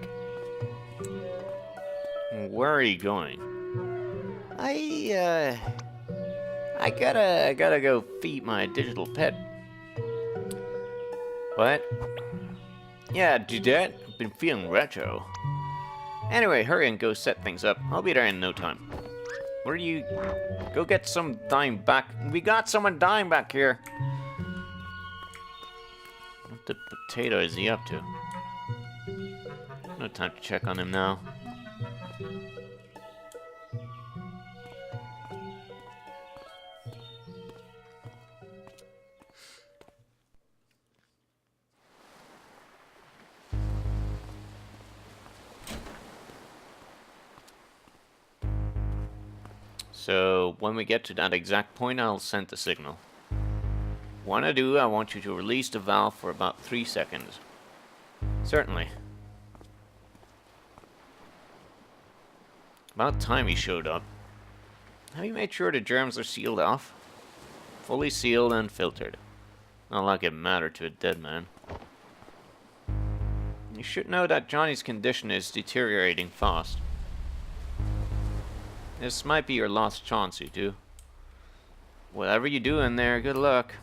Where are you going? I gotta go feed my digital pet. What? Yeah, do that? I've been feeling retro. Anyway, hurry and go set things up. I'll be there in no time. Where are you? Go get some dime back. We got someone dying back here. What the potato is he up to? No time to check on him now. So, when we get to that exact point, I'll send the signal. When I do, I want you to release the valve for about 3 seconds. Certainly. About time he showed up. Have you made sure the germs are sealed off? Fully sealed and filtered. Not like it mattered to a dead man. You should know that Johnny's condition is deteriorating fast. This might be your last chance, you two. Whatever you do in there, good luck.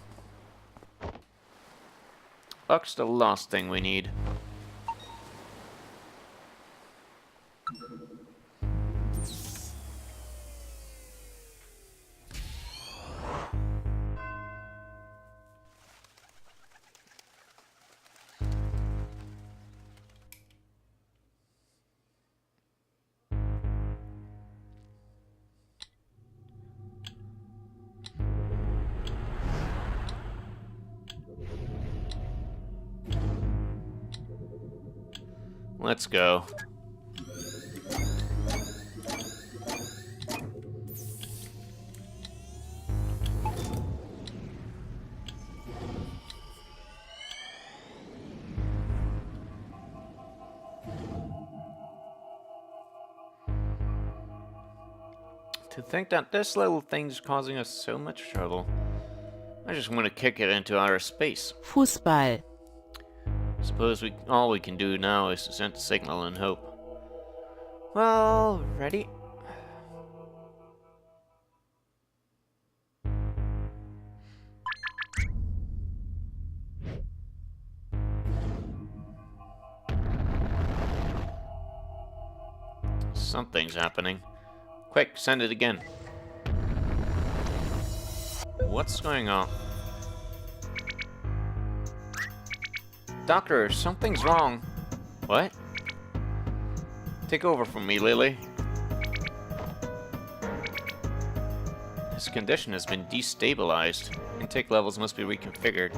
Luck's the last thing we need. Let's go. To think that this little thing's causing us so much trouble. I just want to kick it into outer space. Fußball. Suppose all we can do now is to send a signal and hope. Well, ready? Something's happening. Quick, send it again. What's going on? Doctor, something's wrong. What? Take over from me, Lily. His condition has been destabilized. Intake levels must be reconfigured.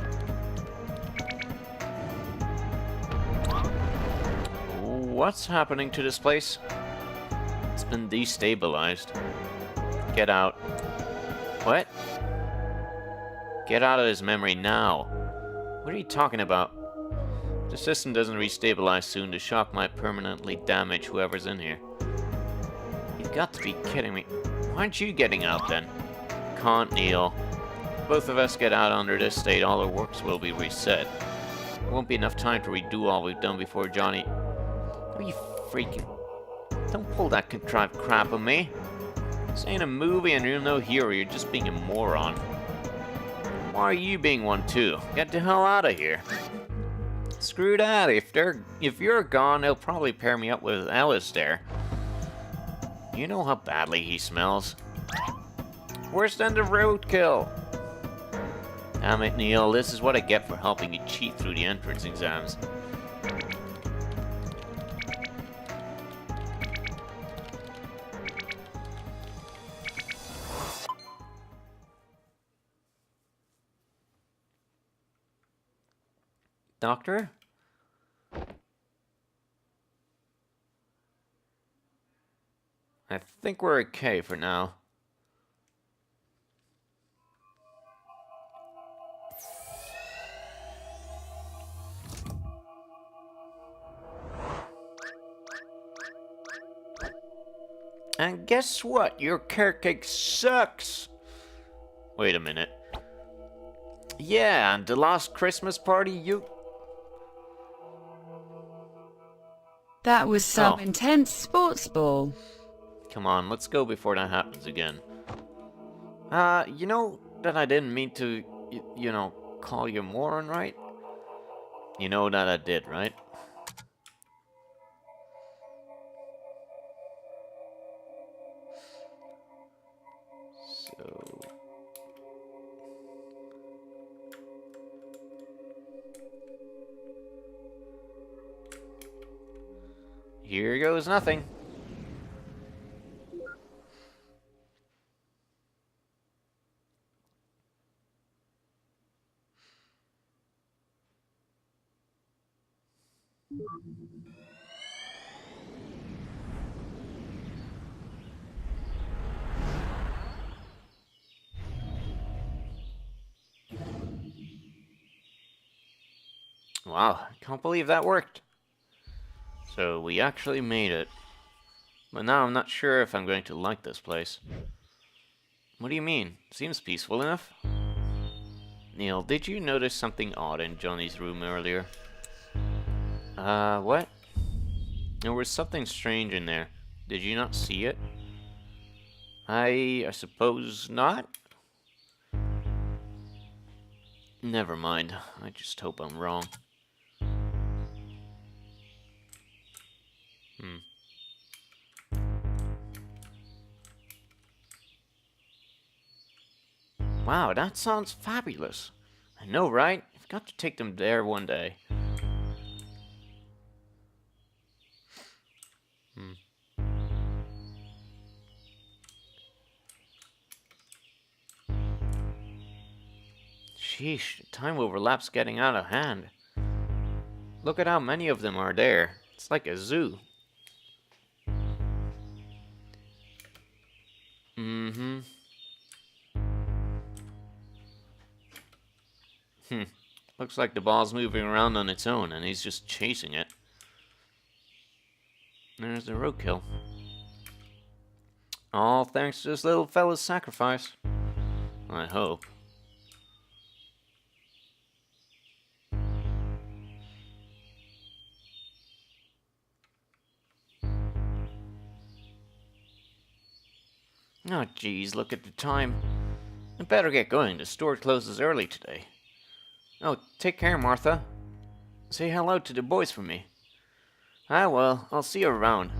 What's happening to this place? It's been destabilized. Get out. What? Get out of his memory now. What are you talking about? If the system doesn't restabilize soon, the shock might permanently damage whoever's in here. You've got to be kidding me. Why aren't you getting out then? Can't, Neil. If both of us get out under this state, all our works will be reset. There won't be enough time to redo all we've done before Johnny... Are you freaking... Don't pull that contrived crap on me. This ain't a movie and you're no hero, you're just being a moron. Why are you being one too? Get the hell out of here. Screw that, if you're gone, they'll probably pair me up with Alistair. You know how badly he smells. Worse than the roadkill. Damn it, Neil, this is what I get for helping you cheat through the entrance exams. Doctor? I think we're okay for now. And guess what? Your carrot cake sucks! Wait a minute. Yeah, and the last Christmas party you... That was some intense sports ball. Come on, let's go before that happens again. You know that I didn't mean to, you know, call you a moron, right? You know that I did, right? So... Here goes nothing. Wow, I can't believe that worked. So we actually made it. But now I'm not sure if I'm going to like this place. What do you mean? Seems peaceful enough. Neil, did you notice something odd in Johnny's room earlier? What? There was something strange in there. Did you not see it? I suppose not? Never mind. I just hope I'm wrong. Wow, that sounds fabulous. I know, right? I've got to take them there one day. Sheesh, the time overlap's getting out of hand. Look at how many of them are there. It's like a zoo. Mm-hmm. Looks like the ball's moving around on its own, and he's just chasing it. There's the roadkill. All thanks to this little fella's sacrifice. I hope. Oh, geez, look at the time. I better get going. The store closes early today. Oh, take care, Martha. Say hello to the boys for me. Ah, well, I'll see you around.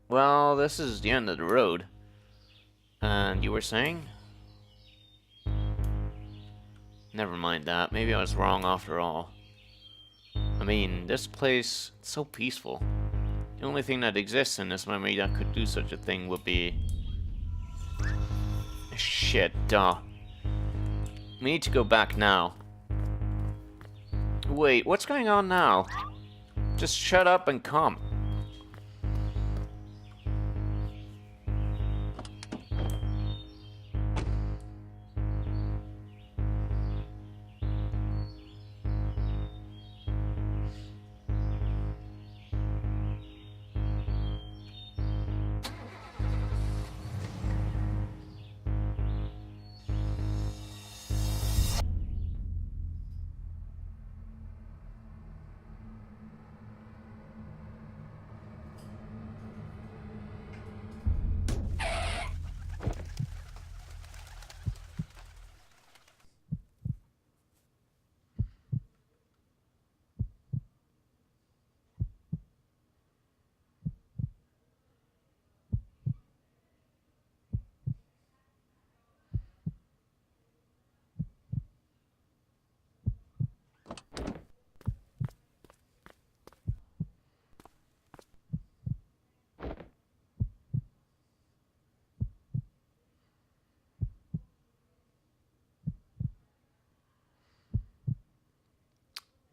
Well, this is the end of the road. And you were saying? Never mind that. Maybe I was wrong after all. I mean, this place, it's so peaceful. The only thing that exists in this memory that could do such a thing would be... Shit, duh. We need to go back now. Wait, what's going on now? Just shut up and come.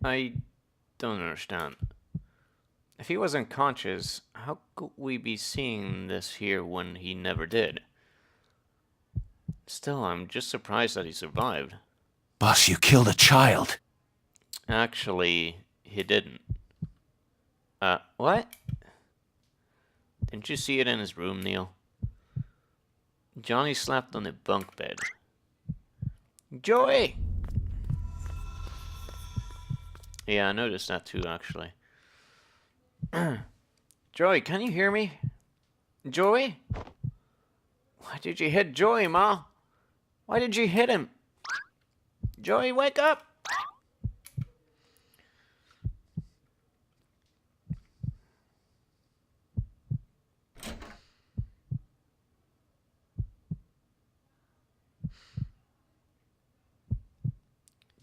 I don't understand. If he wasn't conscious, how could we be seeing this here when he never did? Still, I'm just surprised that he survived. Boss, you killed a child. Actually, he didn't. What? Didn't you see it in his room, Neil? Johnny slept on the bunk bed. Joey! Yeah, I noticed that too, actually. Joey, can you hear me? Joey? Why did you hit Joey, Ma? Why did you hit him? Joey, wake up!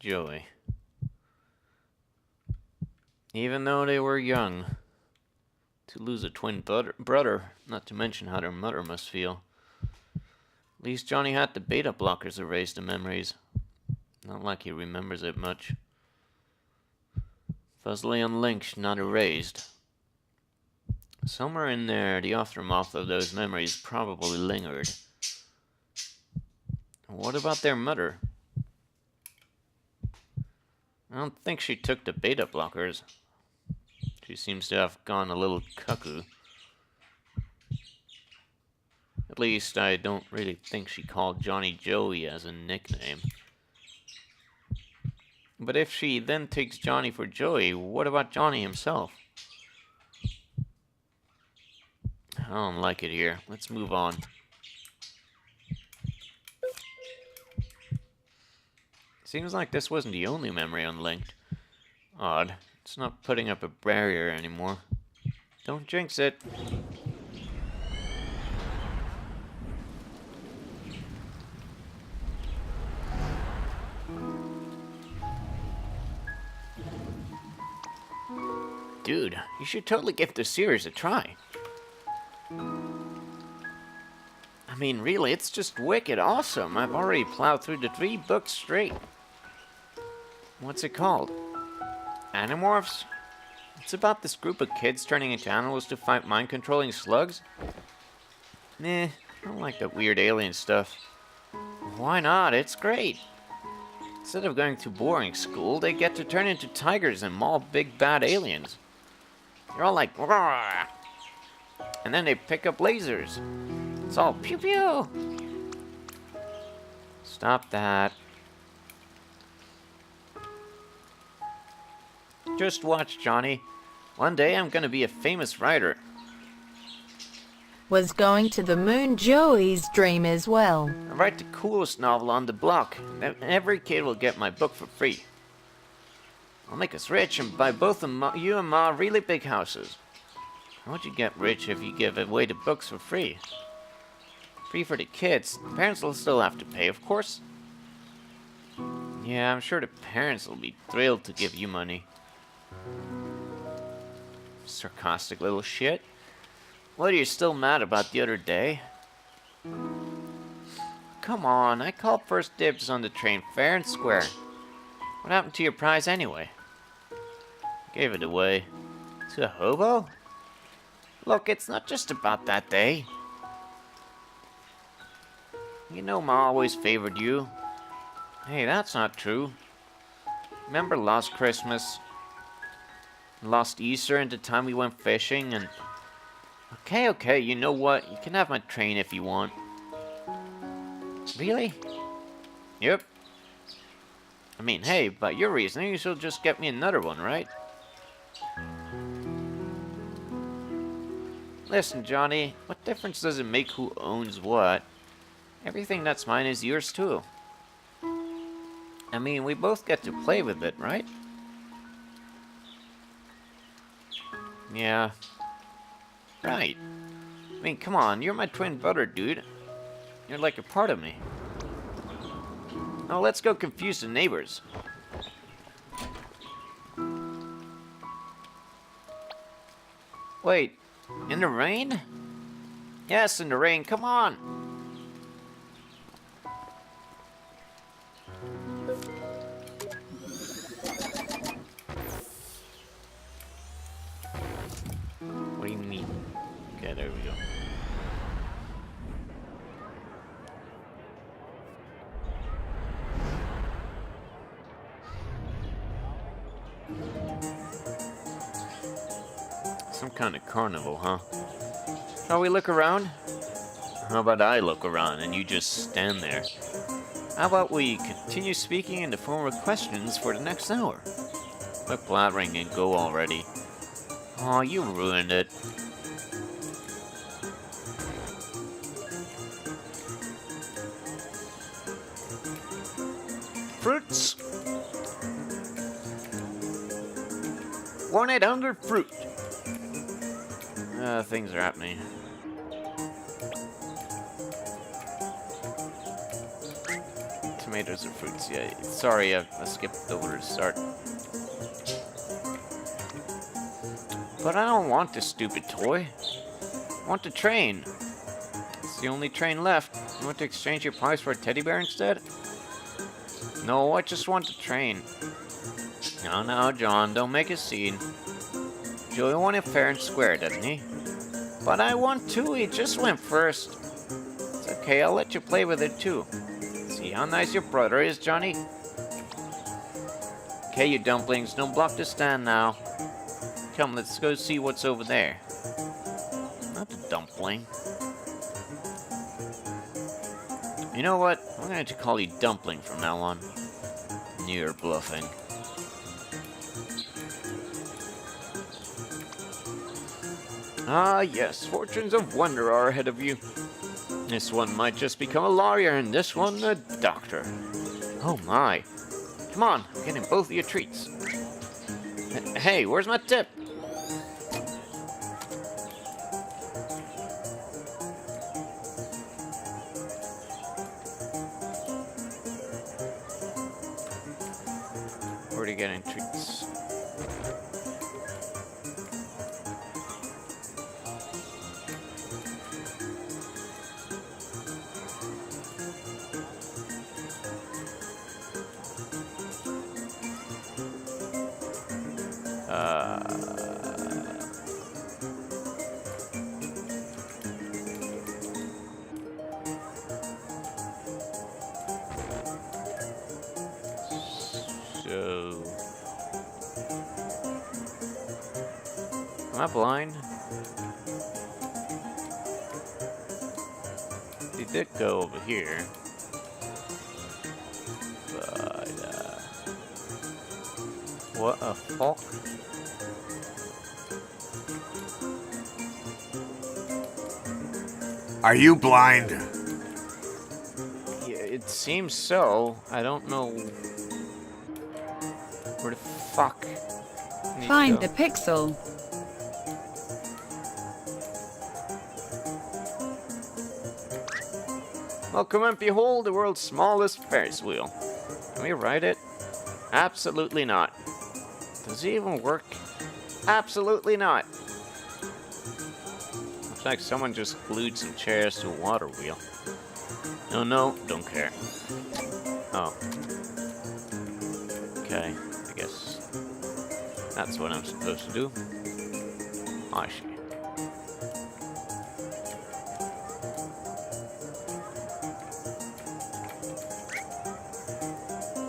Joey. Even though they were young, to lose a twin brother, not to mention how their mother must feel. At least Johnny had the beta blockers erase the memories. Not like he remembers it much. Fuzzily unlinked, not erased. Somewhere in there, the aftermath of those memories probably lingered. What about their mother? I don't think she took the beta blockers. She seems to have gone a little cuckoo. At least, I don't really think she called Johnny Joey as a nickname. But if she then takes Johnny for Joey, what about Johnny himself? I don't like it here. Let's move on. Seems like this wasn't the only memory unlinked. Odd. It's not putting up a barrier anymore. Don't jinx it. Dude, you should totally give this series a try. I mean, really, it's just wicked awesome. I've already plowed through the 3 books straight. What's it called? Animorphs? It's about this group of kids turning into animals to fight mind-controlling slugs? Nah, I don't like that weird alien stuff. Why not? It's great. Instead of going to boring school, they get to turn into tigers and maul big bad aliens. They're all like, "Roar!" And then they pick up lasers. It's all pew pew. Stop that. Just watch, Johnny. One day I'm gonna be a famous writer. Was going to the moon Joey's dream as well? I write the coolest novel on the block, and every kid will get my book for free. I'll make us rich and buy both of you and Ma really big houses. How would you get rich if you give away the books for free? Free for the kids. The parents will still have to pay, of course. Yeah, I'm sure the parents will be thrilled to give you money. Sarcastic little shit. What, are you still mad about the other day? Come on, I called first dibs on the train fair and square. What happened to your prize anyway? Gave it away. To a hobo? Look, it's not just about that day. You know Ma always favored you. Hey, that's not true. Remember last Christmas? Last Easter and the time we went fishing and... Okay, you know what? You can have my train if you want. Really? Yep. I mean, hey, by your reasoning, you should just get me another one, right? Listen, Johnny, what difference does it make who owns what? Everything that's mine is yours too. I mean, we both get to play with it, right? Yeah. Right. I mean, come on, you're my twin brother, dude. You're like a part of me. Now let's go confuse the neighbors. Wait, in the rain? Yes, in the rain, come on! What do you mean? Okay, there we go. Some kind of carnival, huh? Shall we look around? How about I look around and you just stand there? How about we continue speaking in the form of questions for the next hour? Quit blathering and go already. Aw, you ruined it. Fruits? 1-800-FRUIT. Things are happening. Tomatoes or fruits, yeah. Sorry, I skipped over to start. But I don't want this stupid toy. I want the train. It's the only train left. You want to exchange your prize for a teddy bear instead? No, I just want the train. No, John, don't make a scene. Joey wanted fair and square, didn't he? But I won too, he just went first. It's okay, I'll let you play with it too. See how nice your brother is, Johnny? Okay, you dumplings, don't block the stand now. Come, let's go see what's over there. Not the dumpling. You know what? I'm going to call you Dumpling from now on. You're bluffing. Ah, yes, fortunes of wonder are ahead of you. This one might just become a lawyer, and this one a doctor. Oh my. Come on, I'm getting both of your treats. Hey, where's my tip? Where are you getting treats? So... Am I blind? They did go over here. But, what a fuck? Are you blind? Yeah, it seems so. I don't know where the fuck. I need to Find go. the pixel. Well, come and behold the world's smallest Ferris wheel. Can we ride it? Absolutely not. Does it even work? Absolutely not. Looks like someone just glued some chairs to a water wheel. No, no, don't care. Oh. Okay, I guess that's what I'm supposed to do. I see.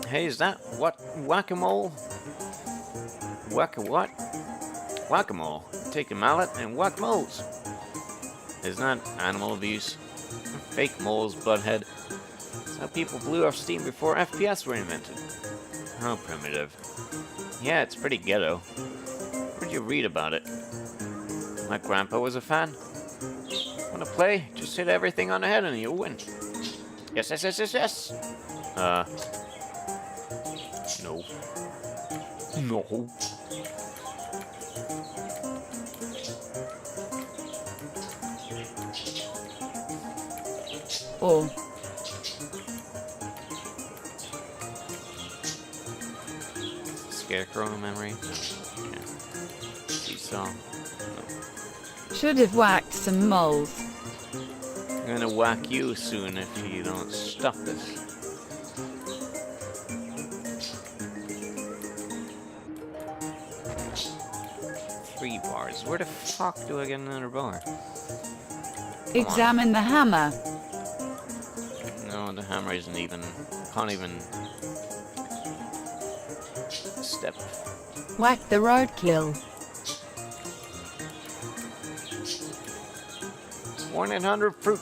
Hey, is that what? Whack-a-mole? Whack-a-what? Whack-a-mole. Take a mallet and whack moles. Isn't that animal abuse? Fake moles, butthead. That's how people blew off steam before FPS were invented. How primitive. Yeah, it's pretty ghetto. Where'd you read about it? My grandpa was a fan. Wanna play? Just hit everything on the head and you'll win. Yes, yes, yes, yes, yes. No. No. Or Scarecrow memory? No. Okay. Seesaw? No. should have whacked some moles. I'm gonna whack you soon if you don't stop this. 3 bars. Where the fuck do I get another bar? Examine the hammer. No, the hammer isn't even... Can't even... step. Whack the roadkill. 1-800-fruit.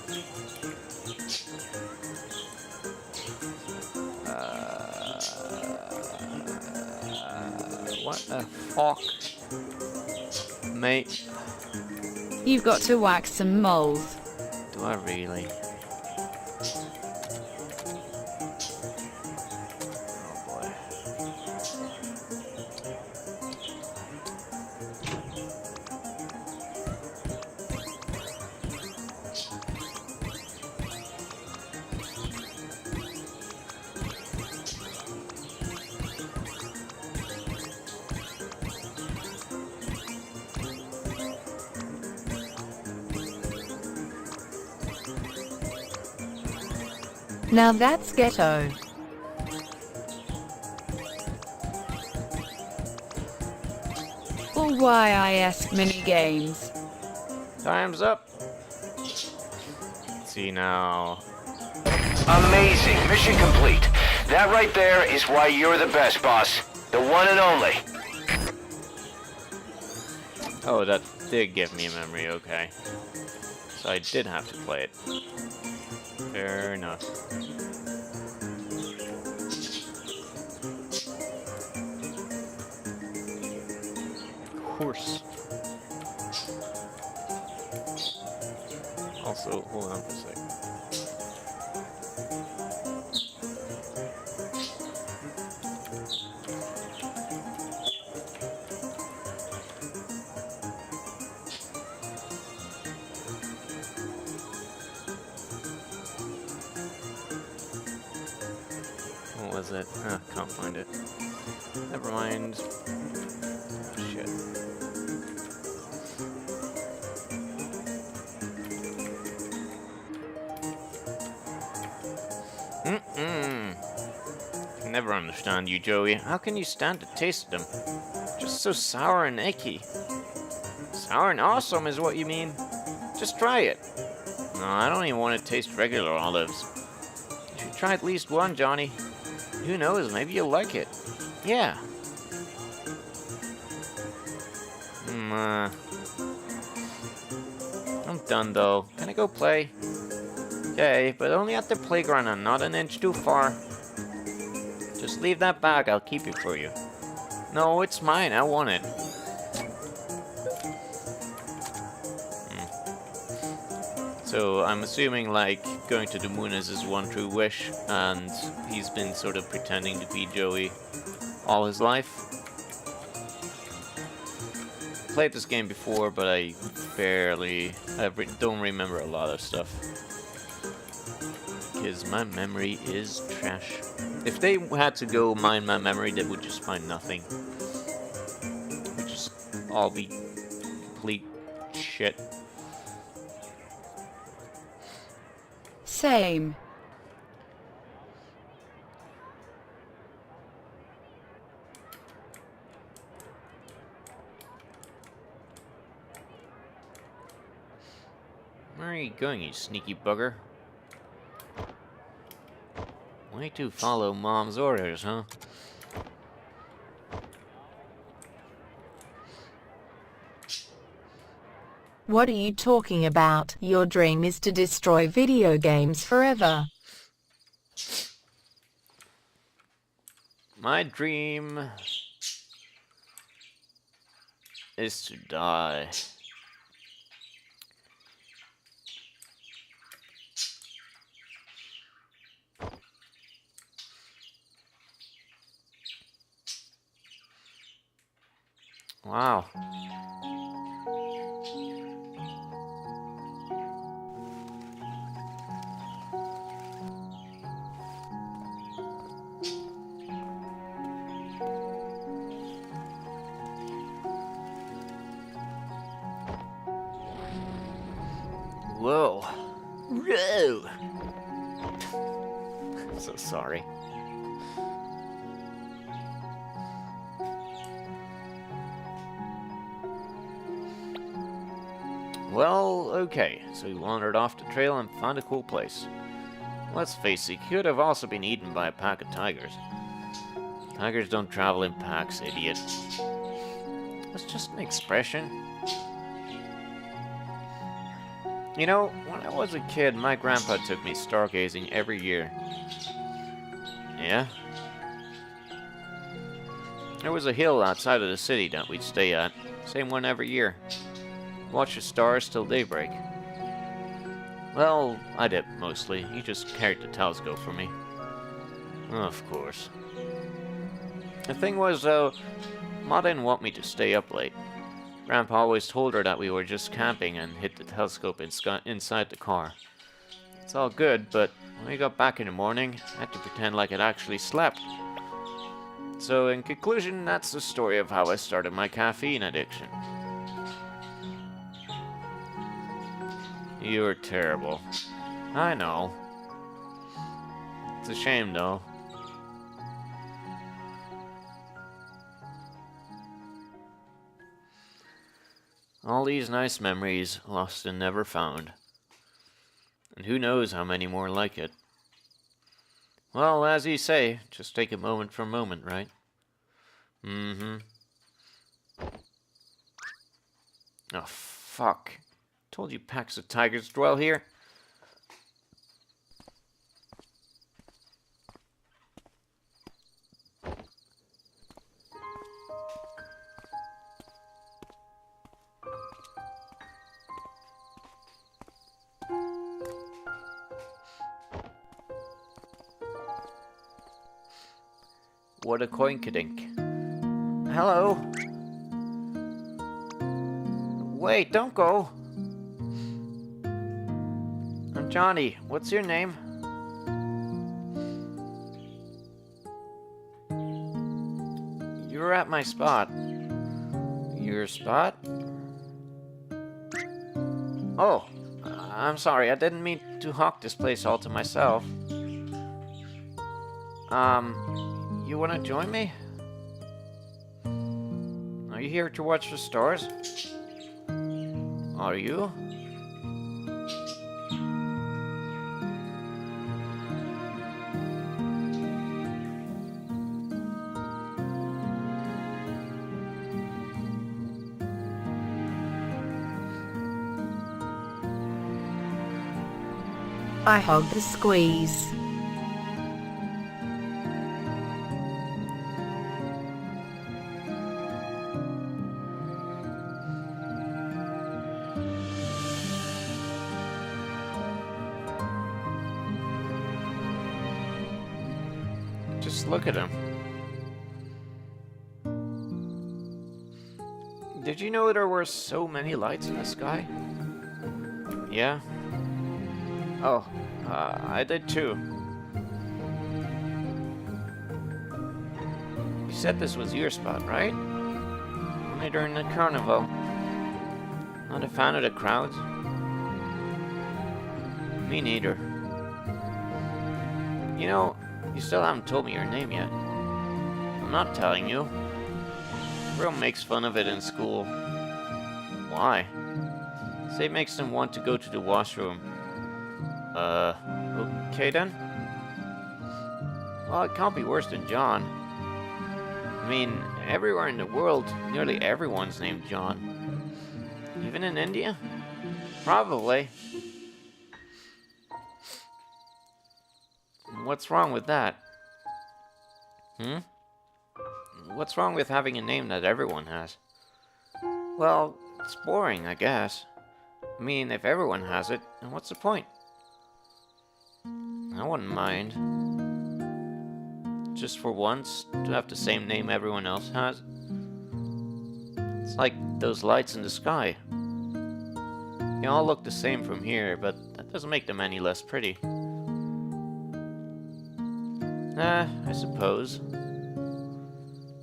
What the fuck? Mate, You've got to whack some moles. do I really? Oh boy. Now that's ghetto. Or why I ask mini games. Time's up. Let's see now. Amazing. Mission complete. That right there is why you're the best, boss. The one and only. Oh, that did give me a memory, okay. So I did have to play it. Fair enough. Of course. Also, hold on for a second. What was it? Ah, can't find it. Never mind. Oh, shit. Never understand you, Joey. How can you stand the taste of them? Just so sour and icky. Sour and awesome is what you mean? Just try it. No, I don't even want to taste regular olives. You should try at least one, Johnny. Who knows, maybe you'll like it. Yeah. I'm done though. Can I go play? Okay, but only at the playground and not an inch too far. Just leave that bag, I'll keep it for you. No, it's mine, I want it. So I'm assuming like going to the moon is his one true wish, and he's been sort of pretending to be Joey all his life. Played this game before, but I don't remember a lot of stuff. Because my memory is trash. If they had to go mine my memory, they would just find nothing. It would just all be complete shit. Same. Where are you going, you sneaky bugger? Way to follow Mom's orders, huh? What are you talking about? Your dream is to destroy video games forever. My dream is to die. Wow. Whoa. Whoa. I'm so sorry. Well, okay, so he wandered off the trail and found a cool place. Let's face it, he could have also been eaten by a pack of tigers. Tigers don't travel in packs, idiot. That's just an expression. You know, when I was a kid, my grandpa took me stargazing every year. Yeah? There was a hill outside of the city that we'd stay at. Same one every year. Watch the stars till daybreak. Well, I did mostly. He just carried the telescope for me. Of course. The thing was, though, Ma didn't want me to stay up late. Grandpa always told her that we were just camping and hid the telescope inside the car. It's all good, but when we got back in the morning, I had to pretend like I'd actually slept. So, in conclusion, that's the story of how I started my caffeine addiction. You're terrible. I know. It's a shame, though. All these nice memories, lost and never found. And who knows how many more like it. Well, as you say, just take it moment for moment, right? Mm-hmm. Oh, fuck. Told you packs of tigers dwell here. What a coinkydink. Hello? Wait, don't go. I'm Johnny. What's your name? You were at my spot. Your spot? Oh, I'm sorry. I didn't mean to hawk this place all to myself. You wanna join me? Are you here to watch the stars? Are you? I hog the squeeze. Just look at him. Did you know there were so many lights in the sky? Yeah? Oh, I did too. You said this was your spot, right? Only during the carnival. Not a fan of the crowds? Me neither. You know, you still haven't told me your name yet. I'm not telling you. Everyone makes fun of it in school. Why? Say it makes them want to go to the washroom. Okay then? Well, it can't be worse than John. I mean, everywhere in the world, nearly everyone's named John. Even in India? Probably. What's wrong with that? What's wrong with having a name that everyone has? Well, it's boring, I guess. I mean, if everyone has it, then what's the point? I wouldn't mind. Just for once, to have the same name everyone else has. It's like those lights in the sky. They all look the same from here, but that doesn't make them any less pretty. I suppose.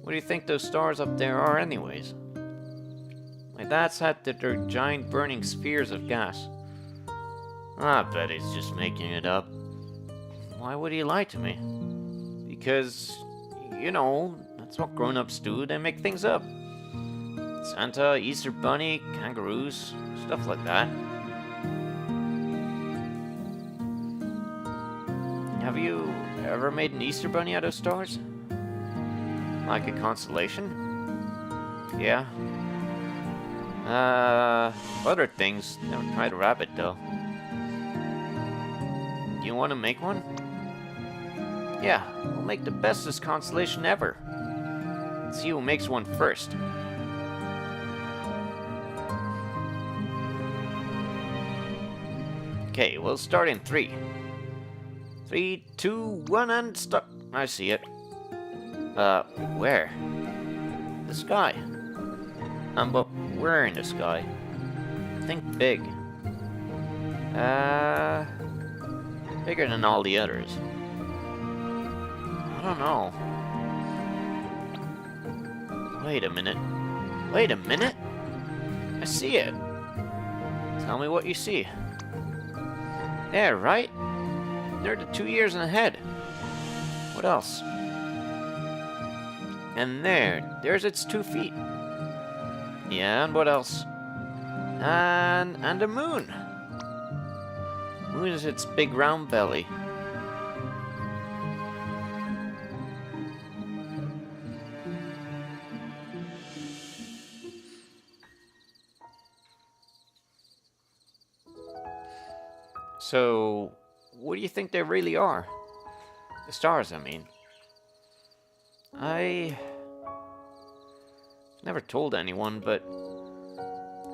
What do you think those stars up there are anyways? My dad said that they're giant burning spheres of gas. I bet he's just making it up. Why would he lie to me? Because, you know, that's what grown-ups do, they make things up. Santa, Easter Bunny, kangaroos, stuff like that. Have you ever made an Easter Bunny out of stars? Like a constellation? Yeah. Other things. Never tried a rabbit, though. Do you want to make one? Yeah, we'll make the bestest constellation ever. Let's see who makes one first. Okay, we'll start in 3. 3, 2, 1, and start. I see it. Where? The sky. But where in the sky? Think big. Bigger than all the others. I don't know. Wait a minute. Wait a minute? I see it. Tell me what you see. There, right? They're the 2 years ahead. What else? And there's its 2 feet. Yeah, and what else? And the moon. Moon is its big round belly. So, what do you think they really are? The stars, I mean. I've never told anyone, but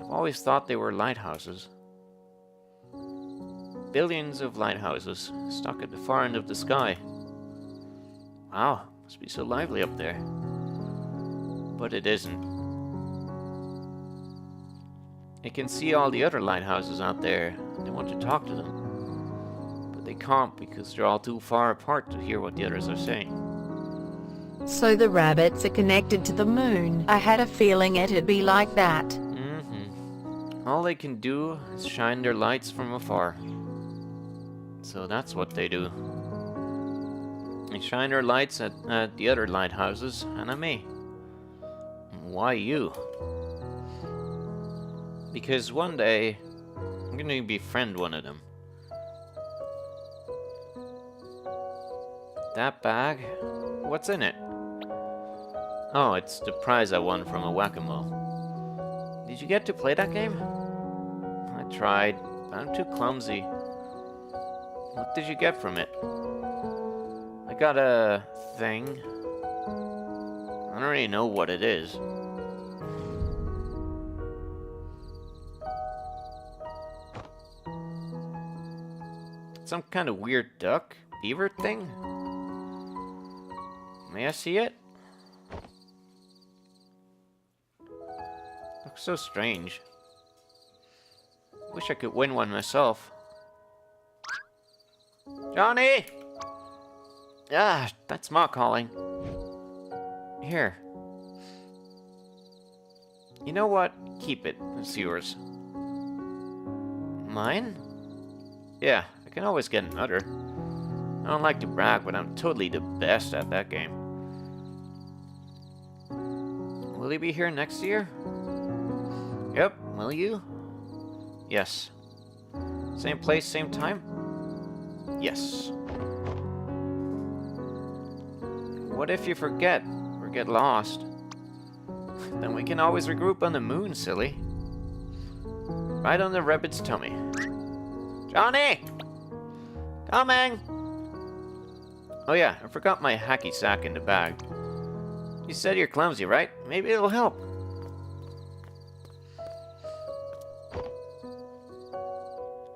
I've always thought they were lighthouses. Billions of lighthouses stuck at the far end of the sky. Wow, must be so lively up there. But it isn't. They can see all the other lighthouses out there. They want to talk to them. But they can't because they're all too far apart to hear what the others are saying. So the rabbits are connected to the moon. I had a feeling it'd be like that. All they can do is shine their lights from afar. So that's what they do. They shine their lights at the other lighthouses and at me. Why you? Because one day, I'm gonna befriend one of them. That bag? What's in it? Oh, it's the prize I won from a whack-a-mole. Did you get to play that game? I tried, but I'm too clumsy. What did you get from it? I got a thing. I don't really know what it is. Some kind of weird duck? Beaver thing? May I see it? Looks so strange. Wish I could win one myself. Johnny! Ah, that's Ma calling. Here. You know what? Keep it. It's yours. Mine? Yeah, I can always get another. I don't like to brag, but I'm totally the best at that game. Will you be here next year? Yep, will you? Yes. Same place, same time? Yes. What if you forget or get lost? Then we can always regroup on the moon, silly. Right on the rabbit's tummy. Johnny! Coming! Oh yeah, I forgot my hacky sack in the bag. You said you're clumsy, right? Maybe it'll help.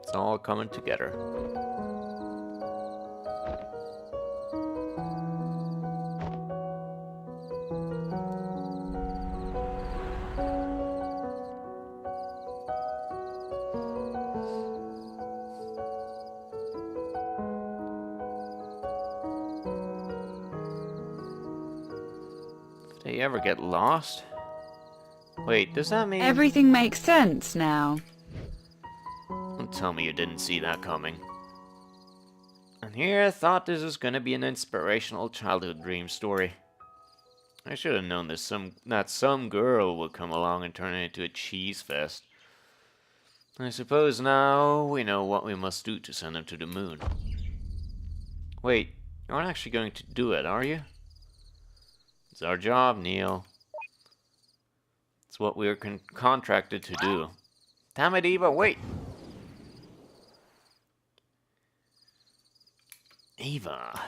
It's all coming together. If they ever get lost? Wait, does that mean... Everything makes sense now. Don't tell me you didn't see that coming. And here I thought this was gonna be an inspirational childhood dream story. I should have known that some girl would come along and turn it into a cheese fest. I suppose now we know what we must do to send them to the moon. Wait, you aren't actually going to do it, are you? It's our job, Neil. It's what we were contracted to do. Damn it, Eva, wait! Eva.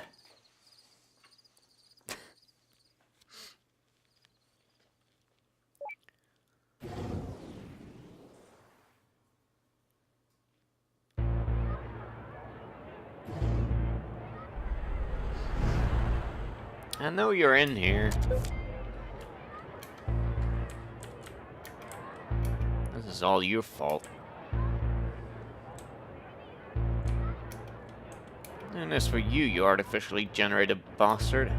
I know you're in here. This is all your fault. And as for you, you artificially generated bastard.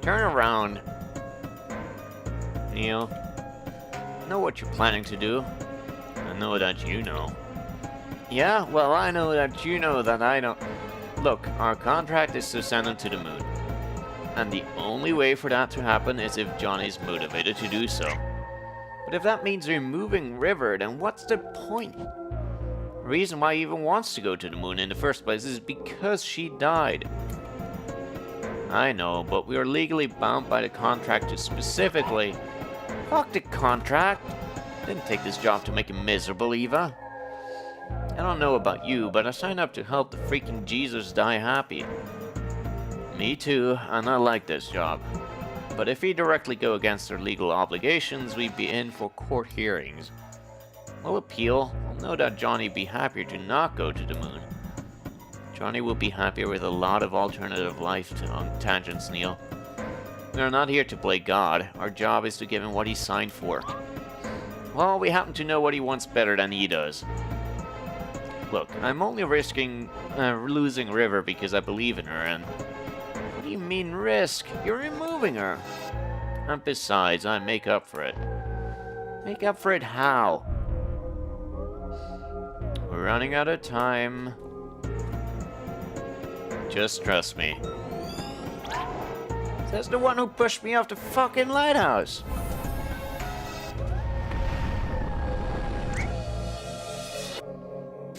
Turn around, Neil. I know what you're planning to do. I know that you know. Yeah, well, I know that you know that I don't. Look, our contract is to send them to the moon. And the only way for that to happen is if Johnny's motivated to do so. But if that means removing River, then what's the point? The reason why he even wants to go to the moon in the first place is because she died. I know, but we are legally bound by the contract to specifically... Fuck the contract! Didn't take this job to make him miserable, Eva. I don't know about you, but I signed up to help the freaking Jesus die happy. Me too, and I like this job. But if we directly go against our legal obligations, we'd be in for court hearings. We'll appeal. I'll know that Johnny'd be happier to not go to the moon. Johnny will be happier with a lot of alternative life tangents, Neil. We are not here to play God. Our job is to give him what he signed for. Well, we happen to know what he wants better than he does. Look, I'm only risking losing River because I believe in her, and... What do you mean risk? You're removing her. And besides, I make up for it. Make up for it how? We're running out of time. Just trust me. Says the one who pushed me off the fucking lighthouse.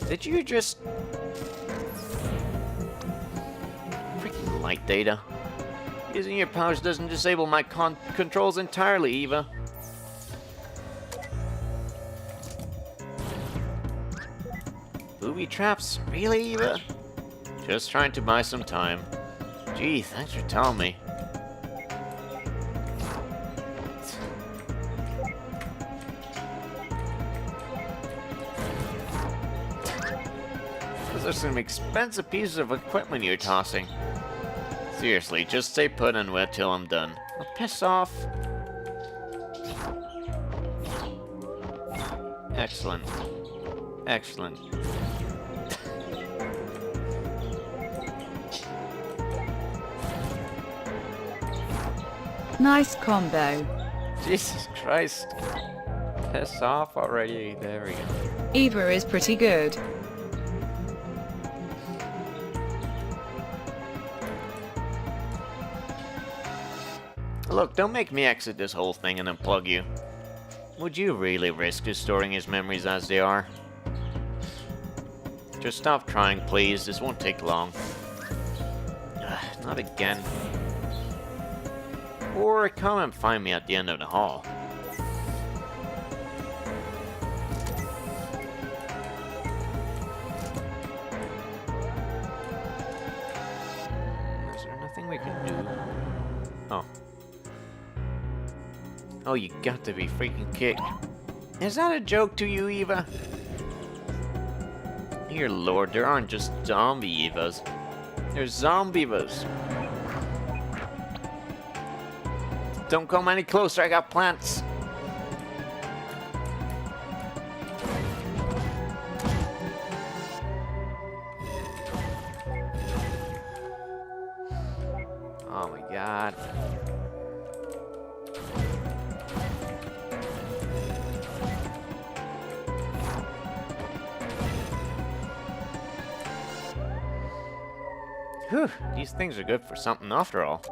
Did you just... Freaking light data. Using your powers doesn't disable my controls entirely, Eva. Booby traps? Really, Eva? Just trying to buy some time. Gee, thanks for telling me. Those are some expensive pieces of equipment you're tossing. Seriously, just stay put and wait till I'm done. Oh, piss off. Excellent. Excellent. Nice combo. Jesus Christ. Piss off already. There we go. Eva is pretty good. Look, don't make me exit this whole thing and unplug you. Would you really risk restoring his memories as they are? Just stop trying, please. This won't take long. Not again. Or come and find me at the end of the hall. Is there nothing we can do? Oh. Oh, you got to be freaking kidding. Is that a joke to you, Eva? Dear Lord, there aren't just zombie Evas. There's zombie Evas. Don't come any closer, I got plants. Oh my god. Whew, these things are good for something after all.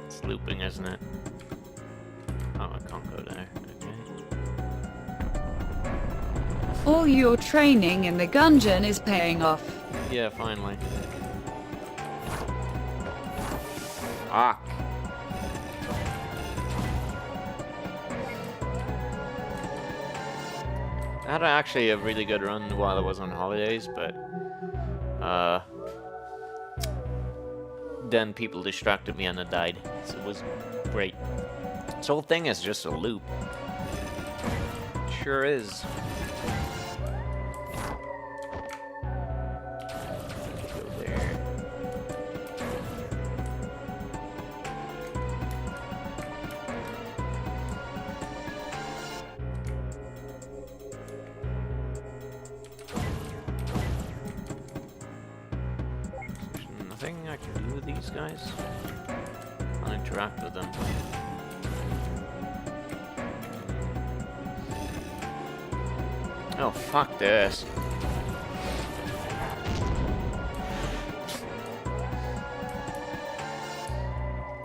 It's looping, isn't it? Oh, I can't go there. Okay. All your training in the gungeon is paying off. Yeah, finally. Fuck. I had actually a really good run while I was on holidays, but then people distracted me and I died. So it was great. This whole thing is just a loop. It sure is. Go there. Nothing I can do with these guys. I'll interact with them. Oh, fuck this.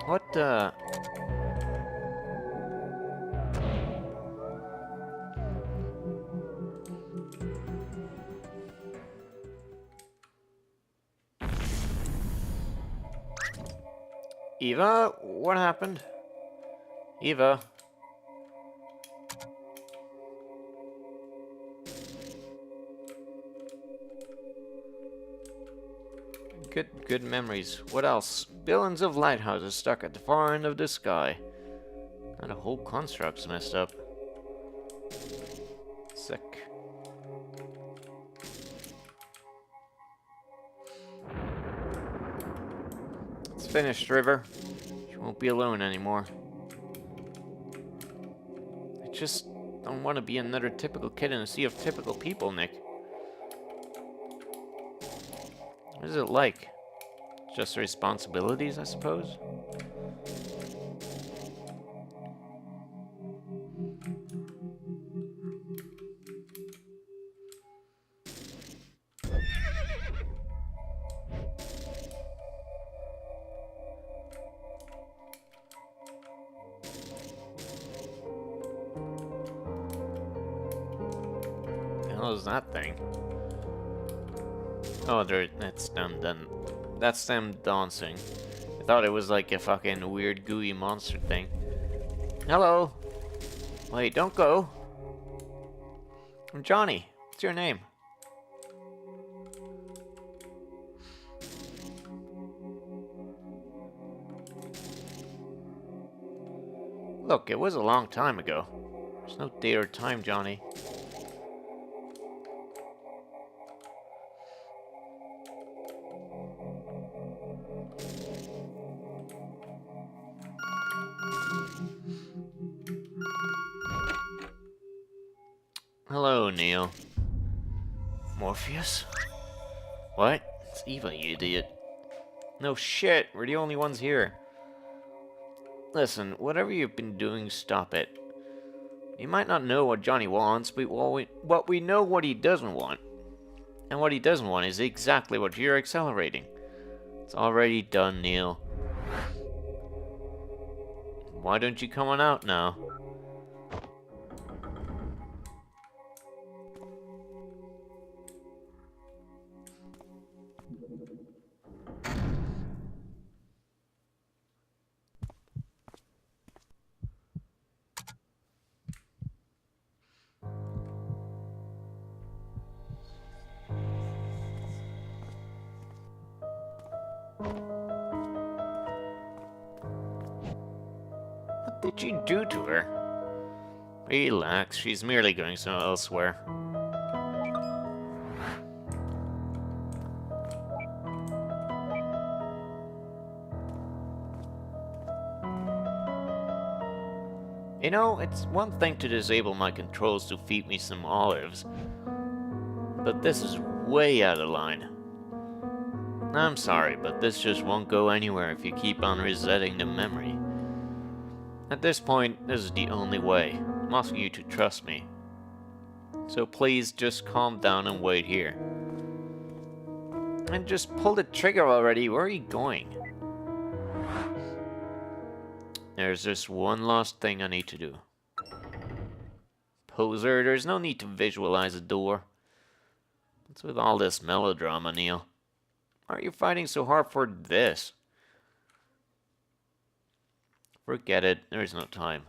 What the... Eva, what happened? Eva. Good memories. What else? Billions of lighthouses stuck at the far end of the sky. And the whole construct's messed up. Sick. It's finished, River. You won't be alone anymore. I just don't want to be another typical kid in a sea of typical people, Nick. What is it like? Just responsibilities, I suppose? hell is that thing? Oh, that's them then. That's them dancing. I thought it was like a fucking weird gooey monster thing. Hello. Wait, don't go. I'm Johnny. What's your name? Look, it was a long time ago. There's no date or time, Johnny. Hello, Neil. Morpheus? What? It's Eva, you idiot. No shit, we're the only ones here. Listen, whatever you've been doing, stop it. You might not know what Johnny wants, but we know what he doesn't want. And what he doesn't want is exactly what you're accelerating. It's already done, Neil. Why don't you come on out now? What did you do to her? Relax, she's merely going somewhere elsewhere. You know, it's one thing to disable my controls to feed me some olives, but this is way out of line. I'm sorry, but this just won't go anywhere if you keep on resetting the memory. At this point, this is the only way. I'm asking you to trust me. So please just calm down and wait here. And just pull the trigger already, where are you going? There's just one last thing I need to do. Poser, there's no need to visualize a door. What's with all this melodrama, Neil? Why are you fighting so hard for this? Forget it, there's no time.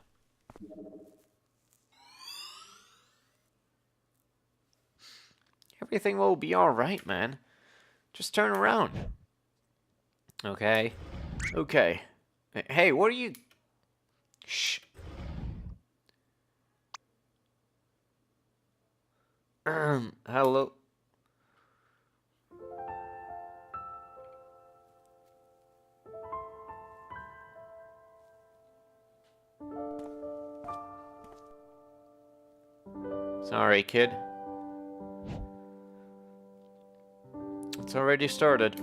Everything will be alright, man. Just turn around. Okay. Okay. Hey, what are you... Shh. Hello? Sorry, kid. It's already started.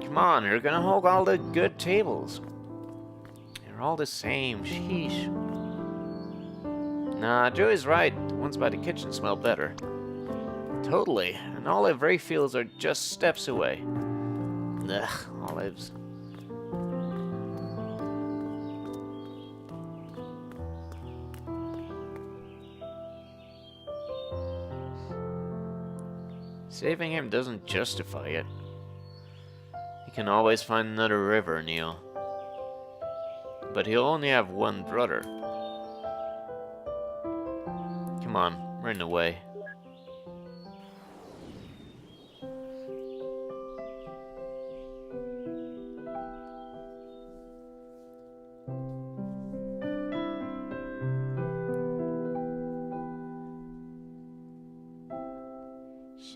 Come on, you're gonna hog all the good tables. They're all the same, sheesh. Nah, Joey's right. The ones by the kitchen smell better. Totally, and olive refills are just steps away. Ugh, olives. Saving him doesn't justify it. He can always find another river, Neil. But he'll only have one brother. Come on, we're in the way.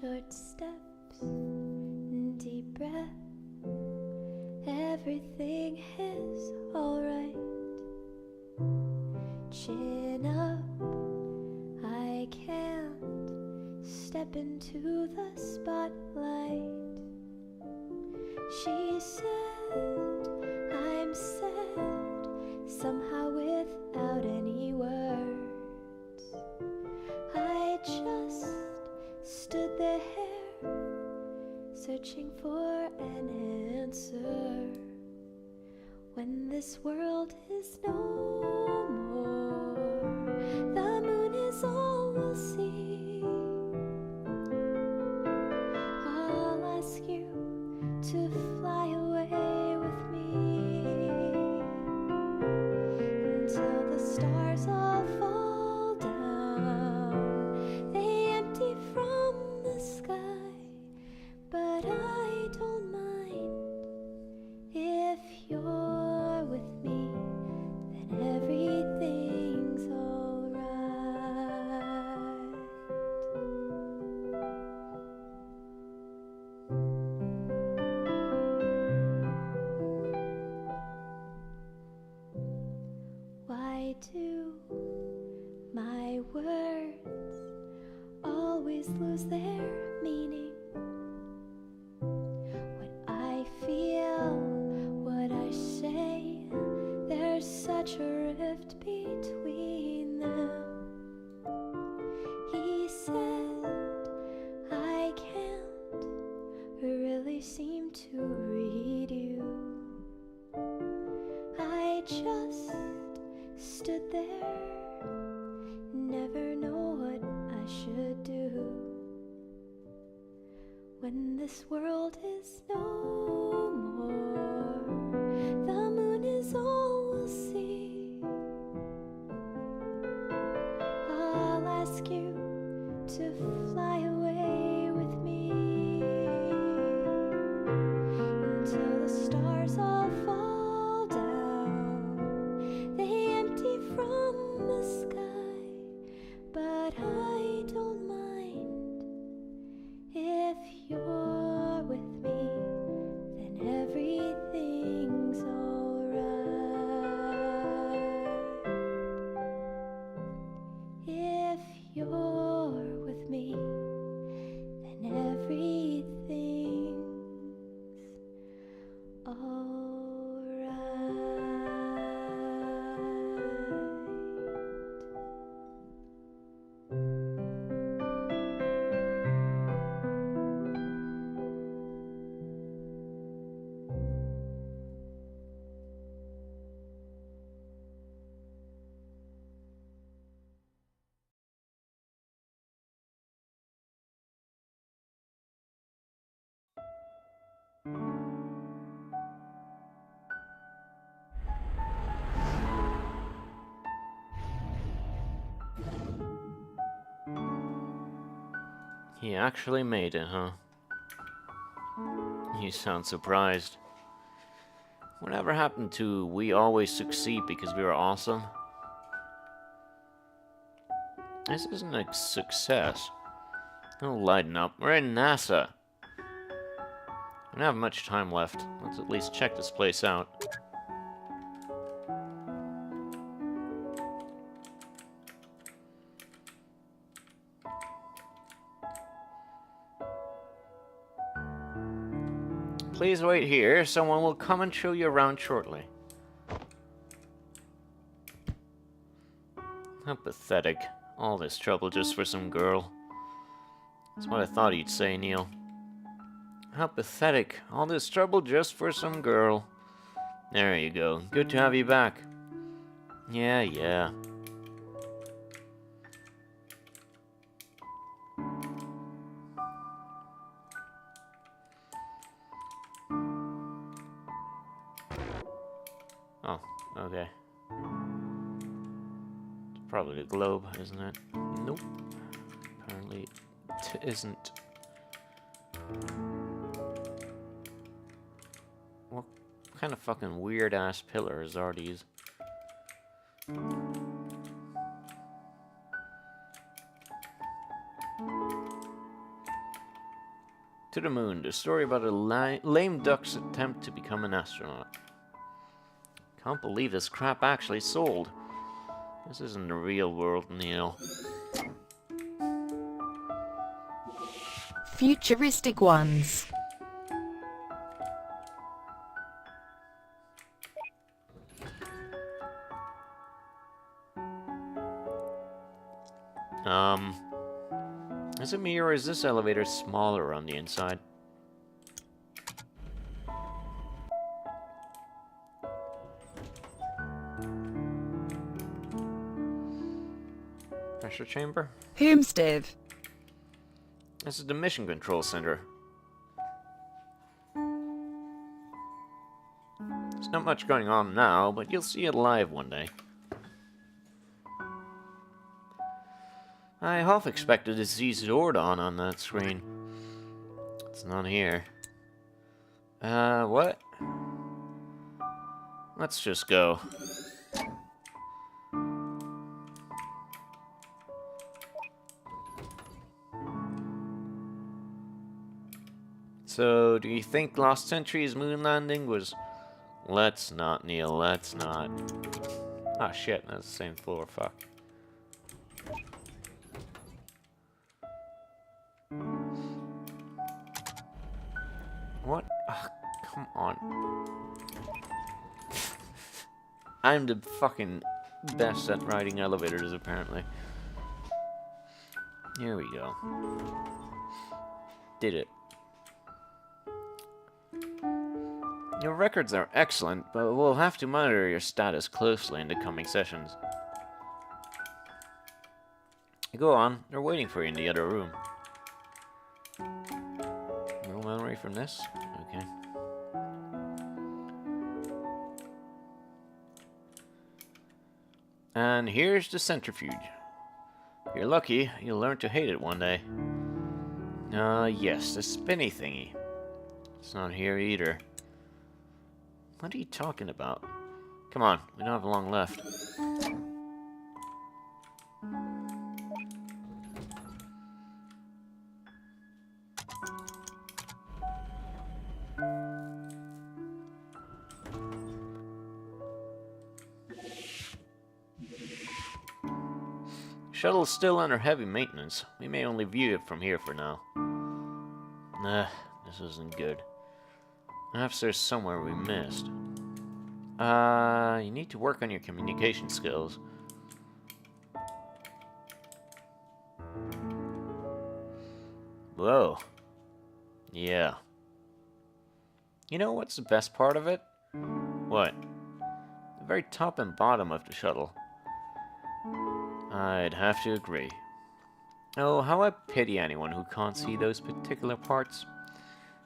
Short steps, deep breath. Everything is alright. Chin up, I can't step into the spotlight. She said, I'm sad, somehow without any words. I just stood there searching for an answer. When this world is no more, the moon is all we'll see. I'll ask you to fly away with me until the stars all fall down. They empty from the sky, but I don't mind. If you're with me, then everything's alright. Why do my words always lose their meaning? What I feel, what I say, there's such a rift between them. He said I can't really seem to read you. I just stood there, never know what I should do. When this world is no more, the moon is all we'll see. I'll ask you to fly away with me until the stars all fall down. They empty from the sky, but I don't mind. If you're with me, then everything's alright. If you're with me, then everything's He actually made it, huh? You sound surprised. Whatever happened to we always succeed because we were awesome? This isn't a success. Don't lighten up. We're in NASA. We don't have much time left. Let's at least check this place out. Please wait here. Someone will come and show you around shortly. How pathetic. All this trouble just for some girl. That's what I thought he'd say, Neil. How pathetic. All this trouble just for some girl. There you go. Good to have you back. Yeah. Oh, okay. It's probably the globe, isn't it? Nope. Apparently it isn't. What kind of fucking weird-ass pillars are these? To the Moon, the story about a lame duck's attempt to become an astronaut. Can't believe this crap actually sold. This isn't the real world, Neil. Futuristic ones. Is it me or is this elevator smaller on the inside? Pressure chamber? Whom, Steve? This is the mission control center. There's not much going on now, but you'll see it live one day. I half expected to see Zordon on that screen. It's not here. What? Let's just go. So, do you think Lost Century's moon landing was... Let's not, Neil, let's not. Ah, shit, that's the same floor, fuck. What? Oh, come on. I'm the fucking best at riding elevators, apparently. Here we go. Did it. Your records are excellent, but we'll have to monitor your status closely in the coming sessions. Go on, they're waiting for you in the other room. No memory from this? Okay. And here's the centrifuge. If you're lucky, you'll learn to hate it one day. Yes, the spinny thingy. It's not here either. What are you talking about? Come on, we don't have long left. Shuttle's still under heavy maintenance. We may only view it from here for now. Nah, this isn't good. Perhaps there's somewhere we missed. You need to work on your communication skills. Whoa. Yeah. You know what's the best part of it? What? The very top and bottom of the shuttle. I'd have to agree. Oh, how I pity anyone who can't see those particular parts.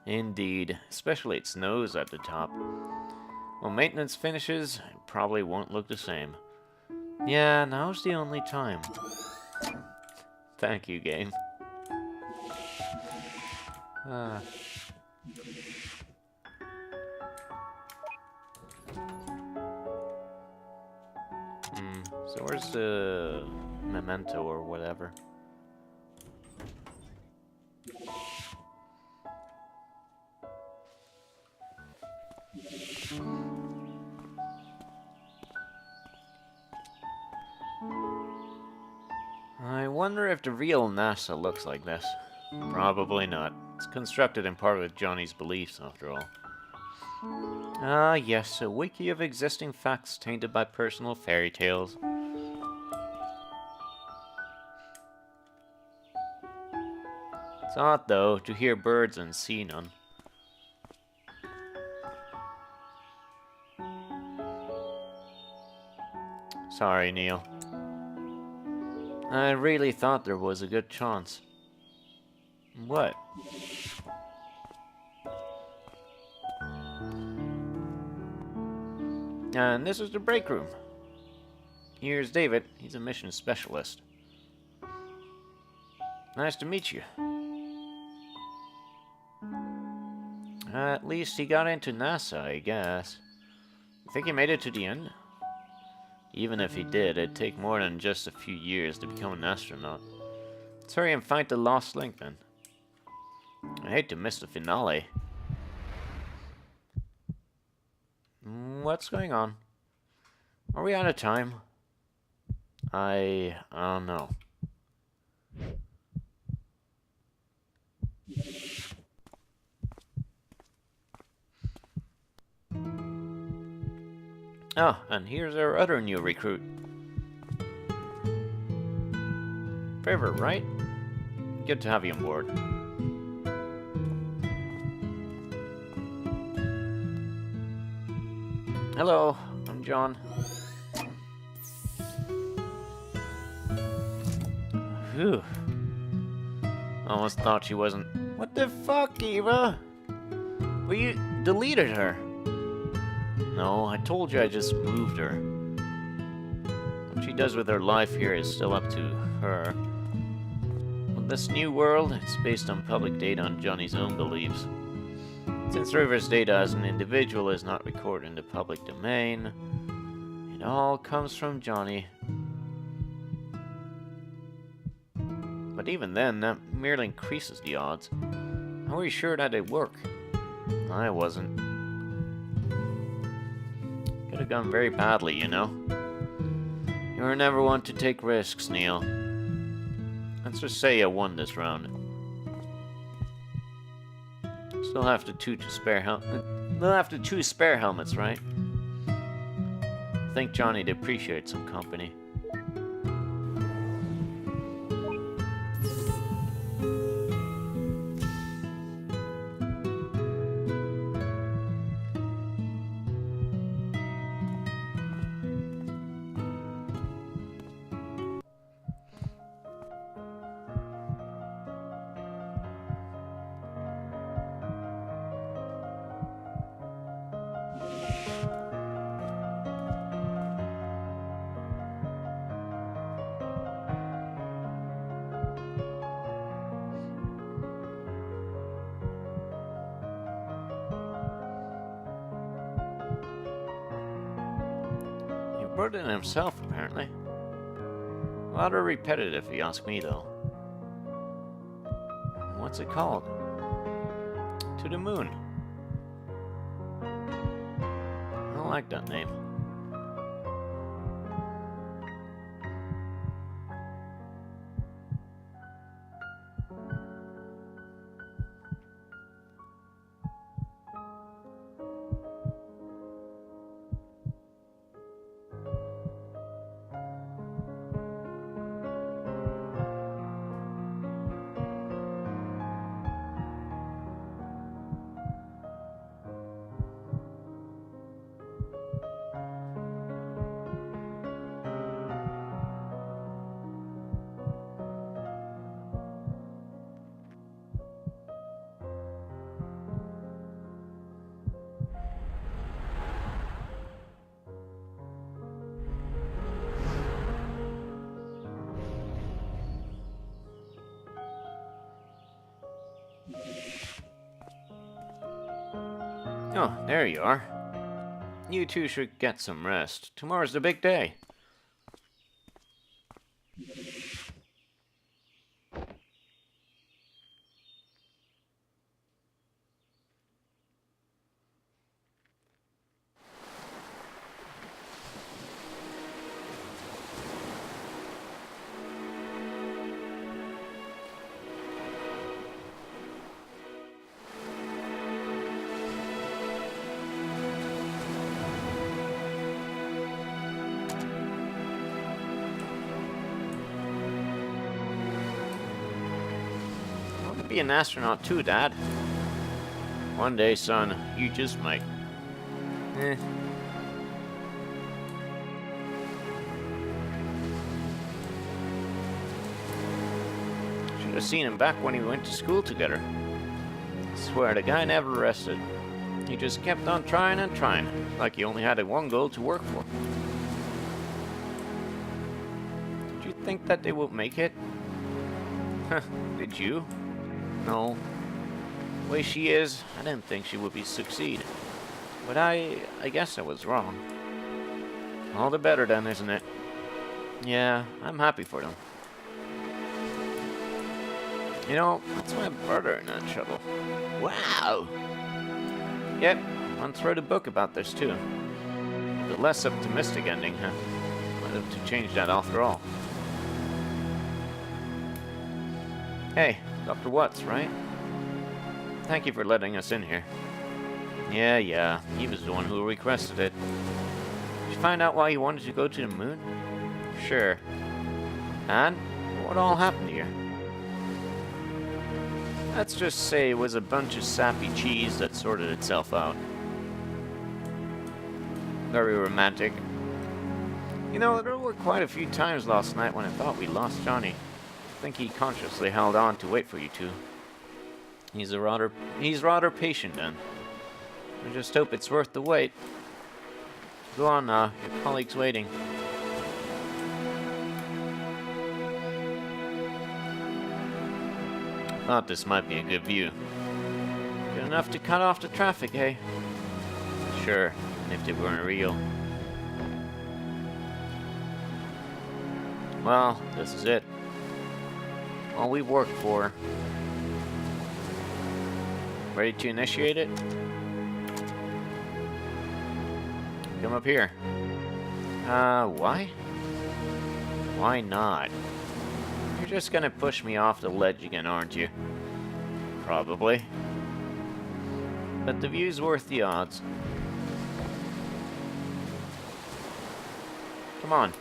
Indeed, especially its nose at the top. When maintenance finishes, it probably won't look the same. Yeah, now's the only time. Thank you, game. So where's the memento or whatever? I wonder if the real NASA looks like this. Probably not. It's constructed in part with Johnny's beliefs, after all. Ah, yes, a wiki of existing facts tainted by personal fairy tales. It's odd, though, to hear birds and see none. Sorry, Neil. I really thought there was a good chance. What? And this is the break room. Here's David. He's a mission specialist. Nice to meet you. At least he got into NASA, I guess. Think he made it to the end? Even if he did, it'd take more than just a few years to become an astronaut. Let's hurry and find the lost link, then. I hate to miss the finale. What's going on? Are we out of time? I don't know. Oh, and here's our other new recruit. Trevor, right? Good to have you on board. Hello, I'm John. Whew. Almost thought she wasn't... What the fuck, Eva? Well, you deleted her. No, I told you I just moved her. What she does with her life here is still up to her. With this new world, it's based on public data on Johnny's own beliefs. Since River's data as an individual is not recorded in the public domain, it all comes from Johnny. But even then, that merely increases the odds. How are you sure that it'd work? I wasn't. Could have gone very badly, you know. You were never one to take risks, Neil. Let's just say I won this round. Still have to choose spare helmets, right? I think Johnny'd appreciate some company. Wrote it himself, apparently. Rather repetitive, if you ask me, though. What's it called? To the Moon. I like that name. Oh, there you are. You two should get some rest. Tomorrow's the big day. Be an astronaut too, Dad. One day, son, you just might. Should have seen him back when we went to school together. I swear, the guy never rested. He just kept on trying and trying, like he only had one goal to work for. Did you think that they would make it? Did you? No. The way she is, I didn't think she would succeed. But I guess I was wrong. All the better then, isn't it? Yeah, I'm happy for them. You know, that's my brother in that trouble. Wow! Yep, once wrote a book about this too. The less optimistic ending, huh? Might have to change that after all. Hey, Dr. Watts, right? Thank you for letting us in here. Yeah, he was the one who requested it. Did you find out why he wanted to go to the moon? Sure. And what all happened here? Let's just say it was a bunch of sappy cheese that sorted itself out. Very romantic. You know, there were quite a few times last night when I thought we lost Johnny. think he consciously held on to wait for you two. He's rather patient then. I just hope it's worth the wait. Go on now, your colleague's waiting. Thought this might be a good view. Good enough to cut off the traffic, eh? Sure, and if they weren't real. Well, this is it. All we worked for. Ready to initiate it? Come up here. Why? Why not? You're just gonna push me off the ledge again, aren't you? Probably. But the view's worth the odds. Come on.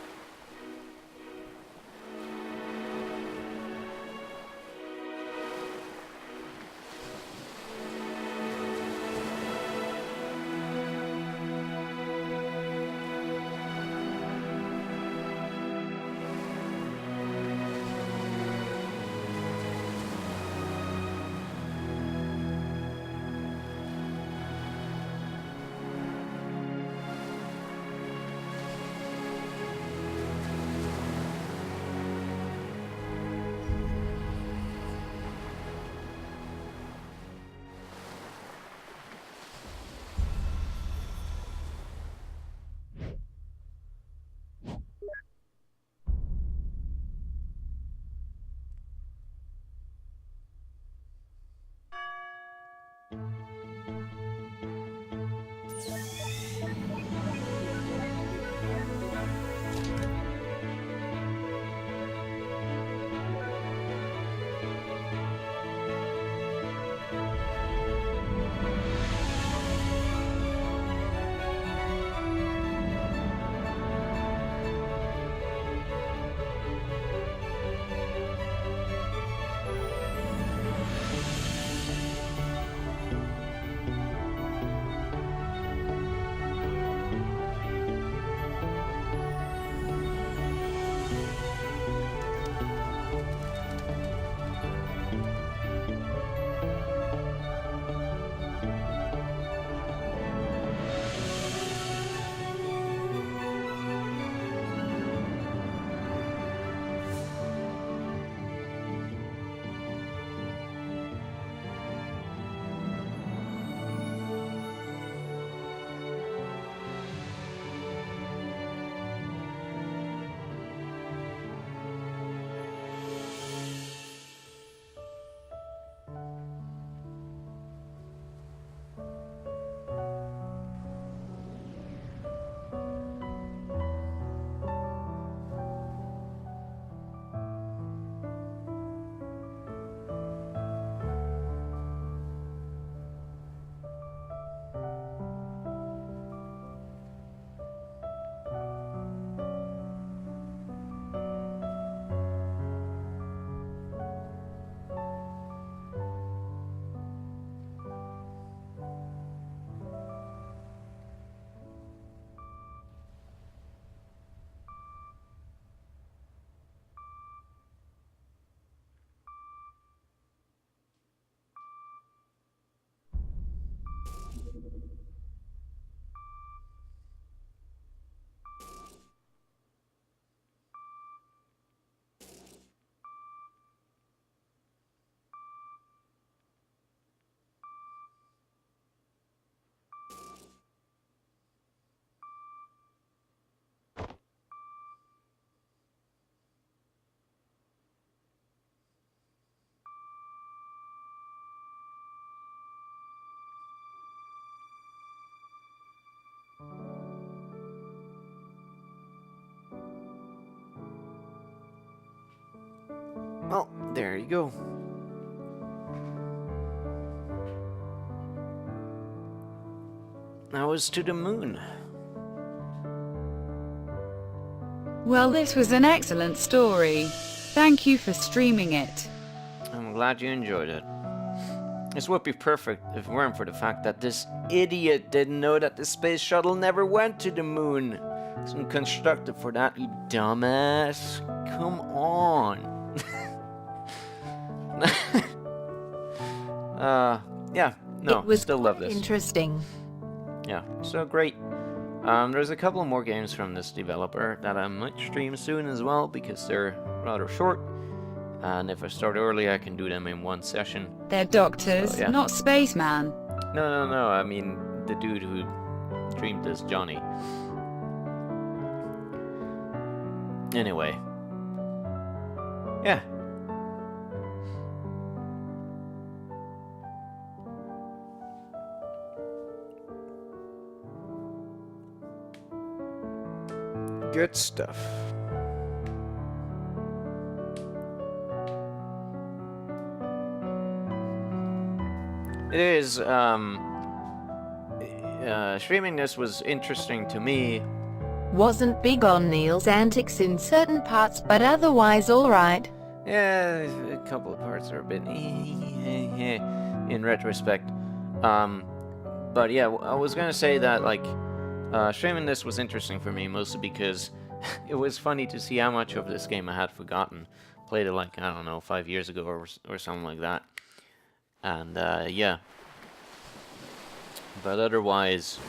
Well, there you go. Now it's to the moon. Well, this was an excellent story. Thank you for streaming it. I'm glad you enjoyed it. This would be perfect if it weren't for the fact that this idiot didn't know that the space shuttle never went to the moon. It's constructed for that, you dumbass. Come on. Yeah, no, it was still love quite this. interesting. Yeah, so great. There's a couple more games from this developer that I might stream soon as well because they're rather short. And if I start early, I can do them in one session. They're doctors, So, yeah. not spaceman. No, I mean the dude who dreamed as Johnny. Anyway. Yeah. Good stuff. It is, streaming this was interesting to me. Wasn't big on Neil's antics in certain parts, but otherwise alright. Yeah, a couple of parts are a bit in retrospect. But yeah, I was gonna say that, like, streaming this was interesting for me, mostly because it was funny to see how much of this game I had forgotten. Played it, like, I don't know, 5 years ago or something like that. And, yeah. But otherwise,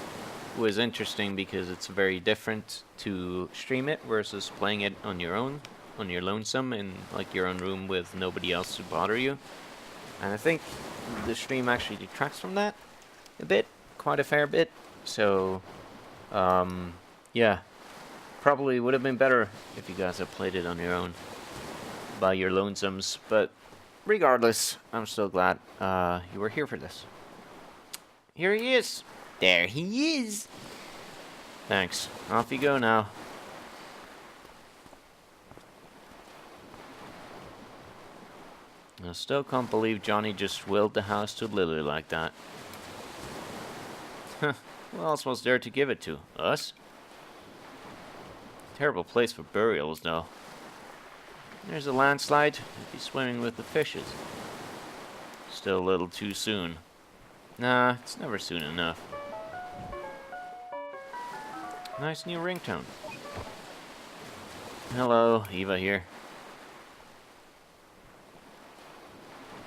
it was interesting because it's very different to stream it versus playing it on your own, on your lonesome, in, like, your own room with nobody else to bother you. And I think the stream actually detracts from that a bit, quite a fair bit. So, yeah. Probably would have been better if you guys had played it on your own, by your lonesomes, but regardless, I'm still glad you were here for this. Here he is! There he is! Thanks. Off you go now. I still can't believe Johnny just willed the house to Lily like that. Who else was there to give it to? Us? Terrible place for burials, though. There's a landslide. You'd be swimming with the fishes. Still a little too soon. Nah, it's never soon enough. Nice new ringtone. Hello, Eva here.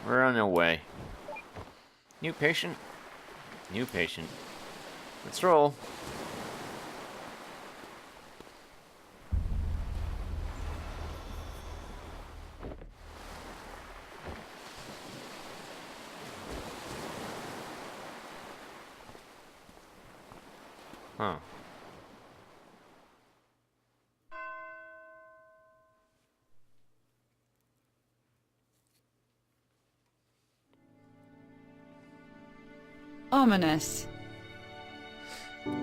We're on our way. New patient? New patient. Let's roll. Huh. Ominous.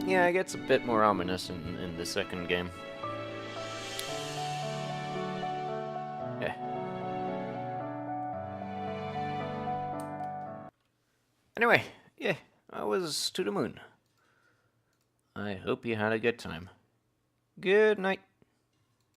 Yeah, it gets a bit more ominous in the second game. Yeah. Anyway, yeah, I was to the moon. I hope you had a good time. Good night.